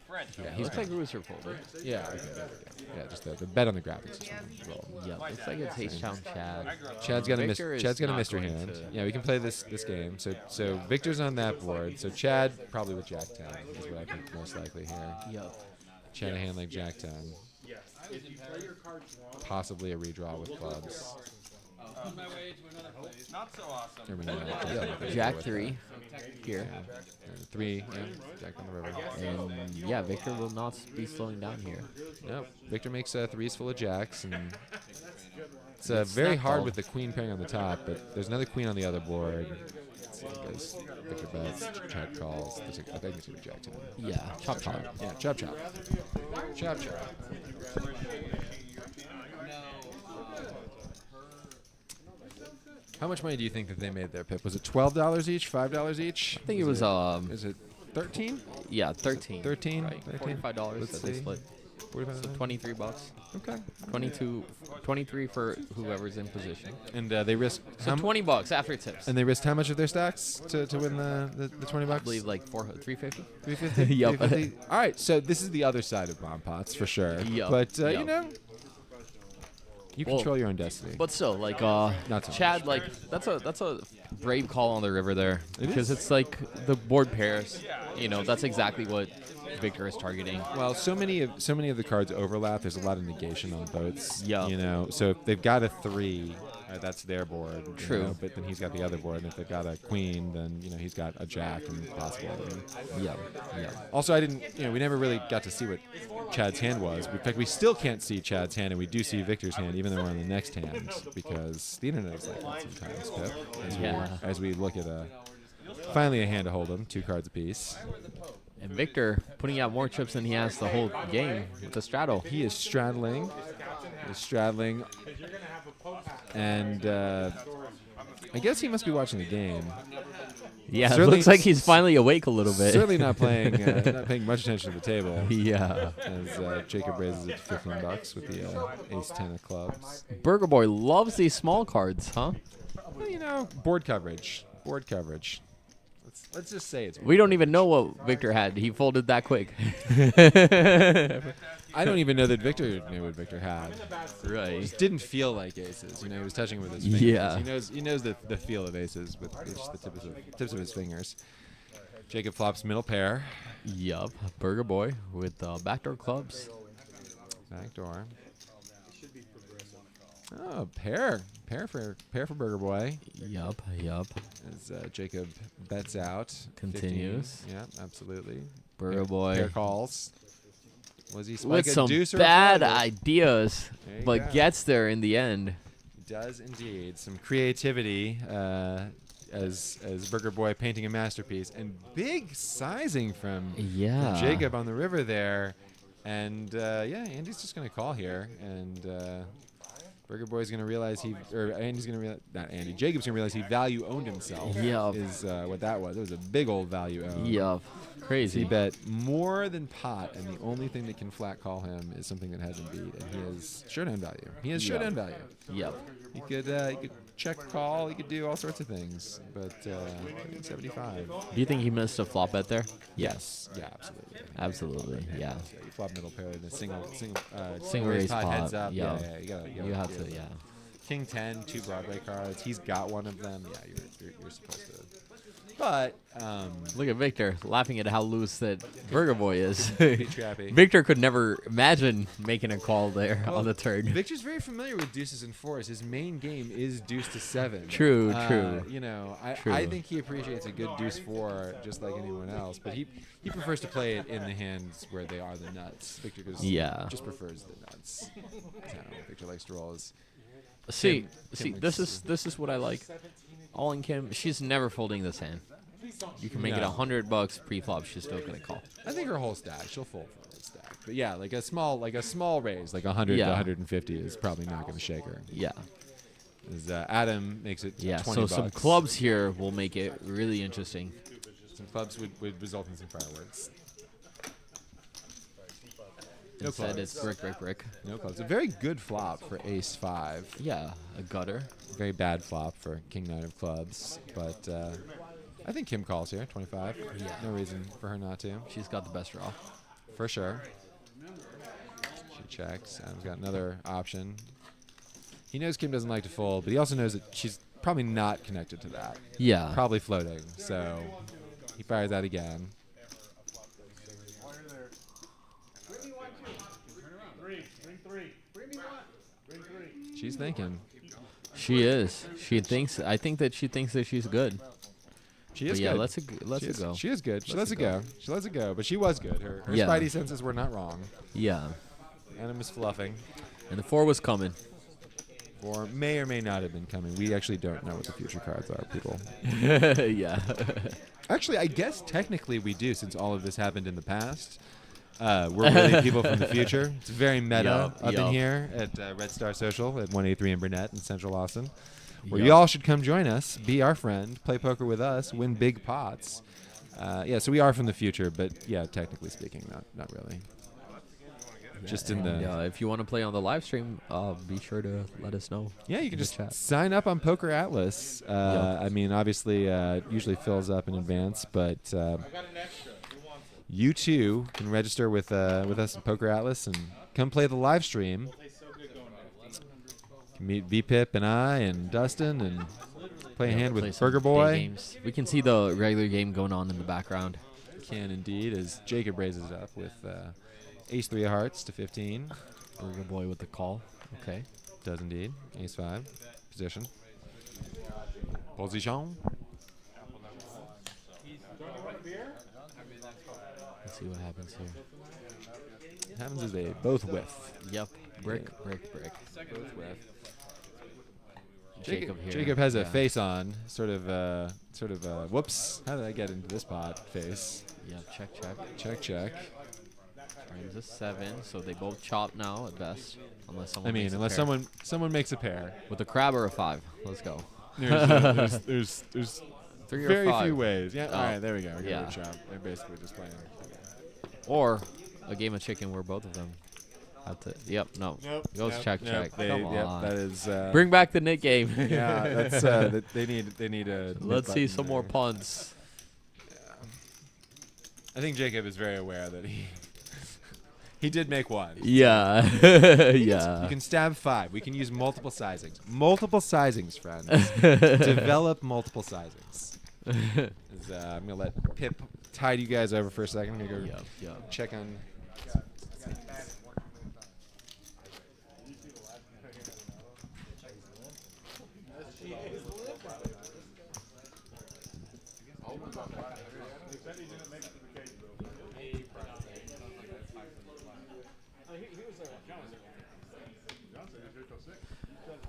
French. Yeah, He looks like Rooster folded. Yeah, okay, there we go. Yeah, just the bet on the graphics is wrong. Yep. Looks like it's H-Town Chad. Chad's got a Victor is Chad's got a not mystery going hand. to- Yeah, we can play this game. So Victor's on that board. So Chad probably with Jack 10 is what I think most likely here. Yep. Chad a hand like Jack 10. Possibly a redraw with clubs. Not so awesome. Or maybe not. Just like a Jack with 3 here. that. 3, yeah. Jack on the river. And yeah, Victor will not be slowing down here. No, Victor makes 3s full of jacks, and it's very snap hard call. with the queen pairing on the top. But there's another queen on the other board. Let's see, it goes Victor bets, Chad calls. I think it's with Jack 10. Yeah. Chop chop. Yeah, chop chop. Chop chop. How much money do you think that they made there, Pip? Was it $12 each, $5 each? I think it was Is it 13? yeah, 13. 13? Right. 13? $45 Let's that they see. split. 45? So 23 bucks. Okay. 23 for whoever's in position. And they risked So 20 bucks after tips. And they risked how much of their stacks to win the 20 bucks? I believe like 350. 350. Yup. 350? All right, so this is the other side of bomb pots for sure. Yup, But you yup. know, you Well, control your own destiny. But still, like so Chad, like that's a brave call on the river there It because is. it's like the board pairs. You know, that's exactly what Victor is targeting. Well, so many of the cards overlap. There's a lot of negation on boats. Yeah. You know, so if they've got a 3, that's their board. you True. know, but then he's got the other board, and if they've got a queen, then he's got a jack and possible. Yeah. Also, we never really got to see what Chad's hand was. In fact, we still can't see Chad's hand, and we do see Victor's hand, even though we're on the next hand, because the internet is like that sometimes, Pip. As we look at finally a hand to hold 'em, 2 cards apiece. And Victor putting out more chips than he has the whole game with the straddle. He is straddling. And I guess he must be watching the game. Yeah, it Certainly- looks like he's finally awake a little bit. Certainly not paying much attention to the table. Yeah. As Jacob raises it to $15 with the ace 10 of clubs. Burger Boy loves these small cards, huh? Well, board coverage. Let's just say it's. We don't even know what Victor had. He folded that quick. I don't even know that Victor knew what Victor had. Right. Just didn't feel like aces. He was touching with his fingers. Yeah. He knows the feel of aces with just the tips of his fingers. Jacob flops middle pair. Yup. Burger Boy with backdoor clubs. Backdoor. Oh, pair for Burger Boy. Yup. As Jacob bets out. Continues. 15. Yeah, absolutely. Burger Boy. Pair calls. Was he spike With a some deuce or a bad flutter? ideas, There you but go. gets there in the end. Does indeed. Some creativity as Burger Boy painting a masterpiece. And big sizing from Yeah. Jacob on the river there. And yeah, Andy's just gonna call here, and Burger Boy's gonna realize Andy's gonna realize, not Andy, Jacob's gonna realize he value owned himself. Yup. Is what that was. It was a big old value own. Yup. He Crazy. bet more than pot, and the only thing that can flat call him is something that hasn't beat, and he has showdown value. He has showdown value. Yup. He could check call. He could do all sorts of things, but 75. Do you think he missed a flop bet there? Yes. Yeah, absolutely. Absolutely. Yeah. You flop middle pair in a single raise pot pot, heads up. yeah. You You have to. Yeah. King 10, 2 Broadway cards. He's got one of them. Yeah, you're supposed to. But Look at Victor laughing at how loose that Burger Boy is. pretty trappy. Victor could never imagine making a call there on the turn. Victor's very familiar with deuces and fours. His main game is deuce to 7. True, true. You know, True. I think he appreciates a good deuce 4 just like anyone else, but he prefers to play it in the hands where they are the nuts. Victor just prefers the nuts. So Victor likes to roll his. See, Kim this likes- is what I like. All in Kim, she's never folding this hand. You can make it No. $100 pre-flop. She's still gonna call. I think her whole stack, she'll fold for her whole stack. But yeah, like a small raise, like 100 Yeah. to 150 is probably not going to shake her. Yeah, As Adam makes it yeah. 20 So some bucks. clubs here will make it really interesting. Some clubs would result in some fireworks. No Instead, clubs. it's brick, brick, brick. No clubs. A very good flop for ace 5. Yeah, a gutter. Very bad flop for king 9 of clubs. But I think Kim calls here, 25. Yeah. No reason for her not to. She's got the best draw. For sure. She checks. Adam's got another option. He knows Kim doesn't like to fold, but he also knows that she's probably not connected to that. Yeah. Probably floating. So he fires that again. She's thinking. She is. I think that she thinks that she's good. She But is yeah, good. let's go. She is good. She lets Let's it go. She lets it go. But she was good. Her Yeah. spidey senses were not wrong. Yeah. Adam is fluffing. And the 4 was coming. Or may or may not have been coming. We actually don't know what the future cards are, people. Yeah. Actually, I guess technically we do, since all of this happened in the past. We're really people from the future. It's very meta Yup, up in yup. here at Red Star Social at 183 in Burnett in Central Austin, where Yup. you all should come join us, be our friend, play poker with us, win big pots. Yeah, so we are from the future, but yeah, technically speaking, not really. Just in And, the if you want to play on the live stream, be sure to let us know. yeah, you can in the just chat. sign up on Poker Atlas. I mean, obviously, usually fills up in advance, but you too can register with us in Poker Atlas and come play the live stream. You can meet VPip and I and Dustin and play a hand Play with some Burger day Boy. games. We can see the regular game going on in the background. Can indeed, as Jacob raises up with Ace 3 of Hearts to 15. Burger Boy with the call. Okay. Does indeed. Ace 5. Position. Position. Let's see what happens here. What happens is they both whiff. Yep. Brick, brick, brick. Both whiff. Jacob here. Jacob has a Yeah. face on, sort of, whoops, how did I get into this pot face? Yeah, check, check. Check, check. Turns a 7, so they both chop now at best. Unless someone I mean, makes a unless pair. someone makes a pair. With a crab or a 5. Let's go. There's 3 or very 5. few ways. Yeah, Oh, all right, there we go. We yeah. got a chop. They're basically just playing. Or a game of chicken where both of them have to. Yep, no. Goes check, check. Come on. That is. Bring back the knit game. Yeah, that's. They need a. Let's see mid-button some more there. punts. I think Jacob is very aware that he did make one. Yeah. You Yeah. can stab 5. We can use multiple sizings. Multiple sizings, friends. Develop multiple sizings. I'm gonna let Pip tide you guys over for a second. I'm gonna go Yep. check on.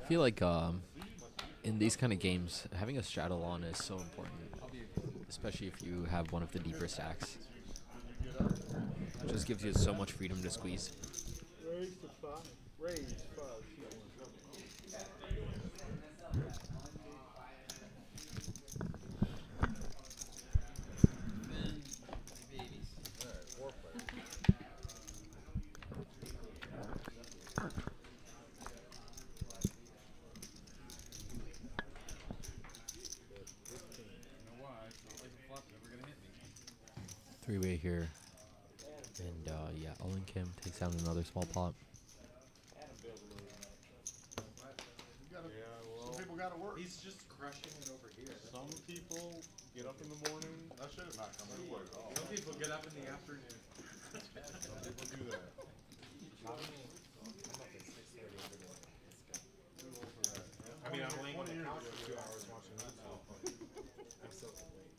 I feel like in these kind of games, having a straddle on is so important, especially if you have one of the deeper stacks. Just gives you so much freedom to squeeze. Raise to 5. Raise 5. Three-way here. And yeah, Olin Kim takes out another small pot. Some people gotta work. He's just crushing it over here. Some people get up in the morning. That should have not come to work at all. Some people get up in the afternoon. Some people do that. I mean, I'm laying on the 20 years couch ago, for 2 hours watching that. I'm so late.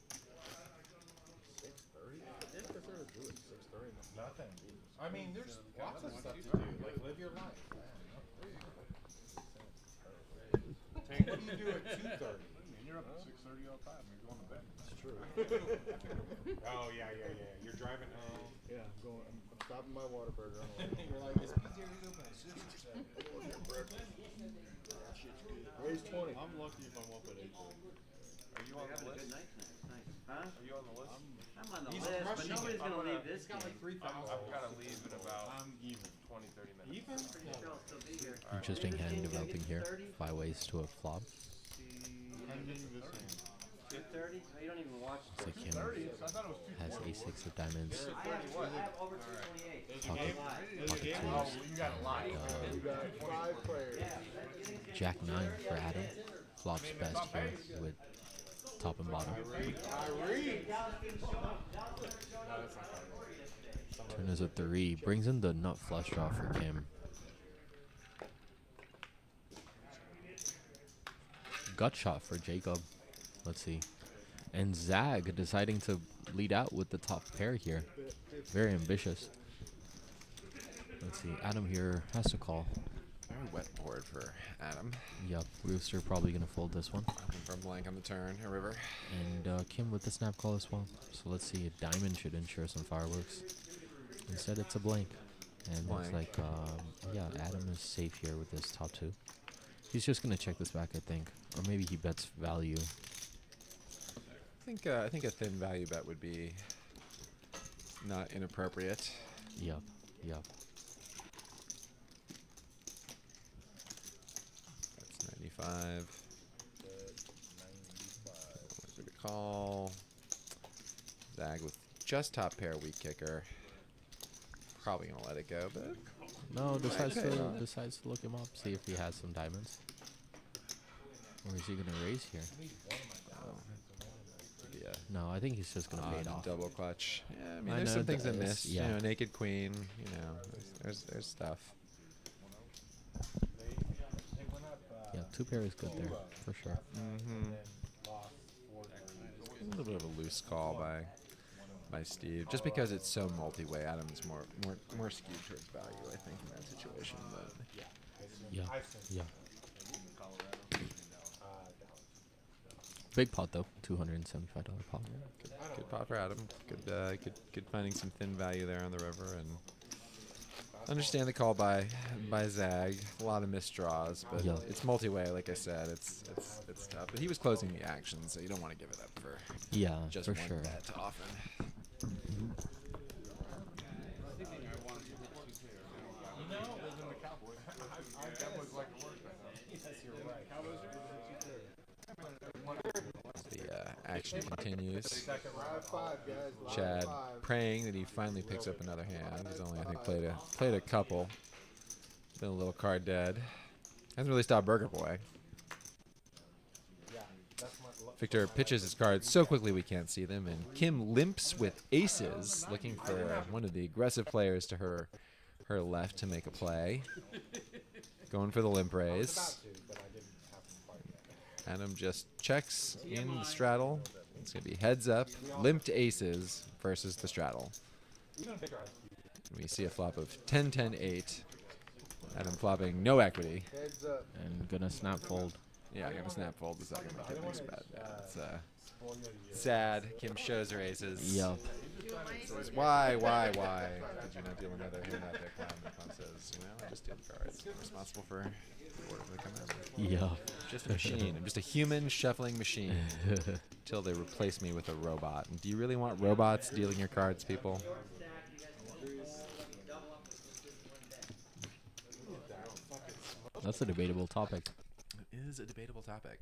6:30? What is there to do at 6:30? Nothing. I mean, there's lots of stuff to do. Like, live your life. What do you do at 2:30? You're up at 6:30 all the time. You're going to bed. That's true. Oh, yeah. You're driving home. Yeah, I'm stopping my Whataburger. You're like, is pizza open? Raise 20. I'm lucky if I'm up at 8:30. Are you on the list? Huh? Are you on the list? I'm on the He's list, but crushing nobody's it. gonna leave this He's got game. like 3 fouls. I've got to leave in about I'm even. 20, 30 minutes. Even? Pretty sure I'll still be here. Interesting hand developing here. 5 ways to a flop. Pending this hand. 2:30? Oh, you don't even watch. Looks like Kim 30? I thought it was 2:20. has a6 of diamonds. I have over 228. Pocket Oh, twos. you got a lot. You got 5 players. Jack 9 for Adam. Flops best here with top and bottom. Turn is a 3. Brings in the nut flush draw for Kim. Gut shot for Jacob. Let's see. And Zag deciding to lead out with the top pair here. Very ambitious. Let's see. Adam here has to call. Very wet board for Adam. Yup. Rooster probably going to fold this one. Looking for a blank on the turn. A river. And Kim with the snap call as well. So let's see. A diamond should ensure some fireworks. Instead, it's a blank. And looks like, yeah, Adam is safe here with this top 2. He's just going to check this back, I think. Or maybe he bets value. I think a thin value bet would be not inappropriate. Yup. That's 95. Good call. Zag with just top pair, weak kicker. Probably gonna let it go, but No, decides Okay. to look him up, see if he has some diamonds. Or is he going to raise here? yeah. No, I think he's just going to pay it off. Double clutch. Yeah, I mean, I there's know some things that that miss. is- yeah. You know, naked queen. You know, there's stuff. Yeah, 2 pair is good there, for sure. Mm-hmm. A little bit of a loose call by Steve, just because it's so multi-way. Adam's more skewed towards value, I think, in that situation. But Yeah. Big pot though, $275 pot. good pot for Adam. Good finding some thin value there on the river, and understand the call by Zag. A lot of missed draws, but Yeah. it's multi-way. Like I said, it's tough. But he was closing the action, so you don't want to give it up for Yeah, just for one sure. bet often. The action continues. Round 5, guys. Chad praying that he finally picks up another hand. He's only, I think, played a couple. Been a little card dead. Hasn't really stopped Burger Boy. Victor pitches his cards so quickly we can't see them, and Kim limps with aces, looking for one of the aggressive players to her left to make a play. Going for the limp raise. Adam just checks in the straddle. It's going to be heads up, limped aces versus the straddle. We see a flop of 10-10-8. Adam flopping no equity. Heads up. And gonna snap fold. Yeah, I'm going to snap fold the second the Kim makes a bet. Yeah, it's sad. Kim shows her aces. Yup. Says, why did you not deal another hand out there, Clown? And Clown says, I just deal cards. I'm responsible for whatever they come out with. Yeah. Just a machine. I'm just a human shuffling machine until they replace me with a robot. And do you really want robots dealing your cards, people? That's a debatable topic. It is a debatable topic.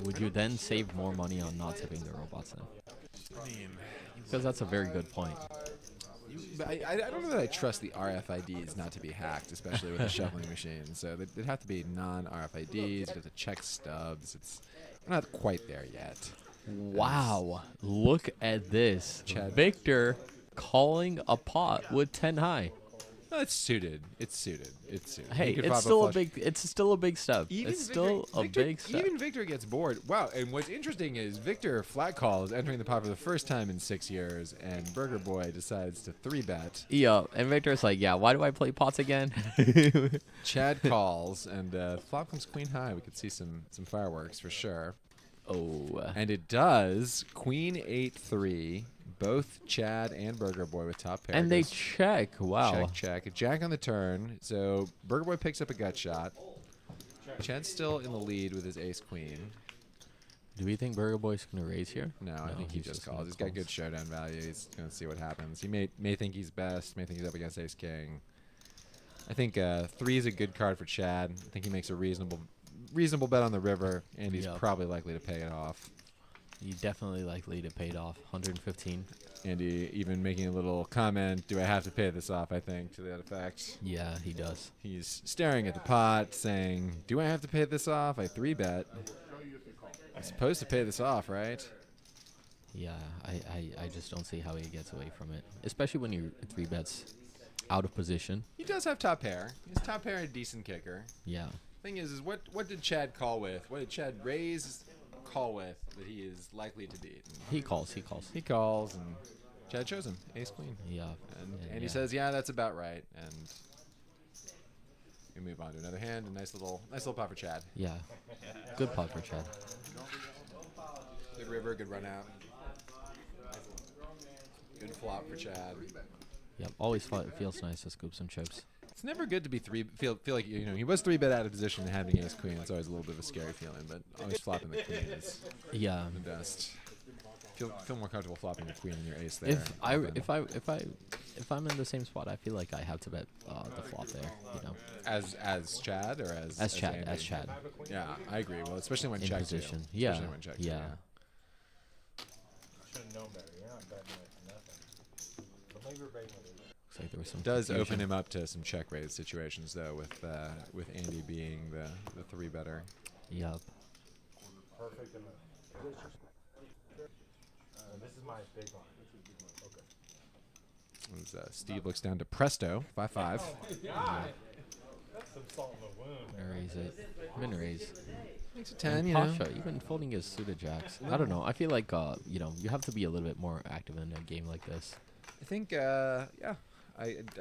Would you then save more money on not tipping the robots then? I mean, Because that's a very good point. but I don't know that I trust the RFIDs not to be hacked, especially with a shuffling machine. So they'd have to be non-RFIDs. You'd have to check stubs. We're not quite there yet. Wow. Look at this. Chad. Victor calling a pot with 10 high. No, it's suited. It's suited. Hey, He could it's pop still a flush. big. It's still a big step. It's still a big step. Even Victor gets bored. Wow, and what's interesting is Victor flat calls entering the pot for the first time in 6 years, and Burger Boy decides to 3-bet. Yeah, and Victor's like, yeah, why do I play pots again? Chad calls, and flop comes queen high. We could see some fireworks for sure. Oh. And it does. Queen 8-3. Both Chad and Burger Boy with top pair. And they Goes check. Wow. check. A jack on the turn. So Burger Boy picks up a gut shot. Chad's still in the lead with his ace queen. Do we think Burger Boy's going to raise here? No, I think he just calls. gonna He's got calls. good showdown value. He's going to see what happens. He may think he's best. May think he's up against ace king. I think 3 is a good card for Chad. I think he makes a reasonable bet on the river, and he's Yep. probably likely to pay it off. He's definitely likely to pay it off. 115. Andy even making a little comment, do I have to pay this off, I think, to that effect. Yeah, he does. He's staring at the pot, saying, do I have to pay this off? I 3-bet. I'm supposed to pay this off, right? Yeah, I just don't see how he gets away from it. Especially when you 3-bets out of position. He does have top pair. He's top pair a decent kicker. Yeah. Thing is what did Chad call with? What did Chad raise call with that he is likely to beat? And He calls. he calls, and Chad shows him ace queen. Yeah. And he says, yeah, that's about right. And we move on to another hand. A nice little pot for Chad. Yeah. Good pot for Chad. Good river, good run out. Good flop for Chad. Yep. Always feels nice to scoop some chips. It's never good to be feel like he was 3-bet out of position and having ace queen. It's always a little bit of a scary feeling, but always flopping the queen is Yeah. the best. Feel more comfortable flopping the queen and your ace there. If I'm in the same spot, I feel like I have to bet the flop there. As Chad or As Chad. Andy? As Chad. Yeah, I agree. Well, especially when In check position. too. Yeah. Especially when check too, Yeah. Should have known better. You're not betting with nothing. But maybe we're betting with it. Looks like there was some. Does confusion. open him up to some check raise situations though, with Andy being the 3-better. Yep. Perfect. This is my big one. Okay. As, Steve looks down to Presto 5-5. God. That's some salt in the wound. Gonna raise it. I'm gonna raise. Makes a 10, And you know. Pasha, even folding his suited jacks. I don't know. I feel like you have to be a little bit more active in a game like this. I think I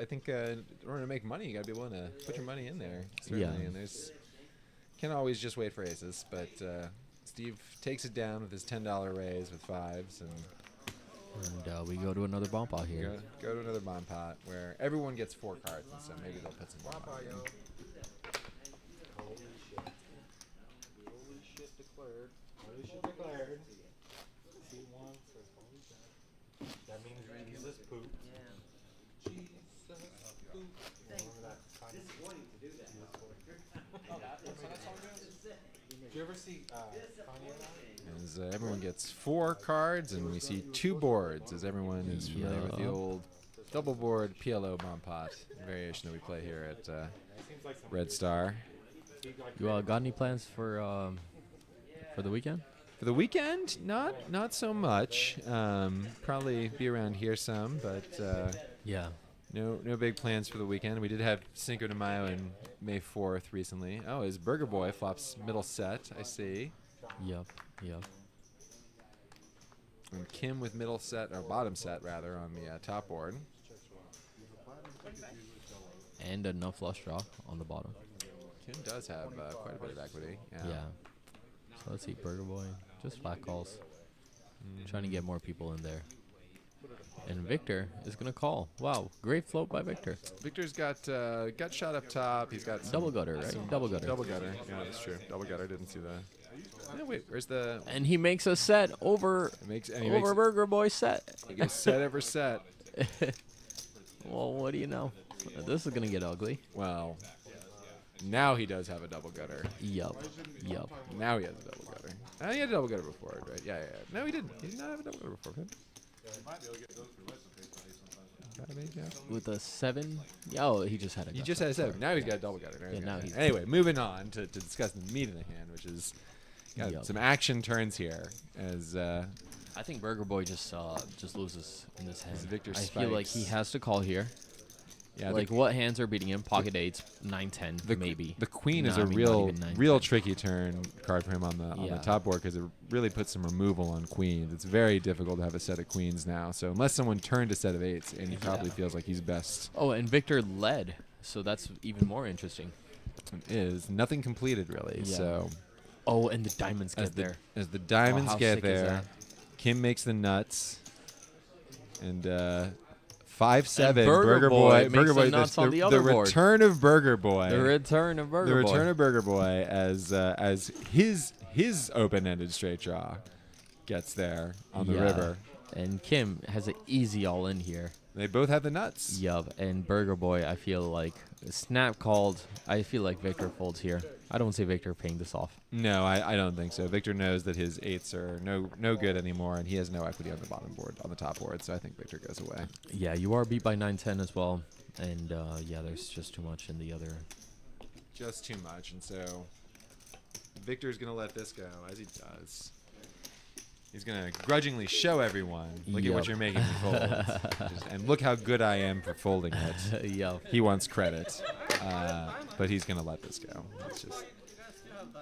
think in order to make money, you gotta be willing to put your money in there. Certainly, Yeah. and can't always just wait for aces. But Steve takes it down with his $10 raise with 5s, And we go to another bomb pot here. go to another bomb pot where everyone gets 4 cards, and so maybe they'll put some more money in. Holy shit. Holy shit declared. Holy shit declared. C1 says holy shit. That means Jesus poop. Jesus poop. Remember that time? Did you ever see Kanye? As everyone gets 4 cards, and we see 2 boards, as everyone is familiar with the Yeah. old double board PLO bomb pot variation that we play here at Red Star. You got any plans for the weekend? For the weekend, not so much. Probably be around here some, but Yeah. no big plans for the weekend. We did have Cinco de Mayo and May 4th recently. Oh, his Burger Boy flops middle set, I see. Yep. And Kim with middle set, or bottom set rather, on the top board. And a no flush draw on the bottom. Kim does have quite a bit of equity. Yeah. So let's see, Burger Boy. Just flat calls. trying to get more people in there. And Victor is gonna call. Wow, great float by Victor. Victor's got shot up top. He's got some, Double gutter, right? Double gutter. Double gutter. Yeah, that's true. Double gutter. Didn't see that. Yeah, wait, where's the? And he makes a set over Makes Burger Boy set. he goes set ever set. Well, what do you know? This is gonna get ugly. Well, now he does have a double gutter. Yup. Now he has a double gutter. He had a double gutter before, right? Yeah. No, he didn't. He did not have a double gutter before. Right? With a 7. Oh, he just had a. He just had a 7. Now he's got a double gutter. Yeah, now he's. Anyway, moving on to discuss the meat of the hand, which is some action turns here. As I think Burger Boy just loses in this hand. Victor I feel like he has to call here. yeah, Like what hands are beating him? Pocket 8s, 9-10, maybe. The queen is No, a I mean, not real even 9, real 10. tricky turn card for him on the Yeah. top board because it really puts some removal on queens. It's very difficult to have a set of queens now. So unless someone turned a set of 8s, and he probably feels like he's best. Oh, and Victor led, so that's even more interesting. Is nothing completed really. Yeah. So Oh, and the diamonds as get there. as the diamonds how get sick is there, that? Kim makes the nuts, and 5-7. And Burger Boy makes the Boy. nuts on the the other board. return of Burger Boy. The return of Burger the Boy. return of Burger Boy as his open-ended straight draw gets there on the Yeah. river. And Kim has an easy all in here. They both have the nuts. Yup. And Burger Boy, I feel like snap called. I feel like Victor folds here. I don't see Victor paying this off. No, I don't think so. Victor knows that his 8s are no good anymore, and he has no equity on the bottom board, on the top board. So I think Victor goes away. Yeah, you are beat by 9-10 as well. And yeah, there's just too much in the other. Just too much, and so Victor's gonna let this go as he does. He's gonna grudgingly show everyone, look at what Yup. you're making me fold, and look how good I am for folding it. Yeah. He wants credit, but he's gonna let this go. It's just,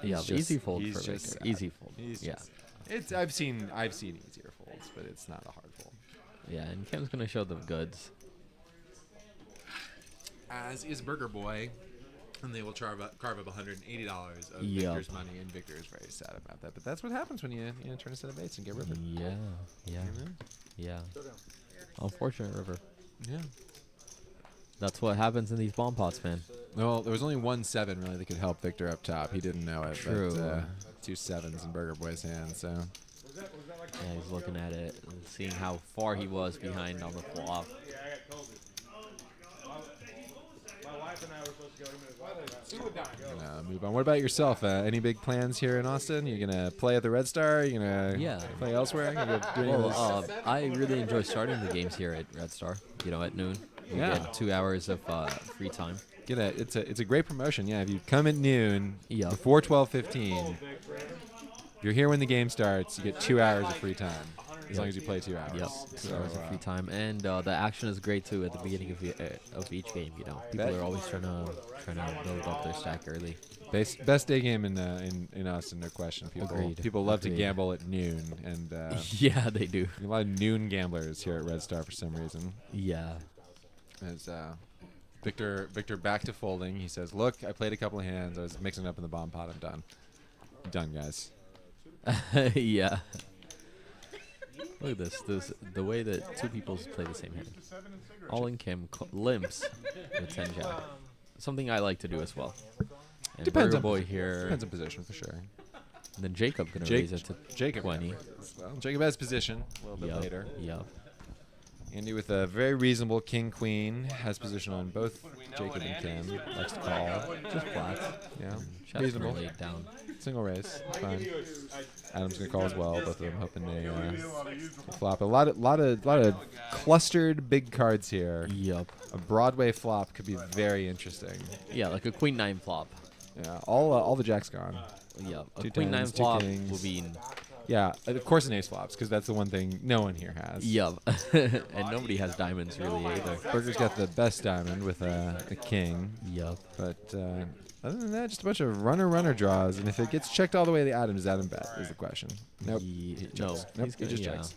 Yeah, just- easy fold he's for just Victor. sad. Easy fold. He's Yeah. just- it's I've seen easier folds, but it's not a hard fold. Yeah, and Kim's going to show the goods. As is Burger Boy, and they will carve up $180 of Yup. Victor's money, and Victor is very sad about that. But that's what happens when you turn a set of 8s and get rivered. Yeah. Yeah. Unfortunate river. Yeah. That's what happens in these bomb pots, man. Well, there was only 1 7 really that could help Victor up top. He didn't know it. True. But, 2 7s in Burger Boy's hand. So Yeah, he's looking at it and seeing how far he was behind on the flop. move on. What about yourself? Any big plans here in Austin? You gonna play at the Red Star? You gonna play elsewhere? You gonna do any of Well, those? I really enjoy starting the games here at Red Star. At noon. You get 2 hours of free time. It's a great promotion. Yeah, if you come at noon Yeah. before 12:15, if you're here when the game starts, you get 2 hours of free time as long as you play 2 hours. Yep, 2 hours of free time, and the action is great too at the beginning of each game. People are always trying to build up their stack early. Best day game in Austin, no question. People love to Agreed. gamble at noon, and Yeah, they do. a lot of noon gamblers here at Red Star for some reason. Yeah. As Victor back to folding, he says, "Look, I played a couple of hands. I was mixing it up in the bomb pot. I'm done. I'm done, guys." Yeah. Look at this. The way that two people play the same hand. All in Kim limps with 10 jack. Something I like to do as well. And Depends Burger on Boy here. Depends on position for sure. And then Jacob gonna Jake- raise it to Jacob 20. Well, Jacob has position a little bit Yup, later. Yup. Andy with a very reasonable king queen has position on both Jacob and Kim. Likes to call just flat. Yeah, Chest reasonable. laid down. Single raise, it's fine. Adam's gonna call as well. Both of them hoping they flop. A lot of clustered big cards here. Yup. A Broadway flop could be very interesting. Yeah, like a queen 9 flop. Yeah, all the jacks gone. Yep. A Two queen 9 tens, two flop kings. will be. Yeah, of course an ace flops because that's the one thing no one here has. Yup. And nobody has diamonds really either. Burger's got the best diamond with a king. Yup. But other than that, just a bunch of runner draws. And if it gets checked all the way to the Adam, does Adam bet? Is the question. Nope. No. Nope, He's he just yeah. checks.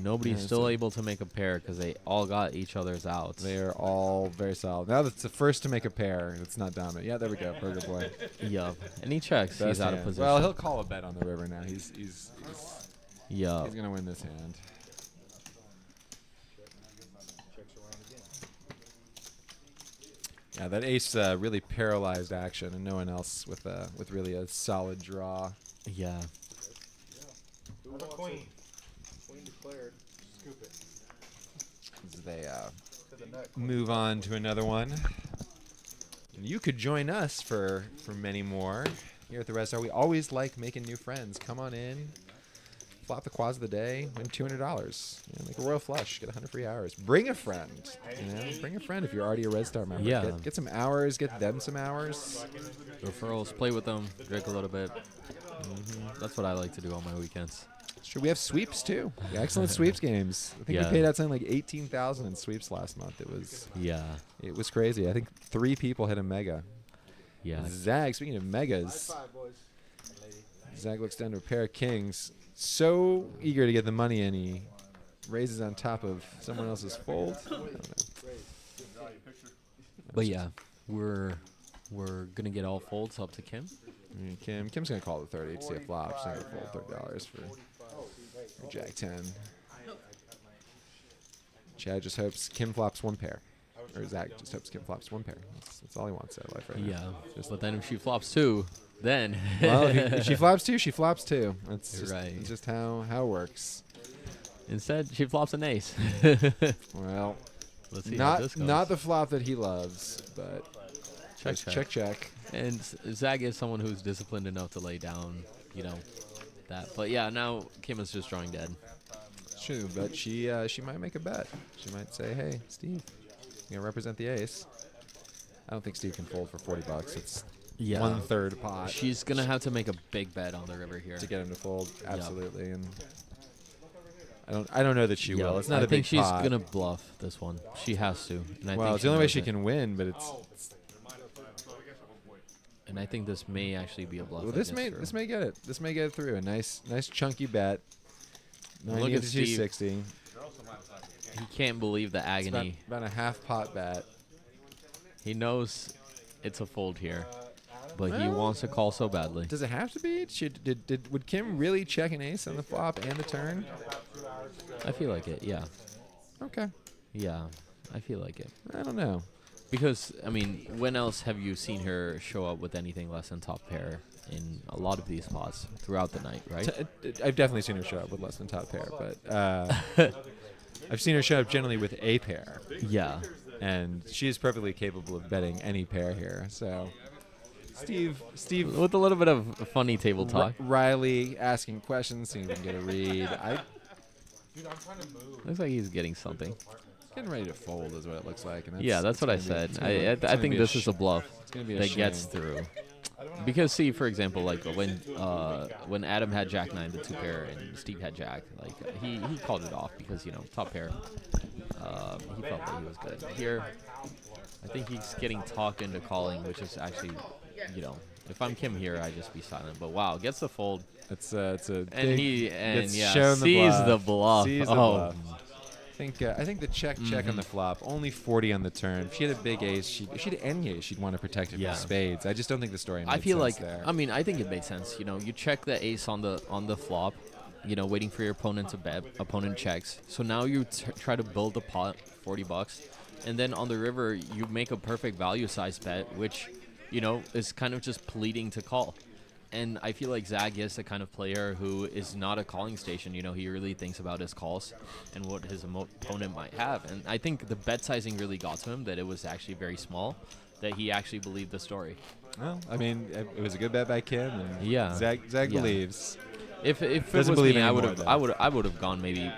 Nobody's Yeah, still so- able to make a pair because they all got each other's outs. They are all very solid. Now that's the first to make a pair. It's not dominant. Yeah, there we go. Burger boy. Yup. And he checks. Best He's out of hand. position. Well, he'll call a bet on the river now. He's Yeah. He's gonna win this hand. Yeah, that ace really paralyzed action, and no one else with really a solid draw. Yeah. Queen. Queen declared. Scoop it. As they To the nut. move on to another one. And you could join us for many more here at the Red Star. We always like making new friends. Come on in, flop the quads of the day, win $200. Make a royal flush, get 100 free hours. Bring a friend. Bring a friend if you're already a Red Star member. Yeah. Get some hours. Get them some hours. Referrals, play with them, drink a little bit. That's what I like to do on my weekends. Sure, we have sweeps too. Excellent sweeps games. I think we Yeah. paid out something like 18,000 in sweeps last month. It was crazy. I think 3 people hit a mega. Yeah. Zag, speaking of megas, Five, boys. Zag looks down to a pair of kings. So eager to get the money in, he raises on top of someone else's fold. I don't know. But yeah, we're gonna get all folds up to Kim. Kim's gonna call the 30 to see a flop. She's gonna fold $30 for Jack 10. Chad just hopes Kim flops 1 pair. Or Zach just hopes Kim flops 1 pair. That's all he wants out of life right now. Yeah. But then if she flops 2, then Well, if she flops 2, she flops 2. That's You're just, right. it's just how it works. instead she flops an ace. Well, Let's see how this goes. not the flop that he loves, but check, just check. And Zag is someone who's disciplined enough to lay down, that. But yeah, now Kim is just drawing dead. It's true, but she might make a bet. She might say, "Hey, Steve, you're gonna represent the ace." I don't think Steve can fold for $40. It's Yeah. 1/3 pot She's gonna have to make a big bet on the river here. to get him to fold. Absolutely, and I don't know that she will. It's not I a big think she's pot. gonna bluff this one. She has to. And I Well, think it's the only way knows she it. can win, but it's And I think this may actually be a bluff. well, against her. this may get it. This may get it through. A nice chunky bet. Look 90 at to Steve. 260. He can't believe the It's agony. about a half pot bet. He knows it's a fold here, but he Well, wants to call so badly. Does it have to be? Would Kim really check an ace on the flop and the turn? I feel like it. Yeah. Okay. Yeah. I feel like it. I don't know. Because, I mean, when else have you seen her show up with anything less than top pair in a lot of these spots throughout the night, right? I've definitely seen her show up with less than top pair, but I've seen her show up generally with a pair, Yeah. and she is perfectly capable of betting any pair here. So, Steve, With a little bit of funny table talk. Riley asking questions, seeing if he can get a read. Dude, I'm trying to move. Looks like he's getting something. Getting ready to fold is what it looks like. And Yeah, that's what I it's gonna said. be- it's gonna- it's I gonna think be this is a bluff It's gonna be a that gets shame. through. Because see, for example, like when Adam had Jack 9, the 2 pair, and Steve had Jack, like he called it off because top pair. He felt that he was good. Here, I think he's getting talked into calling, which is actually, if I'm Kim here, I'd just be silent. But wow, gets the fold, It's a and big- he gets yeah shown sees the bluff. Sees the Oh, bluff. I think the check on the flop, only 40 on the turn. If she had a big ace, if she had any ace, she'd want to protect it Yeah. with spades. I just don't think the story. I made feel sense like there. I mean I think it makes sense. You check the ace on the flop, waiting for your opponent to bet. Opponent checks. So now you try to build a pot, $40, and then on the river you make a perfect value size bet, which is kind of just pleading to call. And I feel like Zag is the kind of player who is not a calling station. He really thinks about his calls and what his opponent might have. And I think the bet sizing really got to him, that it was actually very small, that he actually believed the story. Well, I mean, it was a good bet by Kim, and Yeah. Zag Yeah. believes. If it Doesn't was believe me, I anymore, would have though. I would have gone maybe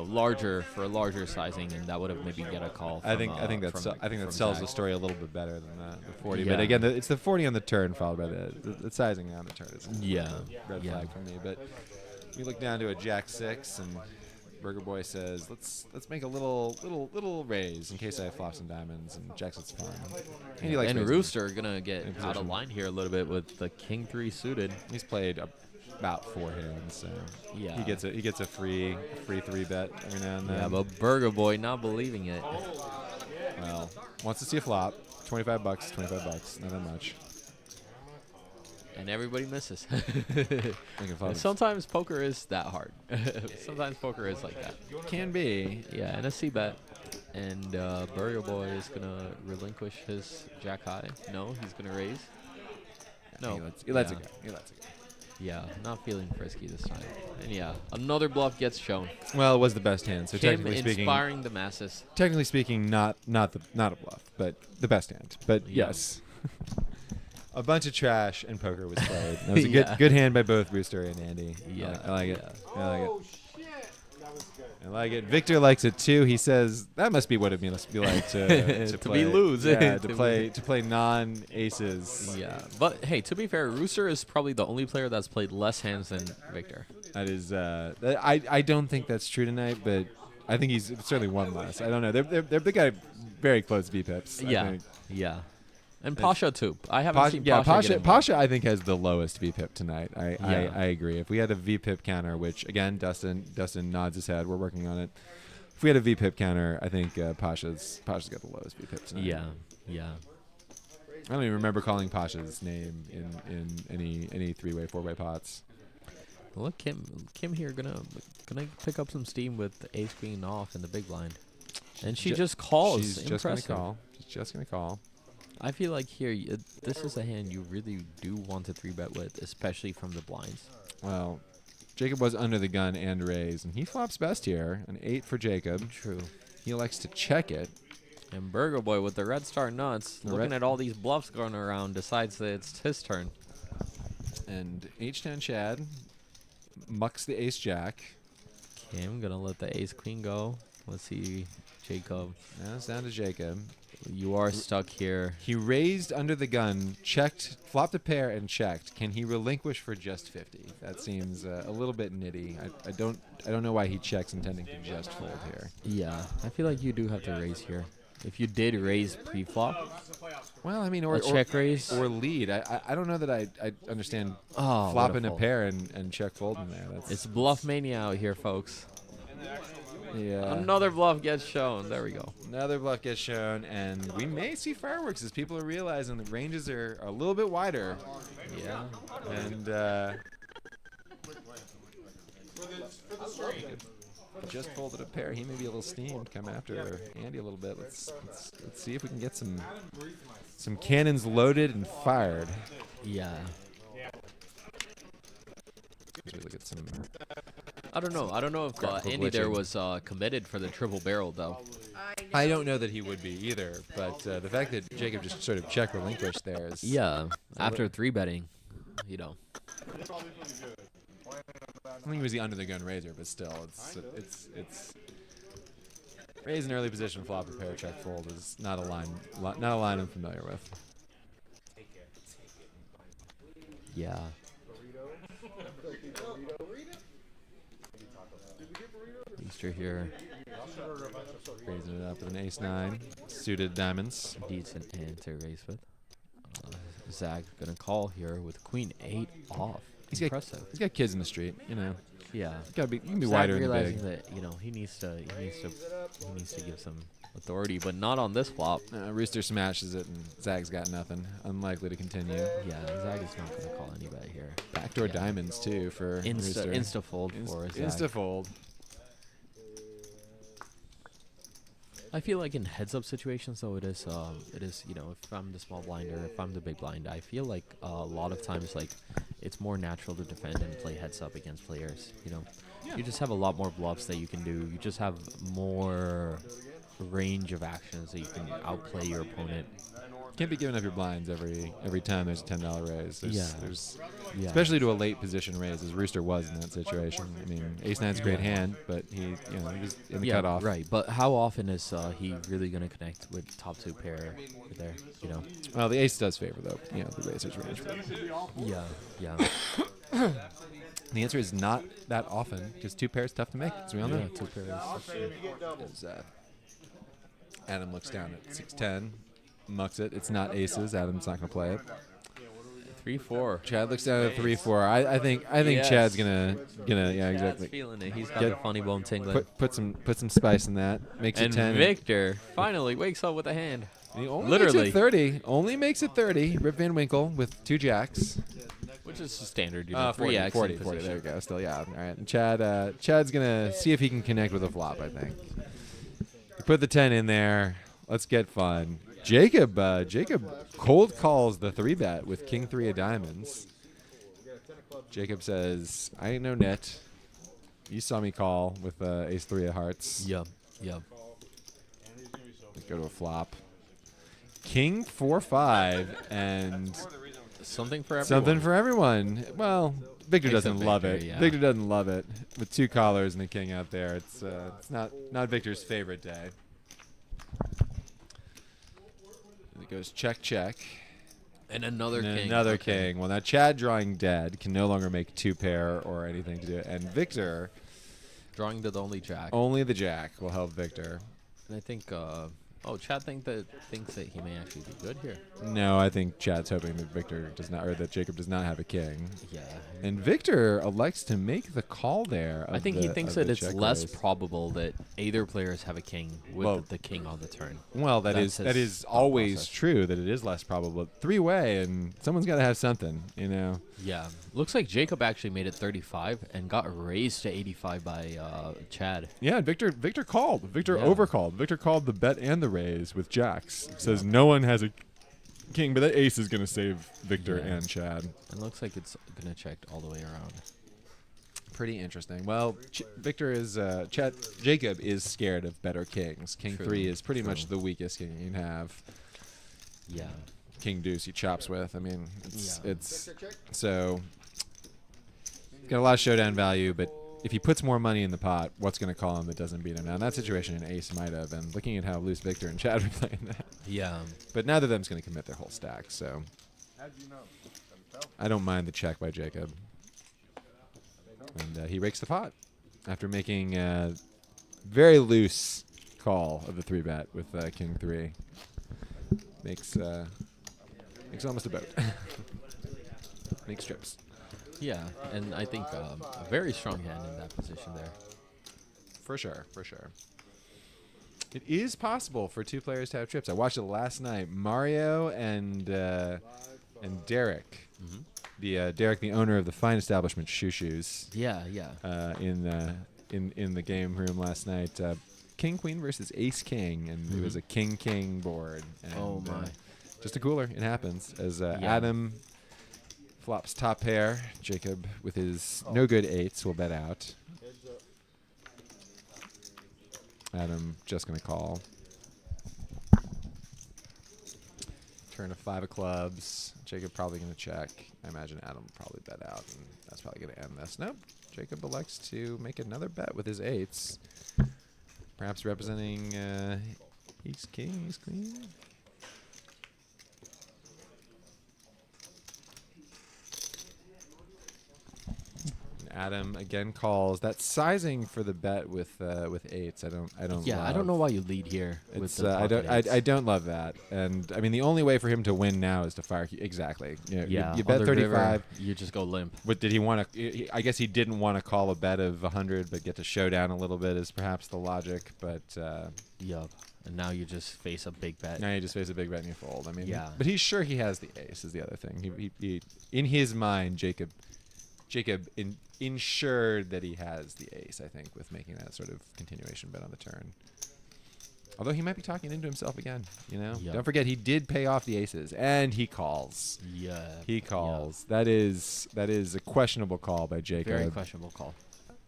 larger for a larger sizing, and that would have maybe get a call. I From, think that from sells Zach. the story a little bit better than the 40. Yeah. But again, it's the 40 on the turn followed by the sizing on the turn. Is Yeah. red Yeah. flag for me. But we look down to a Jack 6, and Burger Boy says, "Let's make a little raise in case I have flops and diamonds." And Jack says, "Fine." And he likes And raising. Rooster gonna get in out position. of line here a little bit with the King 3 suited. He's played about 4 hands, so Yeah. he gets a free 3 bet every now and then. Yeah, but Burger Boy not believing it. Well, wants to see a flop. $25, $25, not that much. and everybody misses. I can follow. And sometimes poker is that hard. Sometimes poker is like that. Can be. Yeah, and a C bet. And Burial Boy is going to relinquish his jack high. No, he's going to raise. No. He lets it go. He lets it go. Yeah, not feeling frisky this time. And yeah, another bluff gets shown. Well, it was the best hand, so Kim technically speaking, inspiring the masses. technically speaking, not a bluff, but the best hand. But Yeah. yes, a bunch of trash and poker was played. That was a Yeah. good hand by both Rooster and Andy. Yeah, I like it. yeah. I like it. Oh shit! That was good. I like it. Victor likes it too. He says that must be what it must be like to To play, be lose. Yeah, To to play non-aces. Yeah, but hey, to be fair, Rooster is probably the only player that's played less hands than Victor. That is. I don't think that's true tonight, but I think he's certainly won less. I don't know. They got very close VPIPs. I Yeah, think. yeah. And Pasha too. I haven't seen Pasha. Pasha, get involved. Pasha, I think has the lowest VPIP tonight. Yeah. I agree. If we had a VPIP counter, which again, Dustin nods his head. We're working on it. If we had a VPIP counter, I think Pasha's got the lowest VPIP tonight. Yeah, yeah. I don't even remember calling Pasha's name in any three-way, four-way pots. Look, Kim here gonna pick up some steam with the ace queen off in the big blind, and she just calls. She's just gonna call. She's just gonna call. I feel like here, this is a hand you really do want to 3-bet with, especially from the blinds. Well, Jacob was under the gun and raised, and he flops best here. An 8 for Jacob. True. He elects to check it. And Burger Boy with the red star nuts, The looking red- at all these bluffs going around, decides that it's his turn. And H10 Chad mucks the ace jack. Kim gonna let the ace queen go. Let's see, Jacob. Now it's down to Jacob. You are stuck here. He raised under the gun, checked, flopped a pair, and checked. Can he relinquish for just 50? That seems a little bit nitty. I don't know why he checks intending to just fold here. Yeah, I feel like you do have to raise here. If you did raise pre-flop, Well, I mean, a check raise. or lead. I don't know that I understand Oh, what flopping a fold. pair and check folding there. That's It's bluff mania out here, folks. yeah. Another bluff gets shown. There we go. Another bluff gets shown, and we may see fireworks as people are realizing the ranges are a little bit wider. Yeah. And just folded a pair. He may be a little steamed. Come after Andy a little bit. Let's see if we can get some cannons loaded and fired. Yeah. As we look at some. I don't know if Graphical Andy there glitching. was committed for the triple barrel though. I don't know that he would be either, but the fact that Jacob just sort of check relinquished there is. Yeah. After 3-betting, you know. I think he was the under the gun raiser, but still, it's raise an early position, flop a pair, check fold is not a line I'm familiar with. Yeah. Easter here. Raising it up with an ace-9, suited diamonds. Decent hand to raise with. Zach gonna call here with queen 8 off. He's Impressive. got kids in the street, you know. Yeah. You can be Zach wider and realizing big. that he needs to give some authority, but not on this flop. Rooster smashes it, and Zag's got nothing. Unlikely to continue. Yeah, Zach is not gonna call anybody here. Backdoor Yeah. diamonds too for Rooster. Insta fold for Zach. Insta fold. I feel like in heads-up situations, though, it is if I'm the small blind or if I'm the big blind, I feel like a lot of times, like, it's more natural to defend and play heads-up against players, you know. Yeah. You just have a lot more bluffs that you can do. You just have more range of actions that you can outplay your opponent. Can't be giving up your blinds every time there's a $10 raise. There's Yeah. especially to a late position raise, as Rooster was in that situation. I mean, ace-9's a great hand, but he was in the cutoff. Right, but how often is he really going to connect with top 2 pair there, you know? Well, the ace does favor, though, the raiser's range. Yeah, yeah. The answer is not that often, because 2 pairs tough to make, as we all know. 2 pairs. As, Adam looks down at 6-10, mucks it. It's not aces. Adam's not going to play it. 3-4. Chad looks down at 3-4. I think Yes. Chad's gonna yeah, Chad's exactly. feeling it. He's got Get- the funny bone tingling. Put some spice in that. Makes And it 10. Victor finally wakes up with a hand. He only literally. makes it 30. Only makes it 30. Rip Van Winkle with 2 jacks. Which is standard, 40, 3x 40, in 40. There you position. go. Still, yeah. All right. And Chad's gonna see if he can connect with a flop. I think. Put the 10 in there. Let's get fun. Jacob cold calls the 3-bet with King 3 of diamonds. Jacob says, "I ain't no net. You saw me call with Ace 3 of hearts. Yep. Yep. Go to a flop. King 4-5 and Something for everyone. something for everyone. Well, Victor Except doesn't love Victor, it. yeah. Victor doesn't love it with 2 callers and the king out there. It's not Victor's favorite day. It goes check check. And another And king. another Okay. king. Well, now Chad drawing dead can no longer make 2 pair or anything to do it. And Victor, Drawing the only jack. only the jack will help Victor. And I think, Chad thinks that he may actually be good here. No, I think Chad's hoping that Victor does not, or that Jacob does not have a king. Yeah. And Victor elects to make the call there. I think he thinks of that the it's check less raise. probable that either players have a king with Well, the king on the turn. Well, that That's is his thought always process. true that it is less probable. 3-way, and someone's got to have something, you know. Yeah. Looks like Jacob actually made it 35 and got raised to 85 by Chad. Yeah, Victor called. Victor Yeah. overcalled. Victor called the bet and the raise with jacks. Says no one has a king, but that ace is going to save Victor Yeah. and Chad. It looks like it's going to check all the way around. Pretty interesting. Well, Jacob is scared of better kings. King True, 3 is pretty true. much the weakest king you can have. Yeah. King deuce he chops with. I mean, it's Yeah. it's so got a lot of showdown value, but if he puts more money in the pot, what's going to call him that doesn't beat him? Now in that situation, an ace might have, and looking at how loose Victor and Chad were playing that, Yeah. but neither of them's going to commit their whole stack. So How'd you know? I don't mind the check by Jacob, and he rakes the pot after making a very loose call of the 3-bet with King 3. Makes almost a boat. Makes trips. Yeah. And I think a very strong hand in that position there. For sure, for sure. It is possible for 2 players to have trips. I watched it last night. Mario and Derek. Mm-hmm. Derek, the owner of the fine establishment Shoo Shoes, Yeah, yeah. in the game room last night. King Queen versus Ace King, and it was a King King board. And, Oh, my. just a cooler. It happens as Adam flops top pair. Jacob with his no good 8s will bet out. Adam just gonna call. Turn of 5 of clubs. Jacob probably gonna check. I imagine Adam will probably bet out, and that's probably gonna end this. Nope. Jacob elects to make another bet with his 8s. Perhaps representing Ace King, Ace Queen. Adam again calls. That sizing for the bet with 8s. I don't. Yeah, I don't know why you lead here with It's the I don't. pocket eights. I don't love that. And I mean, the only way for him to win now is to fire. Exactly. You know, Yeah, You on bet the 35. river, you just go limp. What did he want to? I guess he didn't want to call a bet of 100, but get to show down a little bit is perhaps the logic. But Yup. And now you just face a big bet. now you just face a big bet and you fold. I mean, Yeah. But he's sure he has the ace. Is the other thing. He in his mind, Jacob ensured that he has the ace. I think with making that sort of continuation bet on the turn. Although he might be talking into himself again. You know. Yep. Don't forget he did pay off the aces and he calls. Yeah. He calls. That is a questionable call by Jacob. Very questionable call.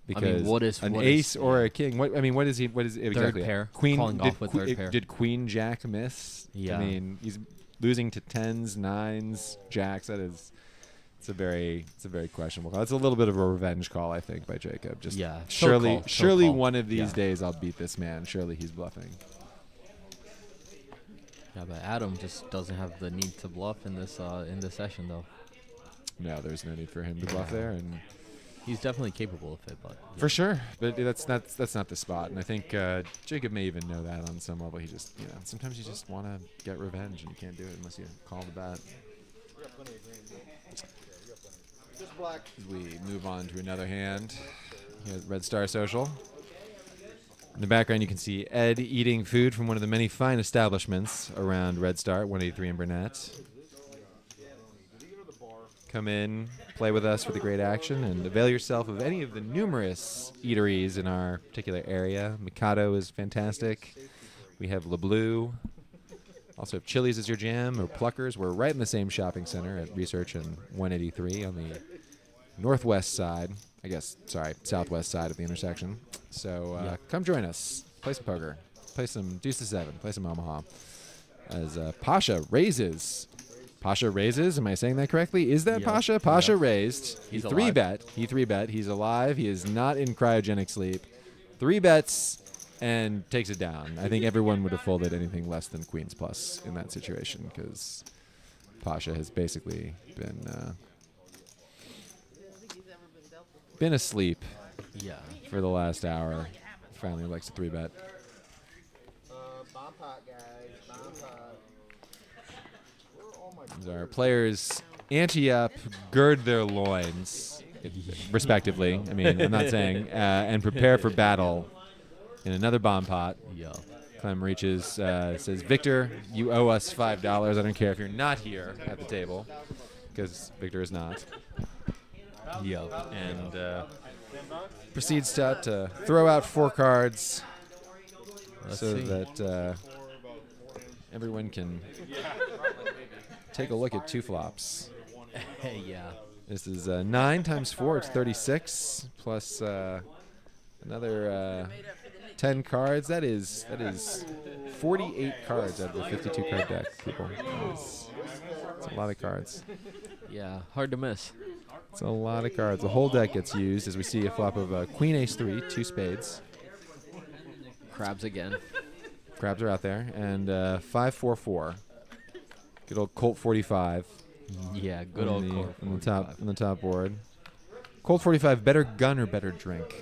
Because what is- an what ace is- or a king? What is he? What is exactly? pair. Queen. Calling did off with que- third pair. Did Queen Jack miss? Yeah. I mean, he's losing to 10s, 9s, jacks. It's a very questionable call. It's a little bit of a revenge call, I think, by Jacob. Just Yeah. Surely Show call. one of these Yeah. days I'll beat this man. Surely he's bluffing. Yeah, but Adam just doesn't have the need to bluff in this session though. No, there's no need for him to bluff there, and He's definitely capable of it, but for sure, but that's not the spot. And I think Jacob may even know that on some level. He just, sometimes you just want to get revenge, and you can't do it unless you call the bet. Just black. As we move on to another hand here at Red Star Social. In the background, you can see Ed eating food from one of the many fine establishments around Red Star, 183 in Burnett. come in, play with us for the great action, and avail yourself of any of the numerous eateries in our particular area. Mikado is fantastic. We have Le Bleu. Also, if Chili's is your jam or Pluckers, we're right in the same shopping center at Research and 183 on the northwest side. I guess, sorry, southwest side of the intersection. So come join us. Play some poker. Play some Deuce to 7. Play some Omaha. As Pasha raises. Pasha raises. Am I saying that correctly? Is that Pasha? Pasha raised. He's He 3-bet. He 3-bet. He's alive. He is not in cryogenic sleep. 3 bets and takes it down. I think everyone would have folded anything less than Queens Plus in that situation because Pasha has basically been asleep Yeah. for the last hour. Finally likes to 3-bet. Bomb pot, guys. Bomb pot. As our players ante up, gird their loins, respectively. I mean, I'm not saying, and prepare for battle in another bomb pot. Yeah. Clem reaches, says, Victor, you owe us $5. I don't care if you're not here at the table, because Victor is not. Yep. And proceeds to throw out 4 cards so see. that everyone can take a look at 2 flops. Yeah. This is 9 times 4. It's 36 plus another 10 cards. That is 48 cards out of the 52 card deck. People, that's a lot of cards. Yeah. Hard to miss. It's a lot of cards. The whole deck gets used as we see a flop of Queen Ace 3, 2 spades. Crabs again. Crabs are out there, and 5-4-4. Good old Colt 45. Yeah. Good old Colt on the top board. Colt 45. Better gun or better drink?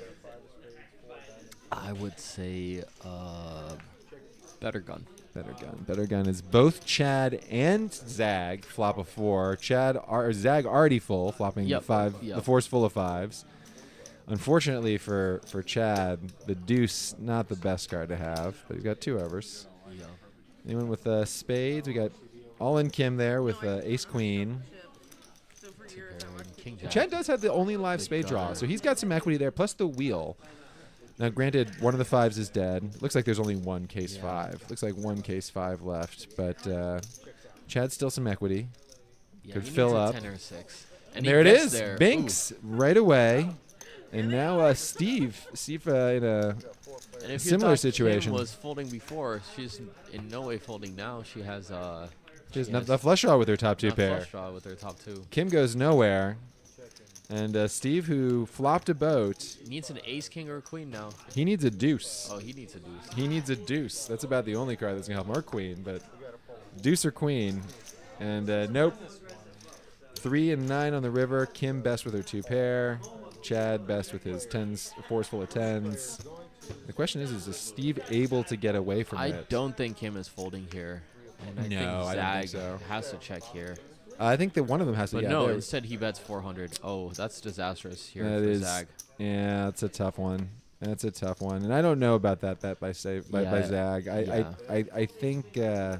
I would say better gun. Better gun. Better gun is both Chad and Zag flop a 4. Zag already full, flopping Yep. 5. Yep. The 4's full of 5s. Unfortunately for Chad, the deuce not the best card to have, but he's got 2 overs. Yeah. Anyone with spades? We got all in Kim there with Ace Queen. So for your King Jack. Chad does have the only live Big spade draw, gun. so he's got some equity there, plus the wheel. Now, granted, one of the 5s is dead. Looks like there's only one case 5. Looks like one case 5 left, but Chad's still some equity. Yeah, Could he fill needs a up. 10 or 6. And he there it gets is, there. Binks right away. And now Steve in a And if similar you thought situation. Kim was folding before, she's in no way folding now. She has She has the flush draw with her top 2 not pair. flush draw with her top 2. Kim goes nowhere. And Steve, who flopped a boat, Needs an ace, king, or a queen now. he needs a deuce. Oh, he needs a deuce. He needs a deuce. That's about the only card that's going to help him, or queen, but deuce or queen. And nope. 3 and 9 on the river. Kim best with her 2 pair. Chad best with his 10s, 4s full of 10s. The question is Steve able to get away from I it? don't think Kim is folding here. And I No, think I don't think Zag so. has to check here. I think that one of them has to. But yeah, no, there- instead he bets 400. Oh, that's disastrous here that for is. Zag. Yeah, that's a tough one. That's a tough one, and I don't know about that bet by Yeah, Zag. yeah.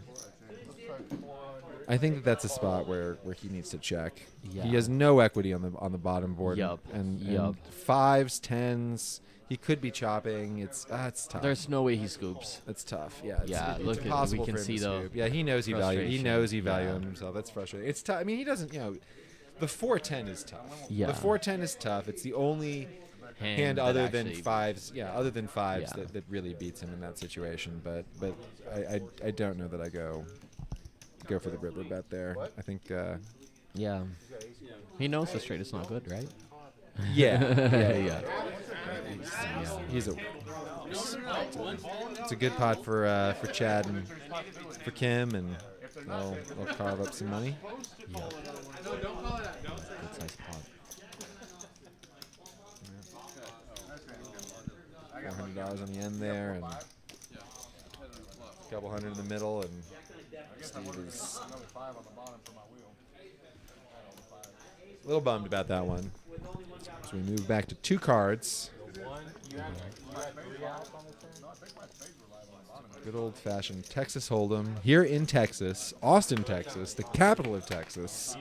I think that's a spot where he needs to check. Yeah. He has no equity on the bottom board. Yup, And yup. 5s, 10s. He could be chopping. It's tough. There's no way he scoops. It's tough. Yeah. Yeah, It's look at- we impossible can for him see to the scoop. Yeah, he knows he value. He frustration. knows he Yeah. values himself. That's frustrating. It's tough. I mean, he doesn't. The 4-10 is tough. Yeah. The 4-10 is tough. It's the only hand other that than actually- 5s. Yeah, other than 5s Yeah. that really beats him in that situation. But I don't know that I go for the river bet there. I think. Yeah. He knows the straight is not good, right? Yeah. Yeah. He's it's a good pot for Chad and for Kim, and they'll carve up some money. Yeah. Good size pot. $400 on the end there, and a couple hundred in the middle, and Steve is a little bummed about that one. So we move back to 2 cards. Good old-fashioned Texas Hold'em here in Texas, Austin, Texas, the capital of Texas.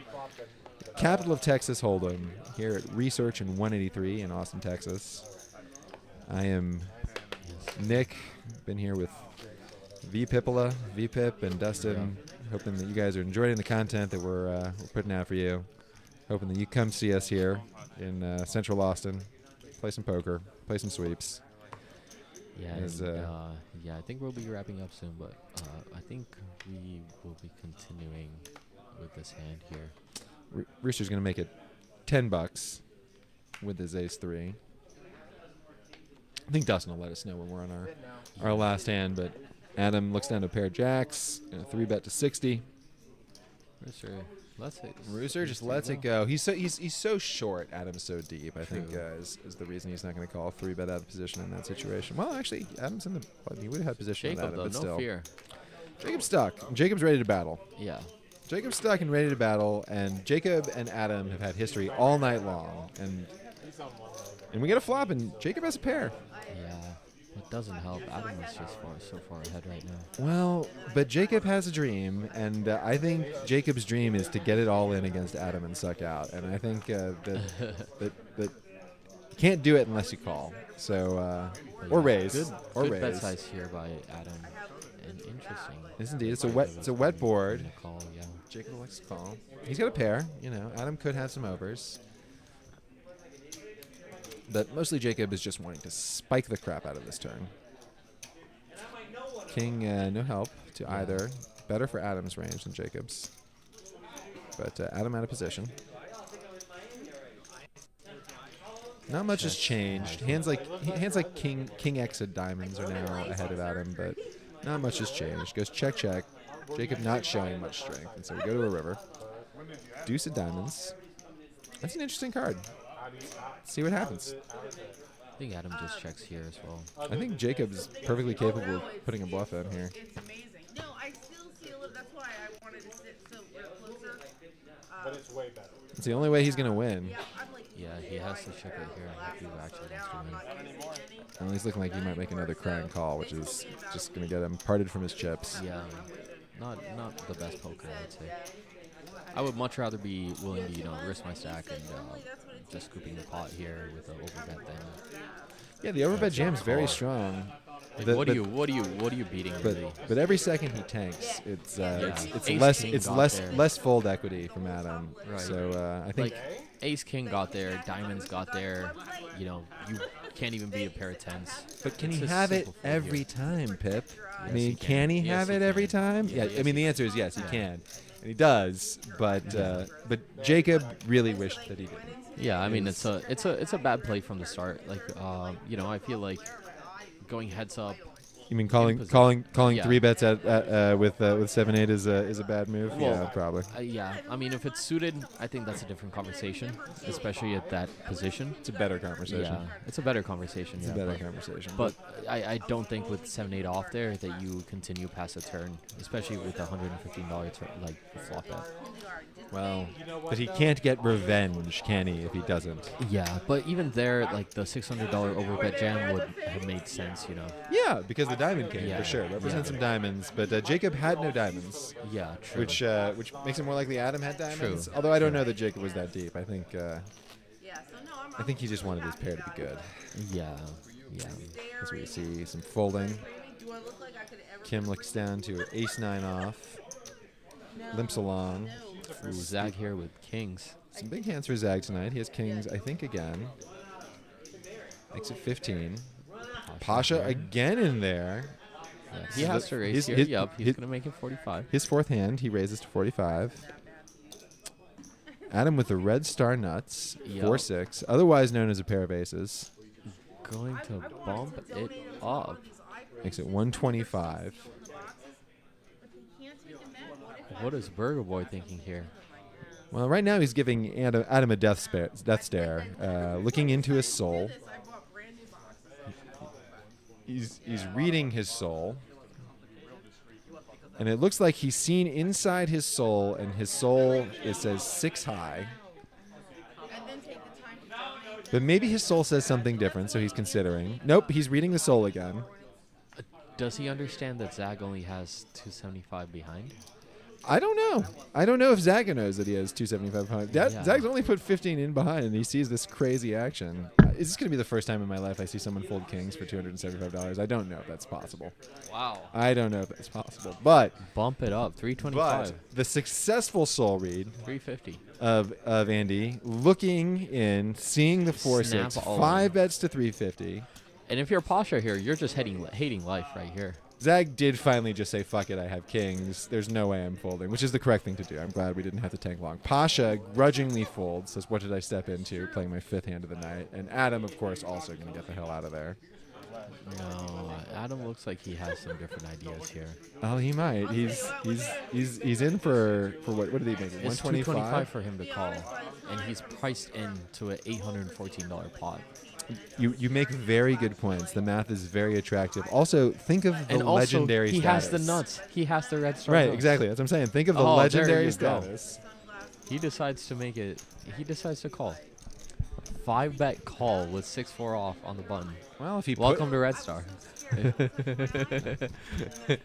capital of Texas Hold'em, here at Research in 183 in Austin, Texas. I am Nick. Been here with VPip, and Dustin. Hoping that you guys are enjoying the content that we're putting out for you. Hoping that you come see us here in Central Austin, play some poker, play some sweeps. Yeah, I think we'll be wrapping up soon, but I think we will be continuing with this hand here. Rooster's going to make it $10 with his ace-3. I think Dustin will let us know when we're on our last hand, but Adam looks down to a pair of jacks, 3-bet to 60. Rooster just lets it go. He's so short. Adam's so deep. I think is the reason he's not going to call 3-bet out of position in that situation. Well, actually, Adam's in the. He would have had position with Jacob, Adam, though, but no still. fear. Jacob's stuck. Jacob's ready to battle. Yeah. Jacob's stuck and ready to battle, and Jacob and Adam have had history all night long, and we get a flop, and Jacob has a pair. Yeah. It doesn't help. Adam is just so far ahead right now. Well, but Jacob has a dream, and I think Jacob's dream is to get it all in against Adam and suck out. And I think that you can't do it unless you call. So or raise, Good raise. bet size here by Adam. And interesting. Yes, indeed. It's a wet board. Call, yeah. Jacob likes to call. He's got a pair. Adam could have some overs. But mostly Jacob is just wanting to spike the crap out of this turn. King, no help to either. Better for Adam's range than Jacob's. But Adam out of position. Not much has changed. Hands like King X of diamonds are now ahead of Adam, but not much has changed. Goes check, check. Jacob not showing much strength, and so we go to a river. Deuce of diamonds. That's an interesting card. See what happens. I think Adam just checks here as well. I think Jacob's perfectly capable of putting a bluff in here. It's amazing. No, I still see a little. That's why I wanted to sit so closer. But it's way better. It's the only way he's going to win. Yeah, I'm like. Yeah, he has to check it here if he actually wants to win. Well, he's looking like he might make another crying call, which is just going to get him parted from his chips. Yeah, not the best poker, I'd say. I would much rather be willing to, risk my stack and just scooping the pot here with an overbet then. Yeah, the overbet jam's very strong. Like, what are you beating? Really? But every second he tanks, it's Ace-King less fold equity from Adam. Right. So I think like Ace King got there, Diamonds got there. You can't even beat a pair of tens. But can It's he a have it simple fold every here. time, Pip? I Yes, mean, he can he Yes, have he it every can. time? Yeah, Yeah, I yes, mean, the he answer is yes, he can. And he does, but Jacob really wished that he didn't. Yeah, I mean it's a bad play from the start. Like I feel like going heads up. You mean calling Yeah. 3-bets with 7-8 is a bad move? Well, yeah, probably. Yeah, I mean if it's suited, I think that's a different conversation, especially at that position. It's a better conversation. Yeah, it's a better conversation. It's a better conversation. But I don't think with 7-8 off there that you continue past a turn, especially with a $115 flop bet. Well, but he can't get revenge, can he, if he doesn't? Yeah, but even there, like the $600 overbet jam would have made sense, Yeah, because the diamond king, Yeah. for sure. Represents Yeah. some diamonds, but Jacob had no diamonds, Yeah, true. which makes it more likely Adam had diamonds. Although I don't know that Jacob was that deep. I think he just wanted his pair to be good. Yeah. As we see some folding. Kim looks down to ace-9 off. Limps along. Ooh, Zag here with kings. Some big hands for Zag tonight. He has kings, I think, again. Makes it 15. Pasha again in there. Yeah, he has to raise here. He's going to make it 45. His fourth hand, he raises to 45. Adam with the red star nuts, Yup. 4-6, otherwise known as a pair of aces. Going to bump it up. Makes it 125. What is Burger Boy thinking here? Well, right now he's giving Adam a death stare, looking into his soul. He's reading his soul. And it looks like he's seen inside his soul, and his soul, it says 6 high. But maybe his soul says something different, so he's considering. Nope, he's reading the soul again. Does he understand that Zag only has 275 behind? I don't know. I don't know if Zaga knows that he has 275 behind. Yeah. Zag's only put 15 in behind, and he sees this crazy action. Is this going to be the first time in my life I see someone fold kings for $275? I don't know if that's possible. Wow. I don't know if that's possible. But Bump it up. 325. the successful soul read 350. of Andy looking in, seeing the 4-6, Snap all 5 in. bets to 350. And if you're Pasha here, you're just hating life right here. Zag did finally just say, fuck it, I have kings. There's no way I'm folding, which is the correct thing to do. I'm glad we didn't have to tank long. Pasha grudgingly folds, says, what did I step into? Playing my 5th hand of the night. And Adam, of course, also going to get the hell out of there. No, Adam looks like he has some different ideas here. Oh, he might. He's in for what did he make? It's 225 for him to call, and he's priced into an $814 pot. You make very good points. The math is very attractive. Also, think of the And also, legendary he status. has the nuts. He has the red star. Right, nuts. exactly. That's what I'm saying. Think of the Oh, there legendary you go. status. He decides to make it. He decides to call. 5-bet call with 6-4 off on the button. Well, if he Welcome to Red Star.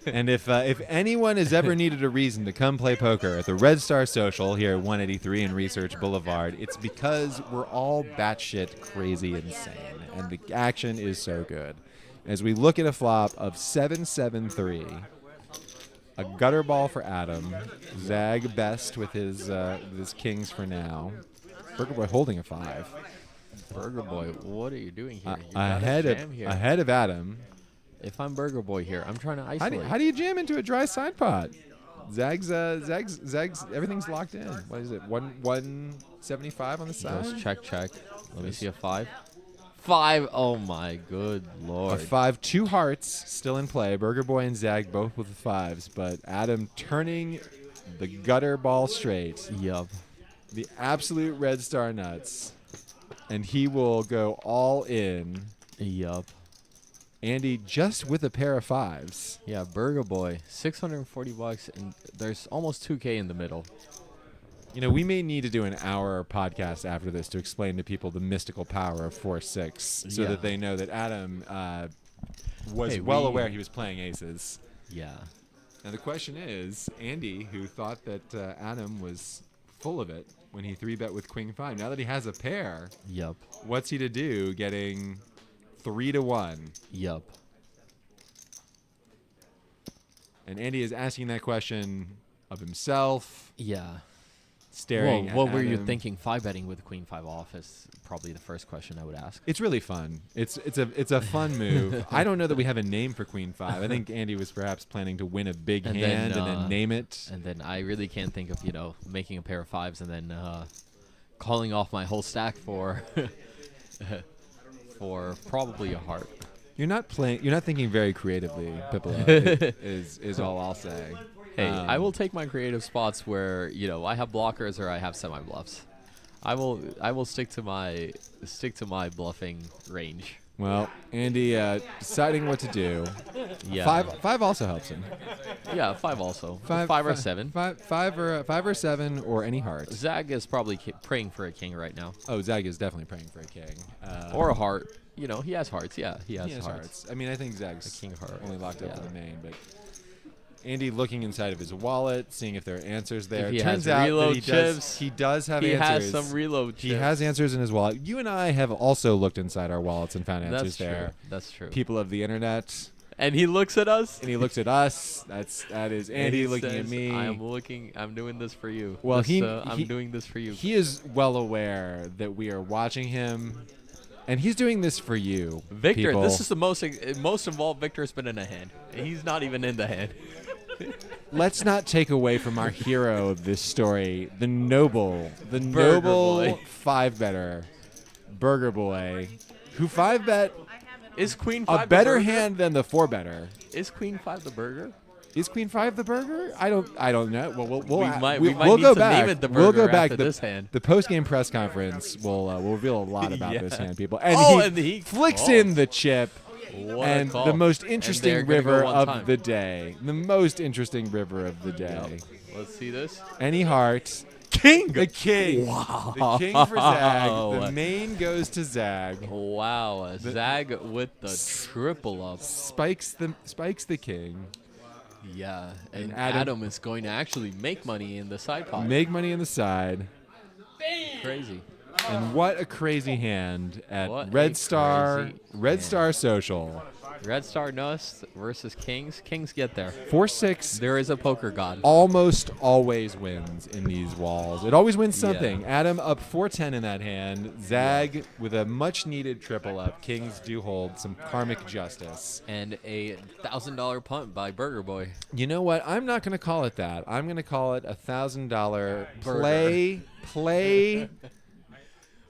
And if anyone has ever needed a reason to come play poker at the Red Star Social here at 183 and Research Boulevard, it's because we're all batshit crazy insane, and the action is so good. As we look at a flop of 7-7-3, a gutter ball for Adam, Zag best with his kings for now. Burger Boy holding a 5. Burger Boy, what are you doing here? You gotta jam here. Ahead of Adam. If I'm Burger Boy here, I'm trying to isolate. How do you jam into a dry side pot? Zag's everything's locked in. What is it? 175 on the side? Goes check. Let me see a 5. 5. Oh my good lord. A 5, 2 hearts still in play. Burger Boy and Zag both with the 5s, but Adam turning the gutter ball straight. Yup. The absolute Red Star nuts. And he will go all in. Yup. Andy just with a pair of 5s. Yeah, Burger Boy, $640, and there's almost 2K in the middle. You know, we may need to do an hour podcast after this to explain to people the mystical power of 4-6 so Yeah. that they know that Adam was Hey, well we- aware he was playing aces. Yeah. Now the question is, Andy, who thought that Adam was full of it when he 3-bet with Queen 5, now that he has a pair, Yup. what's he to do getting 3-1? Yup. And Andy is asking that question of himself, Yeah. staring Well, what at were you Adam. thinking? 5-betting with Queen 5 off is probably the first question I would ask. It's really fun. It's a fun move. I don't know that we have a name for Queen 5. I think Andy was perhaps planning to win a big And hand then, and then name it. And then I really can't think of, making a pair of 5s and then calling off my whole stack for for probably a heart. You're not thinking very creatively, Pippola. is all I'll say. Hey, I will take my creative spots where, I have blockers or I have semi bluffs. I will stick to my bluffing range. Well, Andy deciding what to do. Yeah. 5 also helps him. Yeah, 5 also. 5 or 7. 5 or 7 or any heart. Zag is probably praying for a king right now. Oh, Zag is definitely praying for a king. Or a heart. He has hearts. Yeah, he has, he has hearts. I mean, I think Zag's A king heart. only locked up Yeah. for the main, but Andy looking inside of his wallet, seeing if there are answers there. If he Turns has out reload that chips, he does have he answers. has some reload He chips. has answers in his wallet. You and I have also looked inside our wallets and found answers That's true. there. That's true. People of the internet. And he looks at us. And he looks at us. That is and Andy he looking at says, me. I'm doing this for you. Well, I'm doing this for you. He is well aware that we are watching him, and he's doing this for you, Victor, people. this is the most involved Victor's been in a hand. He's not even in the hand. Let's not take away from our hero of this story, the noble Boy. 5-better, Burger Boy, who 5-bet Is Queen 5 a better the burger? hand than the 4-better. Is Queen 5 the burger? Is Queen 5 the burger? I don't know. Well, we'll We might need go to back. name it the We'll burger go back. after The, this hand. the post-game press conference will reveal a lot about this Yeah. hand, people. And he flicks calls. in the chip. What And a call. the most And interesting they're gonna go river one of time. the day. The most interesting river of the day. Yep. Let's see this. Any heart. King. The king. Wow. The king for Zag. The main goes to Zag. Wow. Zag with the triple up. Spikes the king. Yeah, and Adam- Adam is going to actually make money in the side pot. Make money in the side. Crazy. And what a crazy hand at What a Red Star crazy Red hand. Star Social. Red Star Nuss versus Kings. Kings get there. 4-6 There is a poker god. almost always wins in these walls. It always wins something. Adam up 4-10 in that hand. Zag with a much needed triple up. Kings do hold some karmic justice. And a $1,000 punt by Burger Boy. You know what? I'm not going to call it that. I'm going to call it a $1,000 Burger. play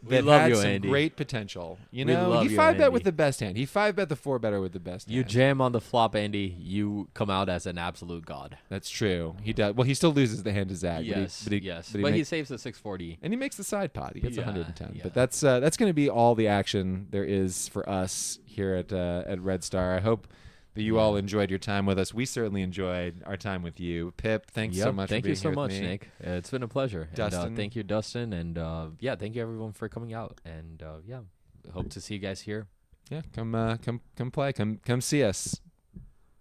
We that love had you, some Andy. great potential. You We know, love he you, 5-bet with Andy. the best hand. He 5-bet the 4-better with the best You hand. jam on the flop, Andy. You come out as an absolute god. That's true. He does. Well, he still loses the hand to Zag. Yes, but he, yes. But he, But he makes, saves the 640. and he makes the side pot. He gets Yeah, 110. yeah. But that's going to be all the action there is for us here at Red Star. I hope that you all enjoyed your time with us. We certainly enjoyed our time with you. Pip, thanks so much. Thank for you being so here much, with me. Nick. It's been a pleasure. Dustin. And, thank you, Dustin. And thank you everyone for coming out. And hope to see you guys here. Yeah, come play. Come see us.